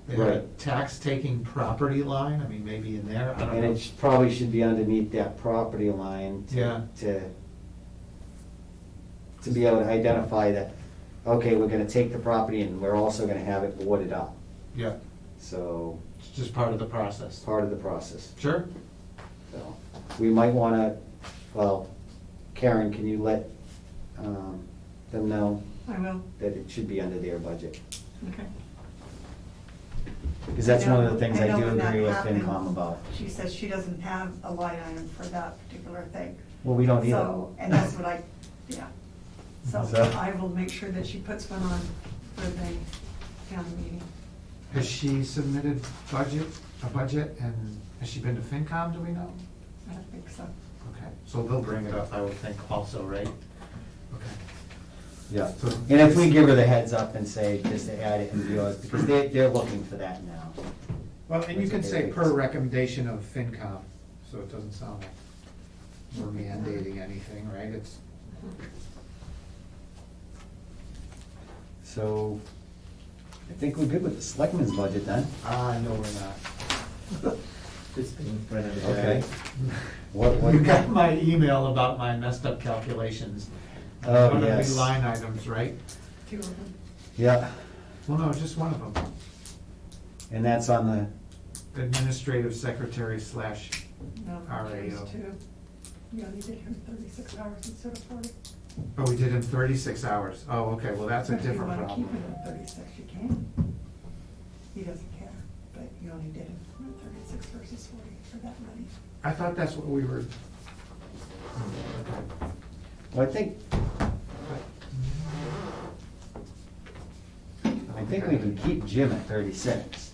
They have a Right. tax-taking property line, I mean, maybe in there, I don't and know. it probably should be underneath that property line Yeah. to be able to identify that, okay, we're gonna take the property and we're also gonna have it boarded up. Yeah, So, it's just part of the process. part of the process. Sure. So, we might wanna, well, Karen, can you let them know I will, that it should be under their budget? okay. Because that's one of the things I know do when that agree with happened, FinCom about. She says she doesn't have a line item for that particular thing. Well, we don't either. So, and that's what yeah. So So- I will make sure that she puts one on for the town meeting. Has she submitted a budget, and has she been to FinCom, do we know? I don't think so. Okay, so they'll bring it up, I would think, also, right? Okay. Yeah, So- and if we give her the heads up and say, just to add it in yours, because they're looking for that now. Well, and you can say per recommendation of FinCom, so it doesn't sound like we're mandating anything, right? It's, So, I think we're good with the selectmen's budget then. no, we're not. This thing printed it. Okay. What? You got my email about my messed up calculations. Oh, One of the yes. big line items, right? 2 of them. Yeah, Well, no, just one of them. and that's on the, Administrative secretary / No, RAO. there's 2. You only did him 36 hours instead of 40. Oh, we did in 36 hours. Oh, okay, well, that's a But if you different want to keep problem. him at 36, you can. He doesn't care, but you only did him at 36 versus 40 for that money. I thought that's what we were. Okay. well, I think we can keep Jim at 36.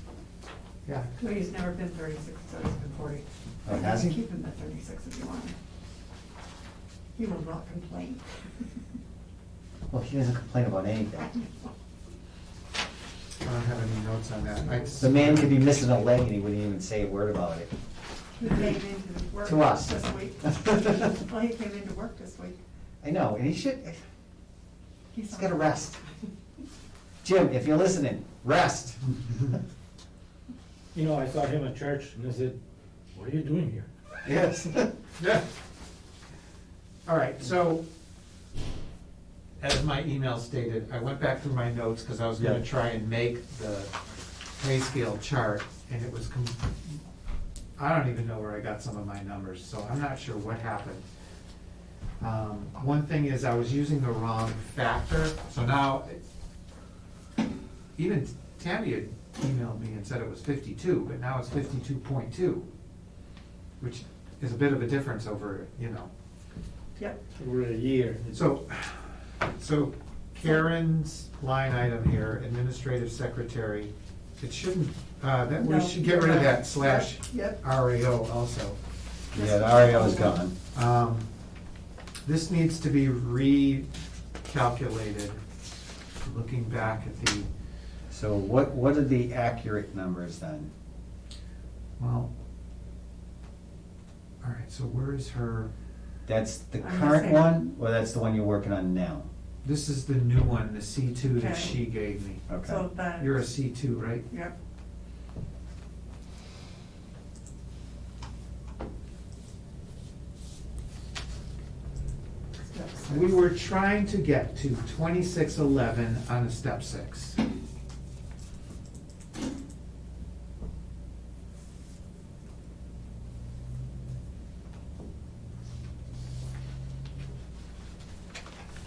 Yeah, Well, he's never been 36, so he's been 40. Oh, has You he? can keep him at 36 if you want. He will not complain. Well, he doesn't complain about anything. I don't have any notes on that. The man could be missing a leg and he wouldn't even say a word about it. He came into work To us. this week. Well, he came into work this week. I know, and he should, he's gotta rest. on- Jim, if you're listening, rest. You know, I saw him at church and I said, what are you doing here? Yes. Yeah. All right, so, as my email stated, I went back through my notes because I was gonna Yeah. try and make the pay scale chart, and it was, I don't even know where I got some of my numbers, so I'm not sure what happened. One thing is I was using the wrong factor, so now, even Tammy had emailed me and said it was 52, but now it's 52.2, which is a bit of a difference over, you know. Yep. Over a year. So Karen's line item here, administrative secretary, it shouldn't, that, we No, should get rid of that / Yep. RAO also. Yeah, the REO is gone. This needs to be recalculated, looking back at the, So what are the accurate numbers then? well, all right, so where is her, That's the I'm current saying- one, or that's the one you're working on now? this is the new one, the C2 that Okay. she gave me. Okay. So that. You're a C2, right? Yep. Step 6. We were trying to get to 2611 on a step 6.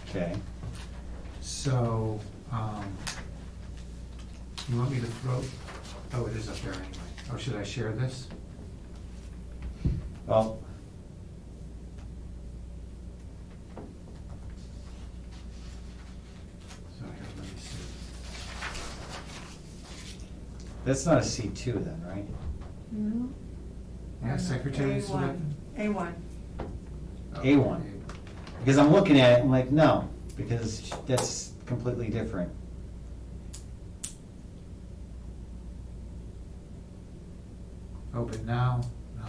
Okay. So, you want me to throw, oh, it is up there anyway. Oh, should I share this? Well, So here, let me see. that's not a C2 then, right? No. Yeah, secretary of A1. Selectmen. A1. Oh, A1. Because I'm looking at it, I'm like, no, because that's completely different. Oh, but now,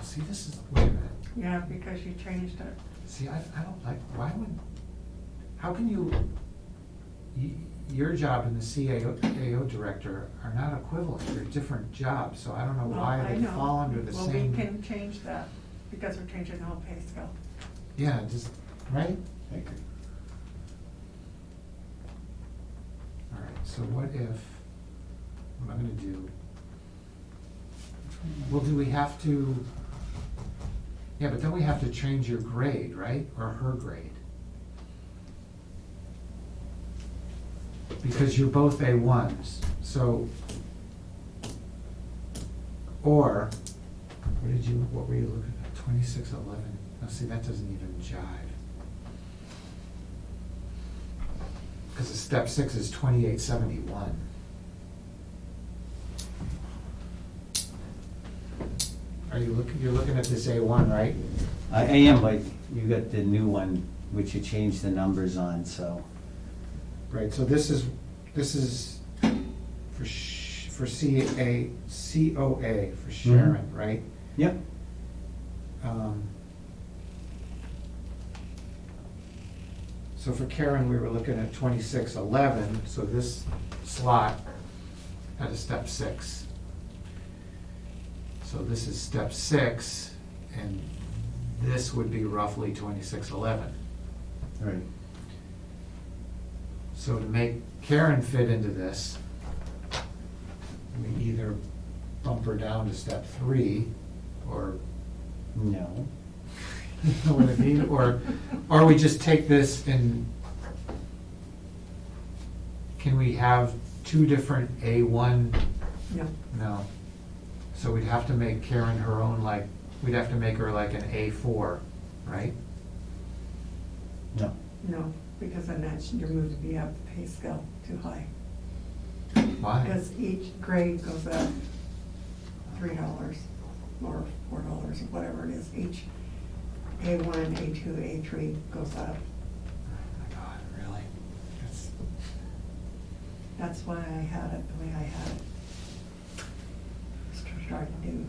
see, this is, wait a minute. Yeah, because you changed it. See, I don't like, why would, how can you, your job and the CAO director are not equivalent, they're different jobs, so I don't know Well, why I they know. fall under the Well, same. we can change that because we're changing the whole pay scale. Yeah, just, right? I agree. All right, so what if, what I'm gonna do, well, do we have to, yeah, but then we have to change your grade, right, or her grade? Because you're both A1s, so, or, what were you looking at, 2611? Now, see, that doesn't even jive. Because the step 6 is 2871. Are you looking, you're looking at this A1, right? I am, but you got the new one, which you changed the numbers on, so. Right, so this is for COA, for Sharon, right? Yep. So for Karen, we were looking at 2611, so this slot had a step 6. So this is step 6, and this would be roughly 2611. Right. So to make Karen fit into this, we either bump her down to step 3, or, No. you know what I mean? Or we just take this and, can we have 2 different A1? No, No. So we'd have to make Karen her own, like, we'd have to make her like an A4, right? No. no, because then that's, you're moving me up the pay scale too high. Why? Because each grade goes up $3 or $4 or whatever it is. Each A1, A2, A3 goes up. Oh my God, really? That's why I had it the way I had it. Just trying to do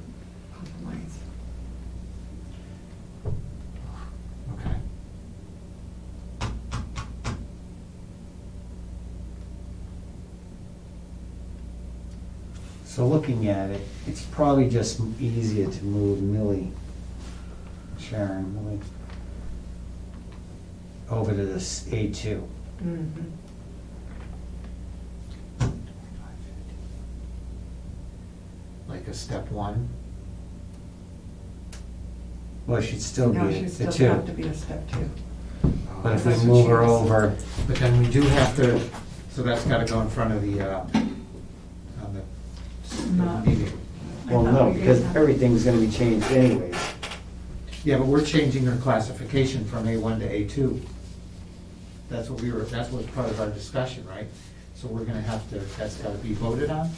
compromise. Okay. So looking at it, it's probably just easier to move Sharon, over to this A2. Mm-hmm. Like a step 1? Well, she'd still No, be she at the still have to 2. be a step 2. But if we That's what move she her was- over, But then we do have to, so that's gotta go in front of the, on No. the meeting. well, no, because everything's gonna be changed anyways. Yeah, but we're changing her classification from A1 to A2. That's what that's what was part of our discussion, right? So we're gonna have to, that's gotta be voted on?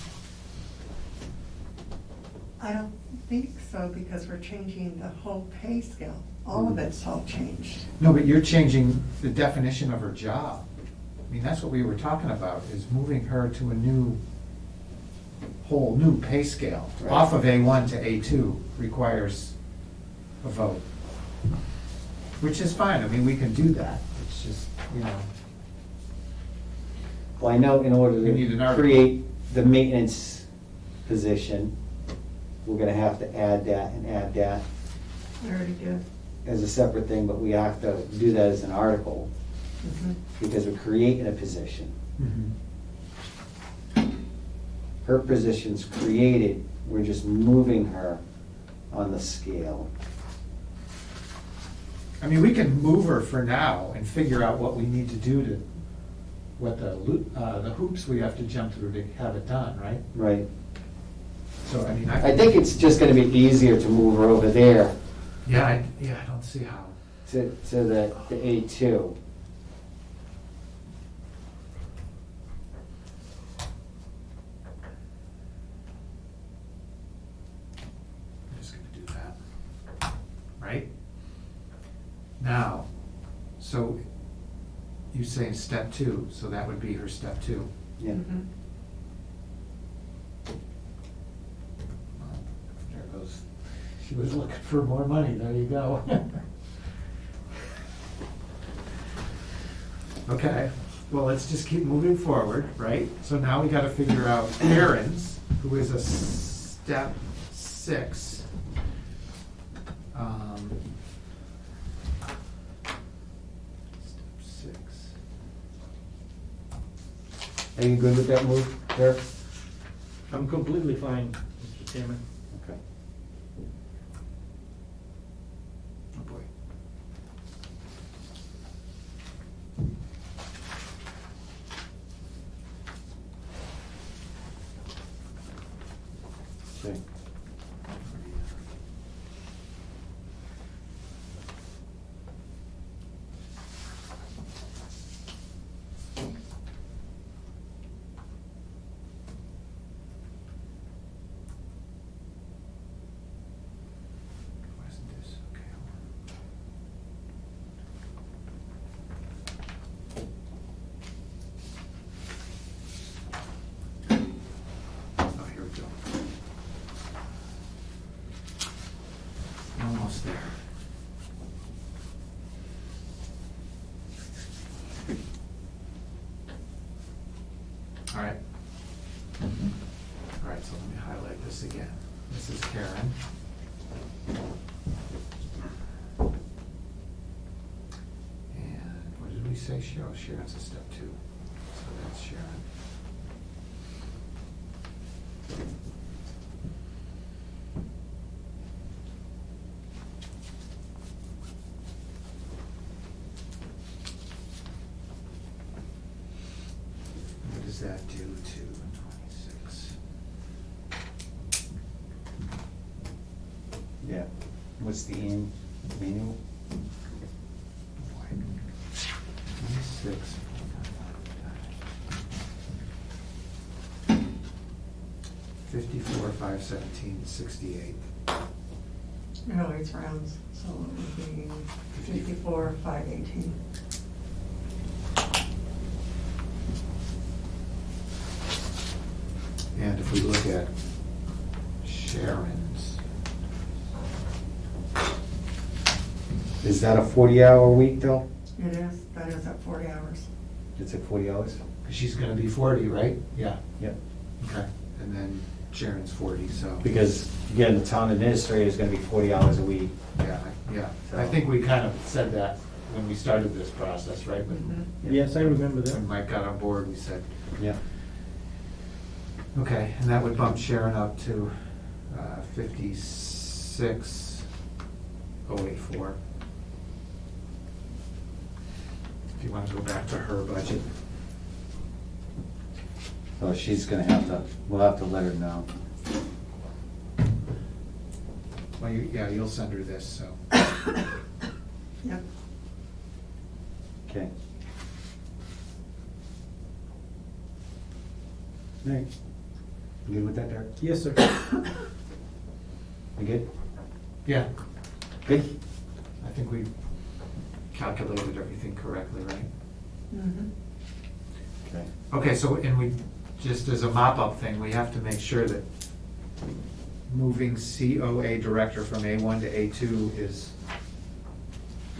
I don't think so, because we're changing the whole pay scale. All of it's all changed. No, but you're changing the definition of her job. I mean, that's what we were talking about, is moving her to a whole new pay scale. Right. Off of A1 to A2 requires a vote. Which is fine, I mean, we can do that. It's just, you know, Well, I know in order We need an to article. create the maintenance position, we're gonna have to add that and add that I already did. as a separate thing, but we have to do that as an article, Mhm. because we're creating a position. Mm-hmm. Her position's created, we're just moving her on the scale. I mean, we can move her for now and figure out what we need to do to, what the hoops we have to jump through to have it done, right? Right. So, I mean, I think it's just gonna be easier to move her over there Yeah, I don't see how. to the A2. I'm just gonna do that. Right? Now, so you say step 2, so that would be her step 2. Yeah. Mhm. There goes, she was looking for more money, there you go. Okay, well, let's just keep moving forward, right? So now we gotta figure out Karen's, who is a step 6. Step 6. Are you good with that move, Derek? I'm completely fine, Mr. Chairman. Okay. Oh, boy. Okay. All right, so let me highlight this again. This is Karen. And what did we say, Cheryl? Sharon's a step 2. So that's Sharon. What does that do to 26? Yeah. What's the annual? 26. 54, 517, 68. No, it's rounds, so it would be 54, 518. And if we look at Sharon's, Is that a 40-hour week though? It is, that is at 40 hours. It's at 40 hours? she's gonna be 40, right? Yeah. Yep. Okay. And then Sharon's 40, so. Because, again, the town administrator is gonna be 40 hours a week. Yeah, yeah. I think we kind of said that when we started this process, right? When Yes, I remember that. when Mike got on board, we said, Yeah. okay, and that would bump Sharon up to 56,084. If you want to go back to her budget. So she's gonna have to, we'll have to let her know. Well, yeah, you'll send her this, so. Yep. Okay. All right. You good with that, Derek? Yes, sir. You good? Yeah, Good? I think we calculated everything correctly, right? Mhm. Okay. Okay, so, and we, just as a mop-up thing, we have to make sure that moving COA director from A1 to A2 is,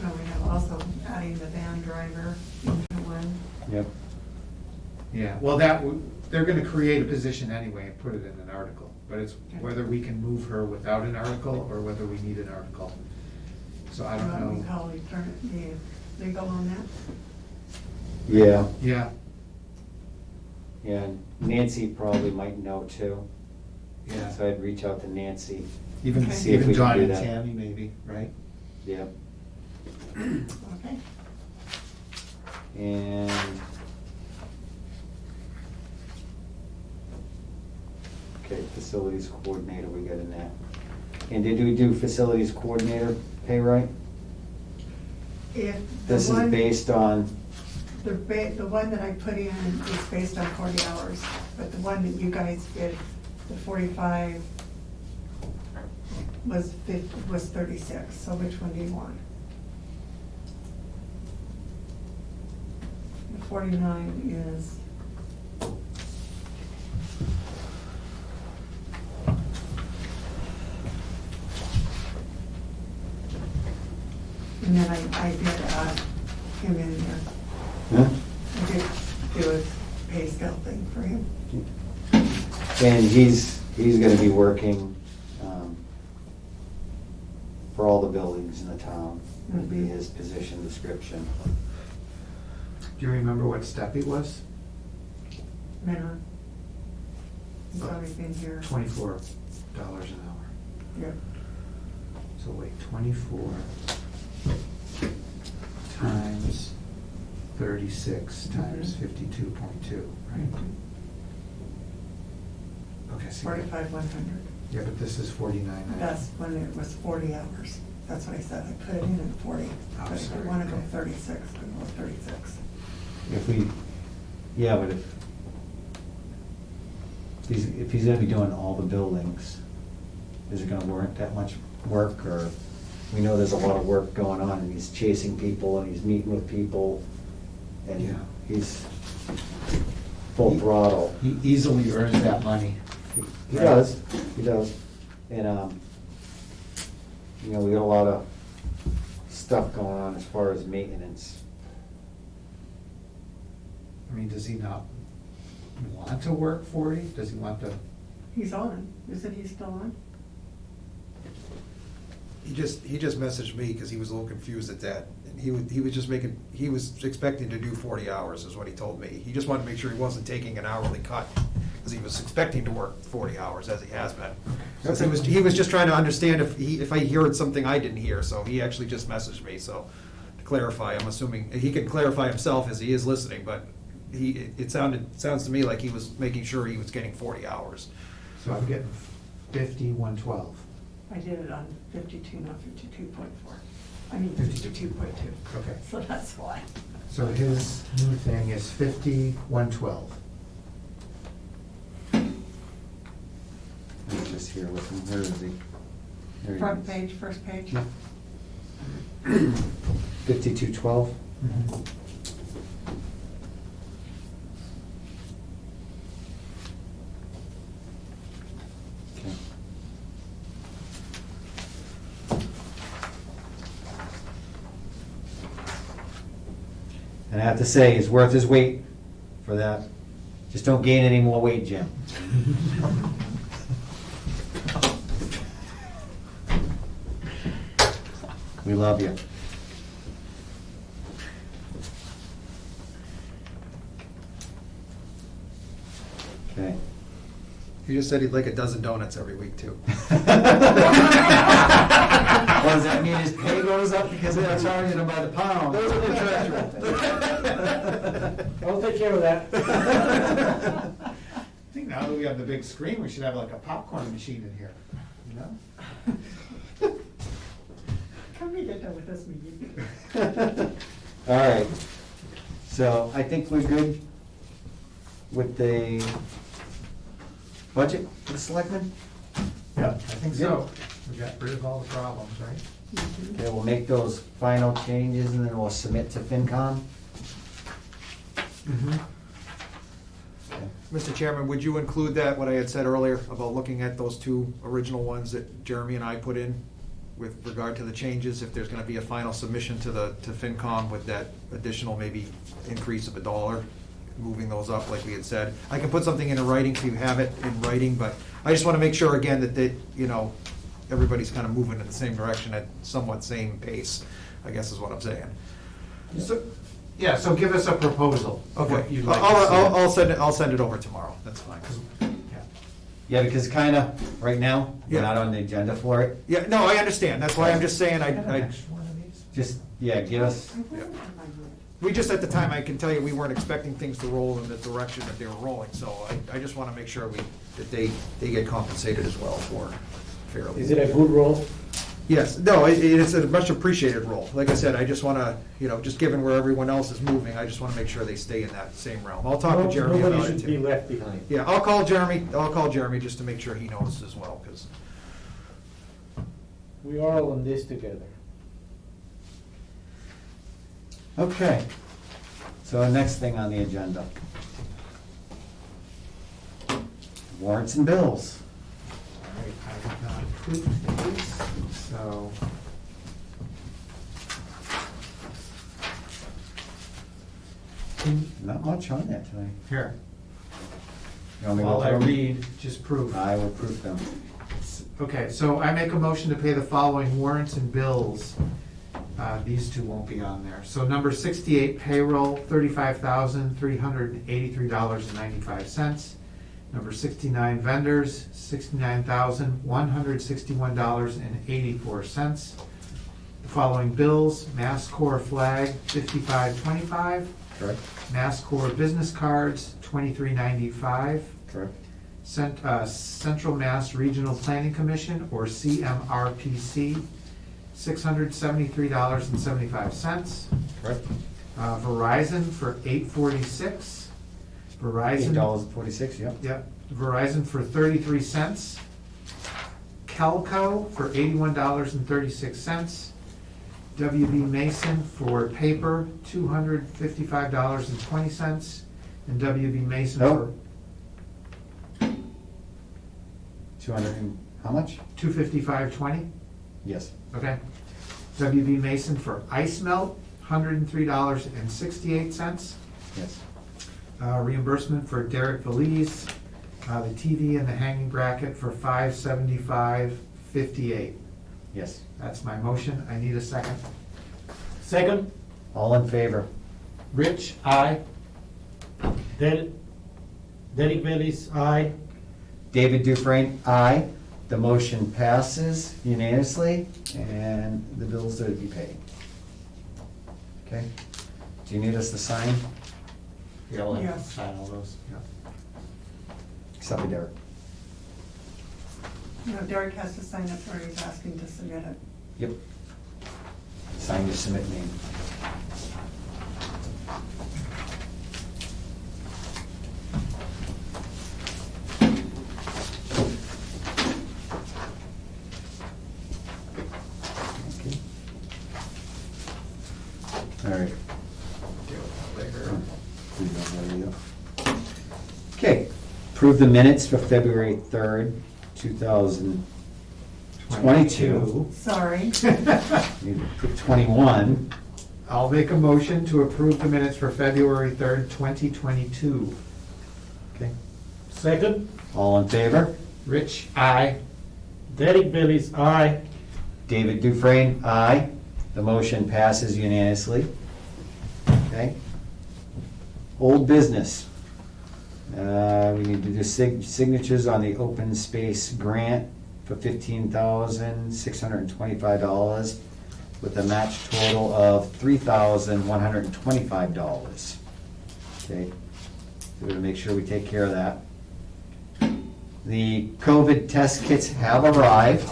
Well, we have also adding the van driver into one. Yep. yeah, well, they're gonna create a position anyway and put it in an article. But it's whether we can move her without an article or whether we need an article. So I don't What we know. call the legal on that. Yeah, Yeah, yeah, Nancy probably might know too. yeah. So I'd reach out to Nancy. Even, Okay. See if even we can John do and that. Tammy maybe, right? Yeah. Okay. And okay, facilities coordinator, we got in that. And did we do facilities coordinator pay right? If the This is one, based on, the one that I put in is based on 40 hours, but the one that you guys did, the 45, was 36, so which one do you want? The 49 is, and then I did add him in there. huh? I did do a pay scale thing for him. And he's gonna be working, for all the buildings in the town, would be Mhm. his position description. Do you remember what step he was? Minimum. He's always been here. $24 an hour. Yep. So wait, 24 times 36 times 52.2, right? Okay, so. 45,100. Yeah, but this is 49. That's when it was 40 hours. That's what I said. I put it in at 40. Oh, But if sorry, you want to go okay. 36, we go 36. If we, yeah, but if he's gonna be doing all the buildings, is it gonna warrant that much work, or, we know there's a lot of work going on, and he's chasing people, and he's meeting with people, and Yeah. he's full throttle. He easily earns that money. He does, he does, and, you know, we got a lot of stuff going on as far as maintenance. I mean, does he not want to work 40? Does he want to? He's on, isn't he still on? He just messaged me because he was a little confused at that. And he was expecting to do 40 hours is what he told me. He just wanted to make sure he wasn't taking an hourly cut because he was expecting to work 40 hours as he has been. So he was just trying to understand if I heard something I didn't hear, so he actually just messaged me, so to clarify, I'm assuming, he can clarify himself as he is listening, but it sounds to me like he was making sure he was getting 40 hours. So I'm getting 50, 112. I did it on 52, not 52.4. I mean 52. 52.2. Okay. So that's why. So his new thing is 50, 112. He's just here with him. Where is he? There he Front is. page, first page. Yeah. 5212. Mhm. Okay. And I have to say, it's worth his weight for that. Just don't gain any more weight, Jim. We love you. Okay. He just said he'd like a dozen donuts every week, too. Well, does that mean his pay goes up because they're charging him by the pound? Those are contractual. I'll take care of that. I think now that we have the big screen, we should have like a popcorn machine in here, you know? Come and get done with this meeting. All right, so I think we're good with the budget for the selectmen? Yeah, I think so. We got rid of all the problems, right? Okay, we'll make those final changes and then we'll submit to FinCom. Mm-hmm. Mr. Chairman, would you include that, what I had said earlier about looking at those two original ones that Jeremy and I put in with regard to the changes, if there's gonna be a final submission to FinCom with that additional maybe increase of $1, moving those up like we had said. I can put something in writing so you have it in writing, but I just wanna make sure again that everybody's kind of moving in the same direction at somewhat same pace, I guess is what I'm saying. So, yeah, so give us a proposal of what Okay, you'd like I'll to see. I'll send it over tomorrow, that's fine. Yeah. Yeah, because kinda, right now, we're Yeah. not on the agenda for it. Yeah, no, I understand, that's why I'm just saying, Have an I, extra one of these? Just, yeah, give us, we just at the time, I can tell you, we weren't expecting things to roll in the direction that they were rolling, so I just wanna make sure that they get compensated as well for fairly. Is it a good role? Yes, no, it's a much appreciated role. Like I said, I just wanna, just given where everyone else is moving, I just wanna make sure they stay in that same realm. I'll talk to Jeremy about Nobody it should be too. left behind. Yeah, I'll call Jeremy just to make sure he knows as well, because, We are all in this together. okay. So the next thing on the agenda. Warrants and bills. All right, I have not approved these, so. Not much on that tonight. Here, You want me to go while I through 'em? read, just prove. I will prove them. Okay, so I make a motion to pay the following warrants and bills. These two won't be on there. So number 68 payroll, $35,383.95. Number 69 vendors, $69,161.84. The following bills, Mass Corps flag, $55.25. Correct? Mass Corps business cards, $23.95. Correct. Central Mass Regional Planning Commission, or CMRPC, $673.75. Correct. Verizon for $8.46. Verizon. $8.46, yep. Yep, Verizon for 33 cents. Kelco for $81.36. WB Mason for paper, $255.20. And WB Mason for Nope. 200 and, how much? $255.20. Yes. Okay. WB Mason for ice melt, $103.68. Yes. reimbursement for Derek Valise, the TV and the hanging bracket for $575.58. Yes. That's my motion. I need a second. Second, All in favor? Rich, aye. Derek Bailey's aye. David Dufresne, aye. The motion passes unanimously, and the bills are to be paid. Okay? Do you need us to sign? Yeah, I'll have to Yes. sign all those, yeah. Except for Derek. No, Derek has to sign up where he's asking to submit it. Yep. Sign your submit name. Okay. All right. Deal with that later. Okay, approve the minutes for February 3rd, 2022. Sorry. Need to put 21. I'll make a motion to approve the minutes for February 3rd, 2022. Okay, Second, all in favor? Rich, aye. Derek Bailey's aye. David Dufresne, aye. The motion passes unanimously. Okay. Old business. We need to do signatures on the open space grant for $15,625 with a match total of $3,125. Okay, we're gonna make sure we take care of that. The COVID test kits have arrived.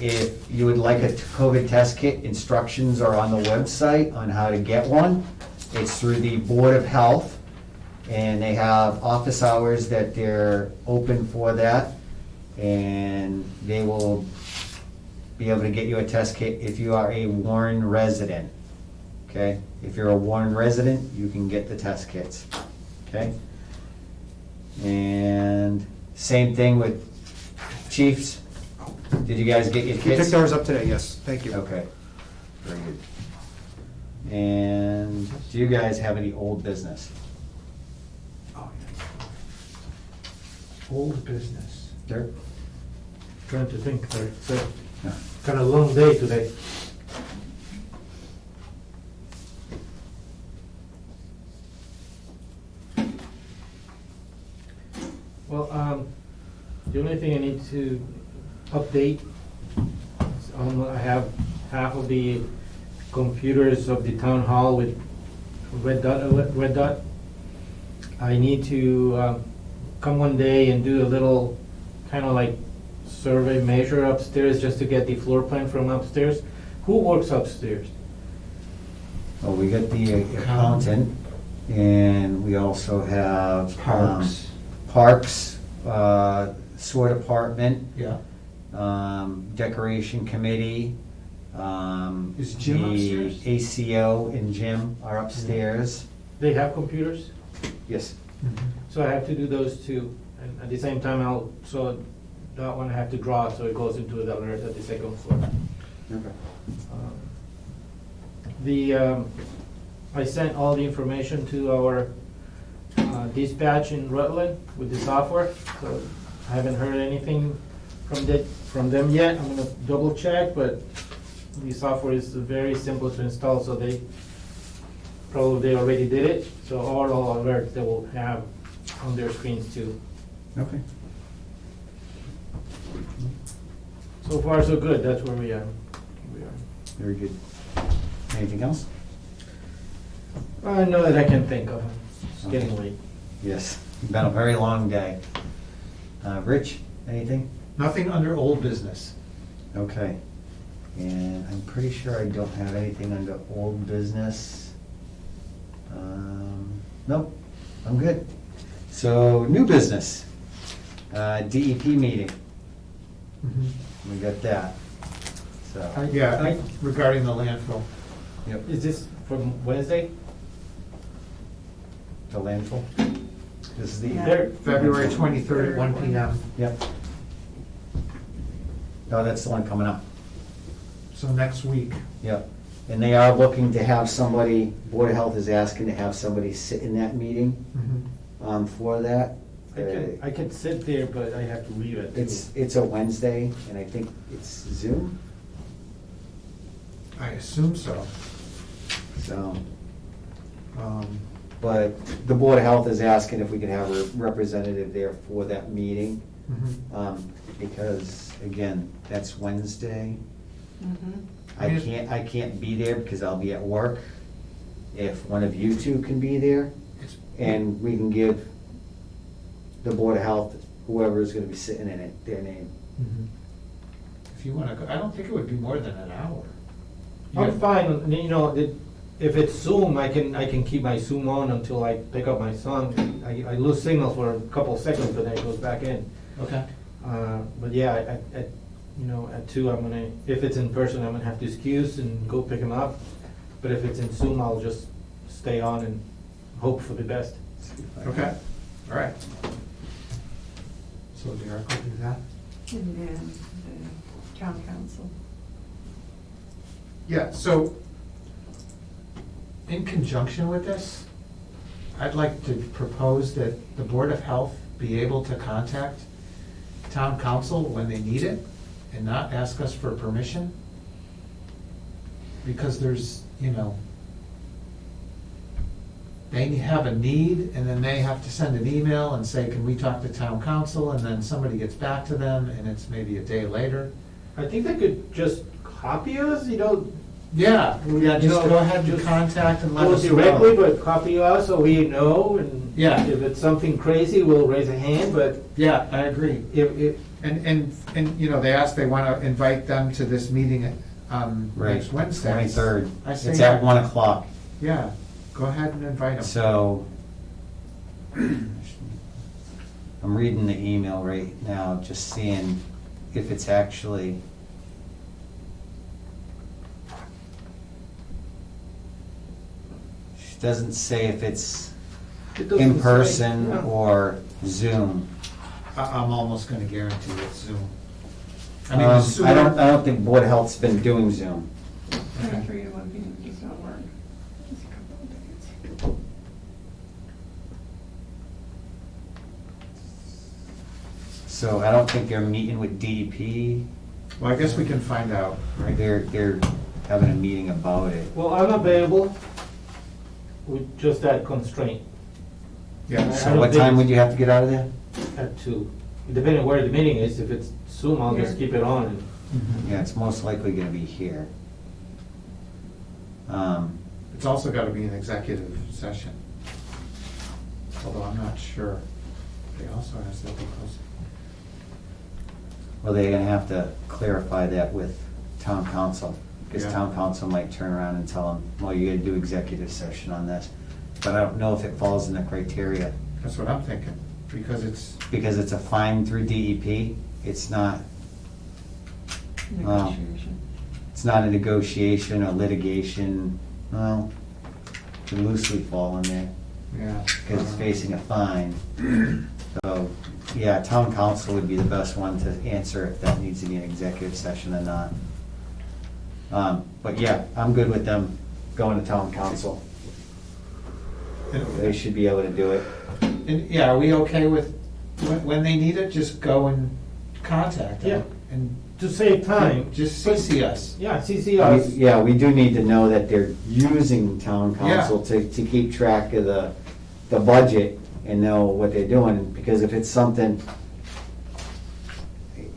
If you would like a COVID test kit, instructions are on the website on how to get one. It's through the Board of Health, and they have office hours that they're open for that. And they will be able to get you a test kit if you are a Warren resident. Okay? If you're a Warren resident, you can get the test kits. Okay? And same thing with chiefs. Did you guys get your We kits? picked ours up today, yes, thank you. Okay, very good. And do you guys have any old business? Oh, yeah. Old business. Dirk? Trying to think, Derek. So, No. kind of long day today. Well, the only thing I need to update, I have half of the computers of the town hall with red dot. I need to come one day and do a little kind of like survey measure upstairs just to get the floor plan from upstairs. Who works upstairs? Well, we got the accountant, and we also have. Parks, sewer department, Yeah. Decoration committee. Is Jim upstairs? The ACO and Jim are upstairs. They have computers, Yes. so I have to do those two. And at the same time, so that one I have to draw, so it goes into the alert at the second floor. Okay. I sent all the information to our dispatch in Rutland with the software, so I haven't heard anything from them yet. I'm gonna double check, but the software is very simple to install, so they already did it. So all alerts they will have on their screens too. Okay. So far, so good. That's where we are. Very good. Anything else? I know that I can think of. It's getting late. Yes, it's been a very long day. Rich, anything? Nothing under old business. Okay. And I'm pretty sure I don't have anything under old business. Nope, I'm good. So, new business, DEP meeting, we got that, so. Yeah, regarding the landfill. Yep, Is this from Wednesday? the landfill. This is the. Yeah. There. February 23rd at 1 PM. Yep. No, that's the one coming up. So next week. Yep. And they are looking to have somebody, Board of Health is asking to have somebody sit in that meeting, for that. I can sit there, but I have to leave at 2. It's a Wednesday, and I think it's Zoom, I assume so. so. Um, But the Board of Health is asking if we could have a representative there for that meeting. Because, again, that's Wednesday. I can't be there because I'll be at work. If one of you two can be there, it's- and we can give the Board of Health, whoever is gonna be sitting in it, their name. If you wanna go, I don't think it would be more than an hour. I'm fine, you know, if it's Zoom, I can keep my Zoom on until I pick up my son. I lose signal for a couple of seconds, but then it goes back in. Okay. But yeah, at 2, I'm gonna, if it's in person, I'm gonna have to excuse and go pick him up. But if it's in Zoom, I'll just stay on and hope for the best. Okay, all right. So Derek will do that? And then the town council. Yeah, so in conjunction with this, I'd like to propose that the Board of Health be able to contact town council when they need it and not ask us for permission. Because there's, they have a need, and then they have to send an email and say, can we talk to town council? And then somebody gets back to them, and it's maybe a day later. I think they could just copy us, Yeah, just go ahead and just contact and let go us know. directly, but copy us so we know, and Yeah. if it's something crazy, we'll raise a hand, but Yeah, I agree. if, And they asked, they want to invite them to this meeting next Wednesday. 23rd. I say It's at yeah. 1 o'clock. Yeah, go ahead and invite them. So, I'm reading the email right now, just seeing if it's actually. She doesn't say if it's it doesn't in say- person yeah. or Zoom. I'm almost going to guarantee it's Zoom. I mean, the sewer. I don't think Board of Health's been doing Zoom. 3 to 1 p.m. does not work. Just a couple of days. So I don't think they're meeting with DEP. Well, I guess we can find out, right? They're having a meeting about it. Well, I'm available with just that constraint Yeah, I So don't what think time it's- would you have to get out of there? at 2. Depending on where the meeting is, if it's Zoom, I'll just keep it on and. Yeah, it's most likely gonna be here. It's also got to be an executive session. Although I'm not sure. They also asked that because. Well, they're gonna have to clarify that with town council, because Yeah. town council might turn around and tell them, well, you gotta do executive session on this. But I don't know if it falls in the criteria, That's what I'm thinking, because because it's a fine through DEP, it's not, Negotiation. it's not a negotiation or litigation, well, it could loosely fall in there, yeah. because it's facing a fine. So, yeah, town council would be the best one to answer if that needs to be an executive session or not. But yeah, I'm good with them going to town council. They should be able to do it. And, yeah, are we okay with, when they need it, just go and contact them? And To save time. just CC us. Yeah, CC us. Yeah, we do need to know that they're using town council to keep track of the budget and know what they're doing, because if it's something,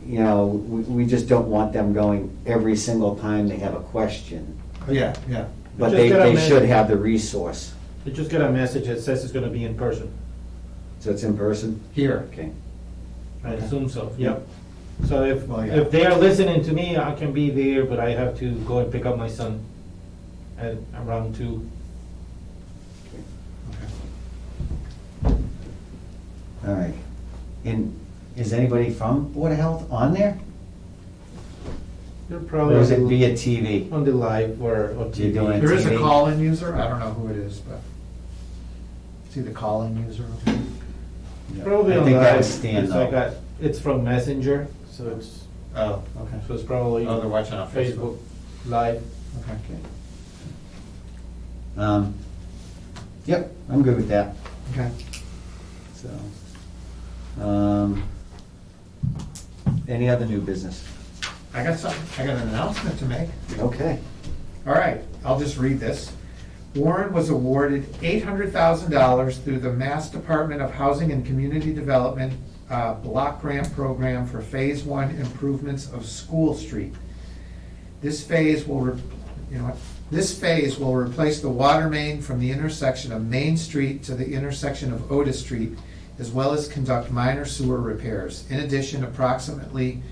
we just don't want them going every single time they have a question. Yeah, yeah. But Just they get a should message. have the resource. You just get a message that says it's gonna be in person. So it's in person? Here. Okay. I assume so, yep. So Well, yeah. if they are listening to me, I can be there, but I have to go and pick up my son at around 2. All right. And is anybody from Board of Health on there? You're Or probably is it via TV? on the live or You're TV. doing it. There is a TV. call-in user, I don't know who it is, but. See the call-in user? Probably I on think live. that's Stan, It's like though. it's from Messenger, so it's Oh, okay. probably Oh, they're watching on Facebook. Facebook Live. Okay. Okay. Yep, I'm good with that, Okay. so. Any other new business? I got an announcement to make. Okay. All right, I'll just read this. Warren was awarded $800,000 through the Mass Department of Housing and Community Development Block Grant Program for Phase 1 improvements of School Street. This phase will replace the water main from the intersection of Main Street to the intersection of Otis Street, as well as conduct minor sewer repairs. In addition, approximately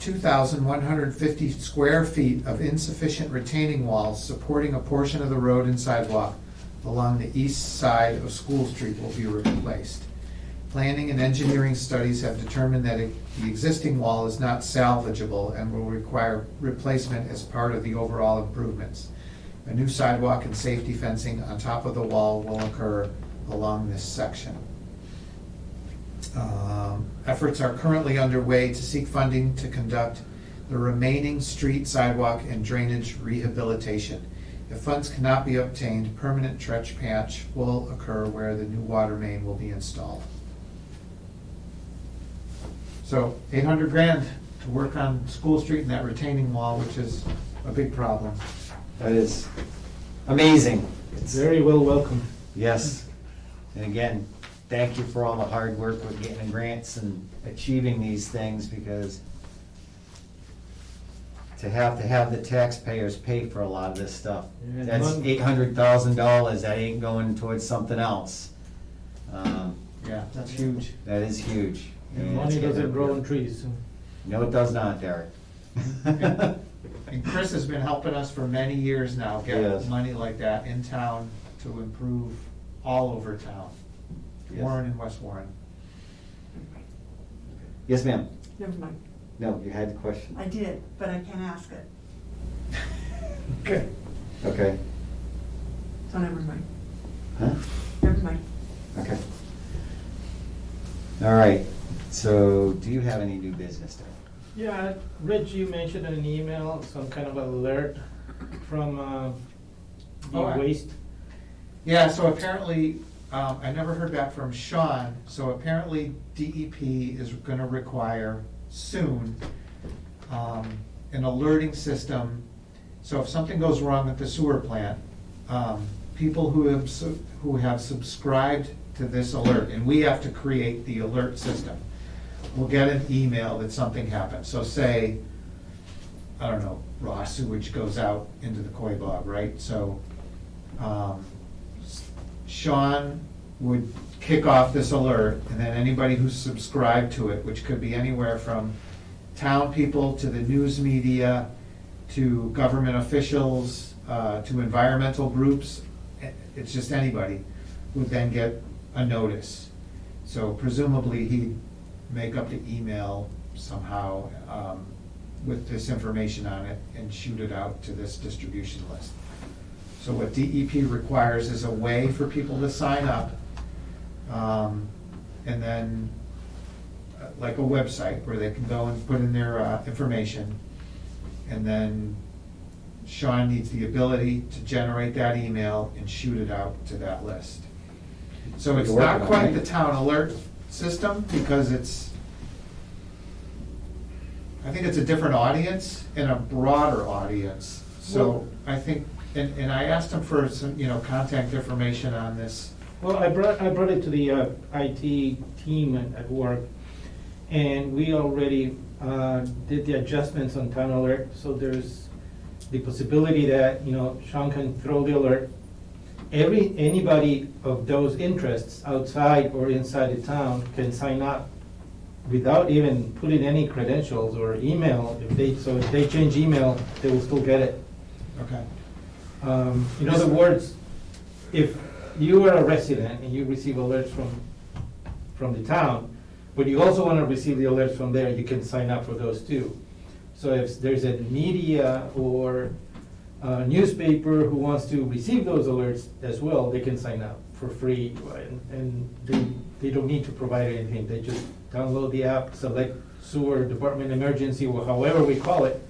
2,150 square feet of insufficient retaining walls supporting a portion of the road and sidewalk along the east side of School Street will be replaced. Planning and engineering studies have determined that the existing wall is not salvageable and will require replacement as part of the overall improvements. A new sidewalk and safety fencing on top of the wall will occur along this section. Efforts are currently underway to seek funding to conduct the remaining street, sidewalk, and drainage rehabilitation. If funds cannot be obtained, permanent trench patch will occur where the new water main will be installed. So 800 grand to work on School Street and that retaining wall, which is a big problem. That is amazing. It's Very well welcome. Yes. And again, thank you for all the hard work with getting the grants and achieving these things, because to have the taxpayers pay for a lot of this stuff. Yeah, That's mon- $800,000, that ain't going towards something else. Yeah, that's huge. That is huge. And it's money getting doesn't grow up on trees. So. there. No, it does not, Derek. And Chris has been helping us for many years now, get Yes. money like that in town to improve all over town. Yes. Warren and West Warren. Yes, ma'am. Never mind. No, you had the question. I did, but I can't ask it, Good. Okay. so never mind. Huh? Never mind. Okay. All right, so do you have any new business there? Yeah, Rich, you mentioned in an email some kind of alert from the Oh, I- waste. Yeah, so apparently, I never heard back from Sean, so apparently DEP is gonna require soon an alerting system. So if something goes wrong at the sewer plant, people who have subscribed to this alert, and we have to create the alert system, will get an email that something happened. So say, I don't know, raw sewage goes out into the Koi Bog, right? So Sean would kick off this alert, and then anybody who's subscribed to it, which could be anywhere from town people to the news media, to government officials, to environmental groups, it's just anybody, would then get a notice. So presumably he'd make up the email somehow with this information on it and shoot it out to this distribution list. So what DEP requires is a way for people to sign up, and then like a website where they can go and put in their information, and then Sean needs the ability to generate that email and shoot it out to that list. So it's You're not working on quite it. the town alert system, because I think it's a different audience and a broader audience. So I think, and I asked him for some, contact information on this. Well, I brought it to the IT team at work, and we already did the adjustments on Town Alert, so there's the possibility that, Sean can throw the alert. Anybody of those interests outside or inside the town can sign up without even putting any credentials or email. If they change email, they will still get it. Okay. In other words, if you are a resident and you receive alerts from the town, but you also want to receive the alerts from there, you can sign up for those too. So if there's a media or a newspaper who wants to receive those alerts as well, they can sign up for free, and they don't need to provide anything. They just download the app, select sewer department emergency, or however we call it,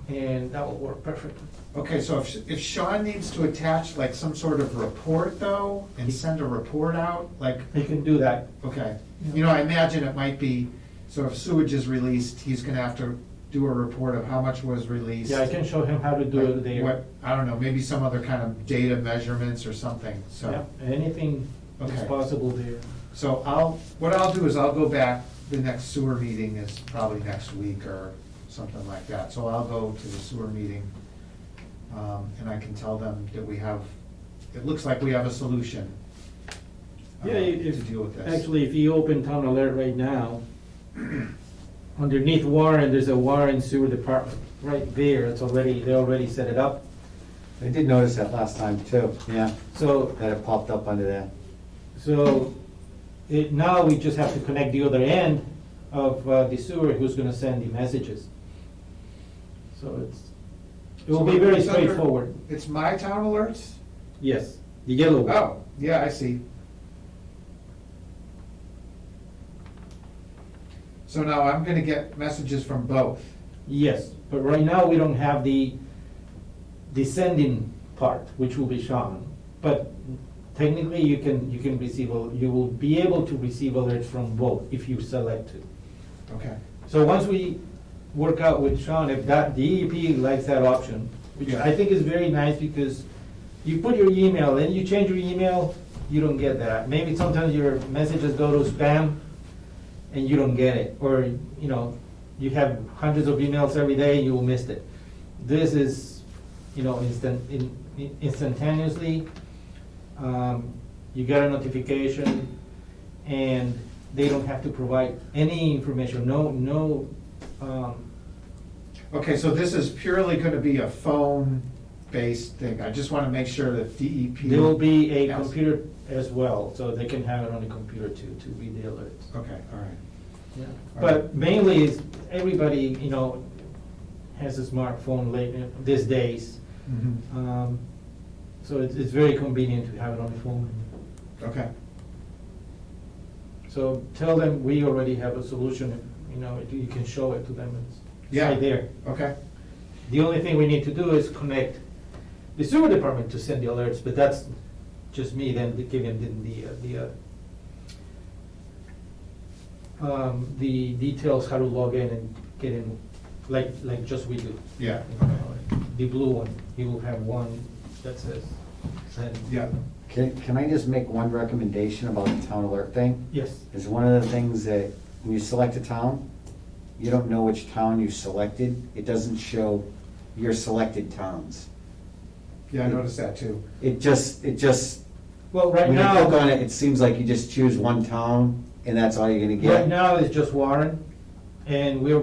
and that will work perfectly. Okay, so if Sean needs to attach like some sort of report though, and send a report out, like, He can do that. okay. You know, I imagine it might be, so if sewage is released, he's gonna have to do a report of how much was released. Yeah, I can show him how to do it Like there. what, I don't know, maybe some other kind of data measurements or something, so. Yeah, anything is Okay. possible there. So what I'll do is I'll go back, the next sewer meeting is probably next week or something like that. So I'll go to the sewer meeting, and I can tell them that we have, it looks like we have a solution Yeah, to if, deal with this. actually, if you open Town Alert right now, underneath Warren, there's a Warren Sewer Department, right there, it's already, they already set it up. I did notice that last time too, yeah, So, that it popped up under there. now we just have to connect the other end of the sewer, who's gonna send the messages. So it will be very It's under- straightforward. It's My Town Alerts? Yes, the yellow one. Oh, yeah, I see. So now I'm gonna get messages from both. Yes, but right now we don't have the sending part, which will be Sean. But technically, you can receive, you will be able to receive alerts from both if you select to. Okay. So once we work out with Sean, if that, the EEP likes that option, which Yeah. I think is very nice because you put your email and you change your email, you don't get that. Maybe sometimes your messages go to spam and you don't get it. Or, you know, you have hundreds of emails every day and you will miss it. This is, you know, instantaneously. You get a notification and they don't have to provide any information, no, Okay, so this is purely gonna be a phone-based thing. I just wanna make sure that DEP. there will be a Yes. computer as well, so they can have it on the computer to read the alerts. Okay, all right. Yeah. But mainly, is everybody, you know, has a smartphone late, these days. Mhm. So it's very convenient to have it on the phone. Okay, So tell them we already have a solution, you know, you can show it to them, it's Yeah. right there. okay. The only thing we need to do is connect the sewer department to send the alerts, but that's just me then giving them the details how to log in and get in, like just we do. Yeah, The blue one, you will have one that says send. yeah. Can I just make one recommendation about the town alert thing? Yes, Is one of the things that when you select a town, you don't know which town you selected. It doesn't show your selected towns. Yeah, I noticed that too. It just, well, right when you click on now, it, it seems like you just choose one town and that's all you're gonna right get. now it's just Warren, and we're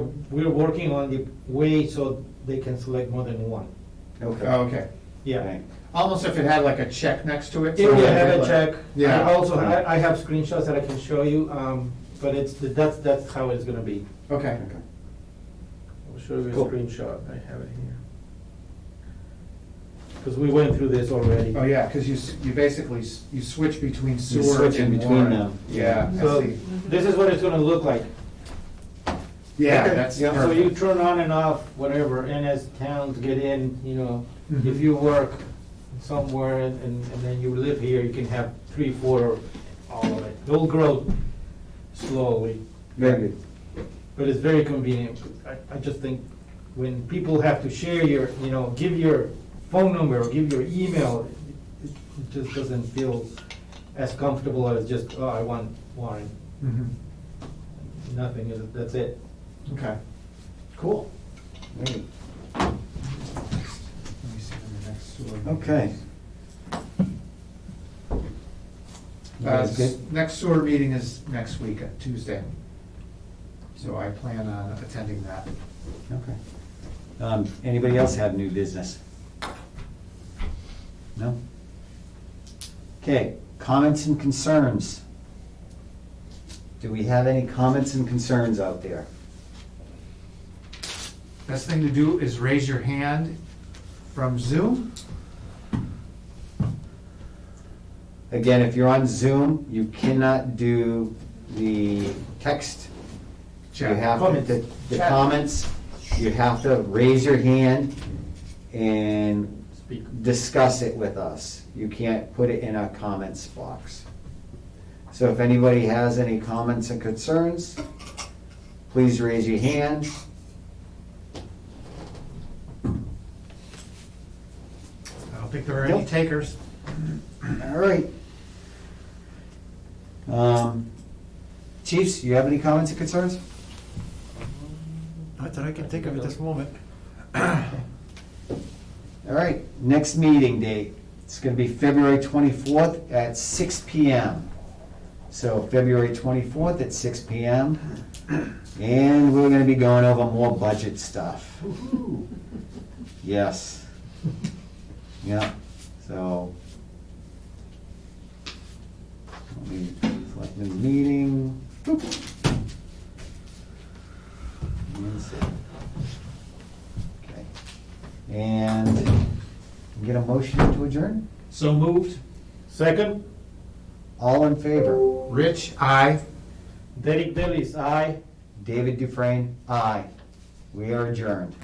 working on the way so they can select more than one. Okay. Oh, okay. Yeah. Right. Almost if it had like a check next to it. It so will that have it a like- check. Yeah. I have screenshots that I can show you, but that's how it's gonna be. Okay. Okay. I'll show you a Cool. screenshot, I have it here. Because we went through this already. Oh, yeah, because you basically, you switch between sewer switch in and between Warren. them. Yeah, I So see. this is what it's gonna look like. Yeah, Okay. that's Yeah. So you perfect. turn on and off, whatever, and as towns get in, you know, Mhm. if you work somewhere and then you live here, you can have 3, 4, all of it. It'll grow slowly, Very good. but it's very convenient. I just think when people have to share your, you know, give your phone number or give your email, it just doesn't feel as comfortable as just, oh, I want Warren. Mhm. Nothing, that's it. Okay, cool. Great. Let me see when the next sewer meeting Okay. is. That's good. Next sewer meeting is next week, Tuesday. So I plan on attending that. Okay. Anybody else have new business? No? Okay, comments and concerns. Do we have any comments and concerns out there? Best thing to do is raise your hand from Zoom. Again, if you're on Zoom, you cannot do the text. You Chat. have Comments. the Chat. comments, you have to raise your hand and Speak. discuss it with us. You can't put it in a comments box. So if anybody has any comments and concerns, please raise your hand. I don't think there are any Nope. takers. All right. Chiefs, you have any comments and concerns? Not that I can think of at this moment. All right, next meeting date, it's gonna be February 24th at 6 PM. So February 24th at 6 PM, and we're gonna be going over more budget stuff. Yes. Yeah, so. Let me select the meeting. Boop. And save. Okay. And get a motion to adjourn? So moved. Second, All in favor? Rich, aye. Derek Bellis, aye. David Dufresne, aye. We are adjourned.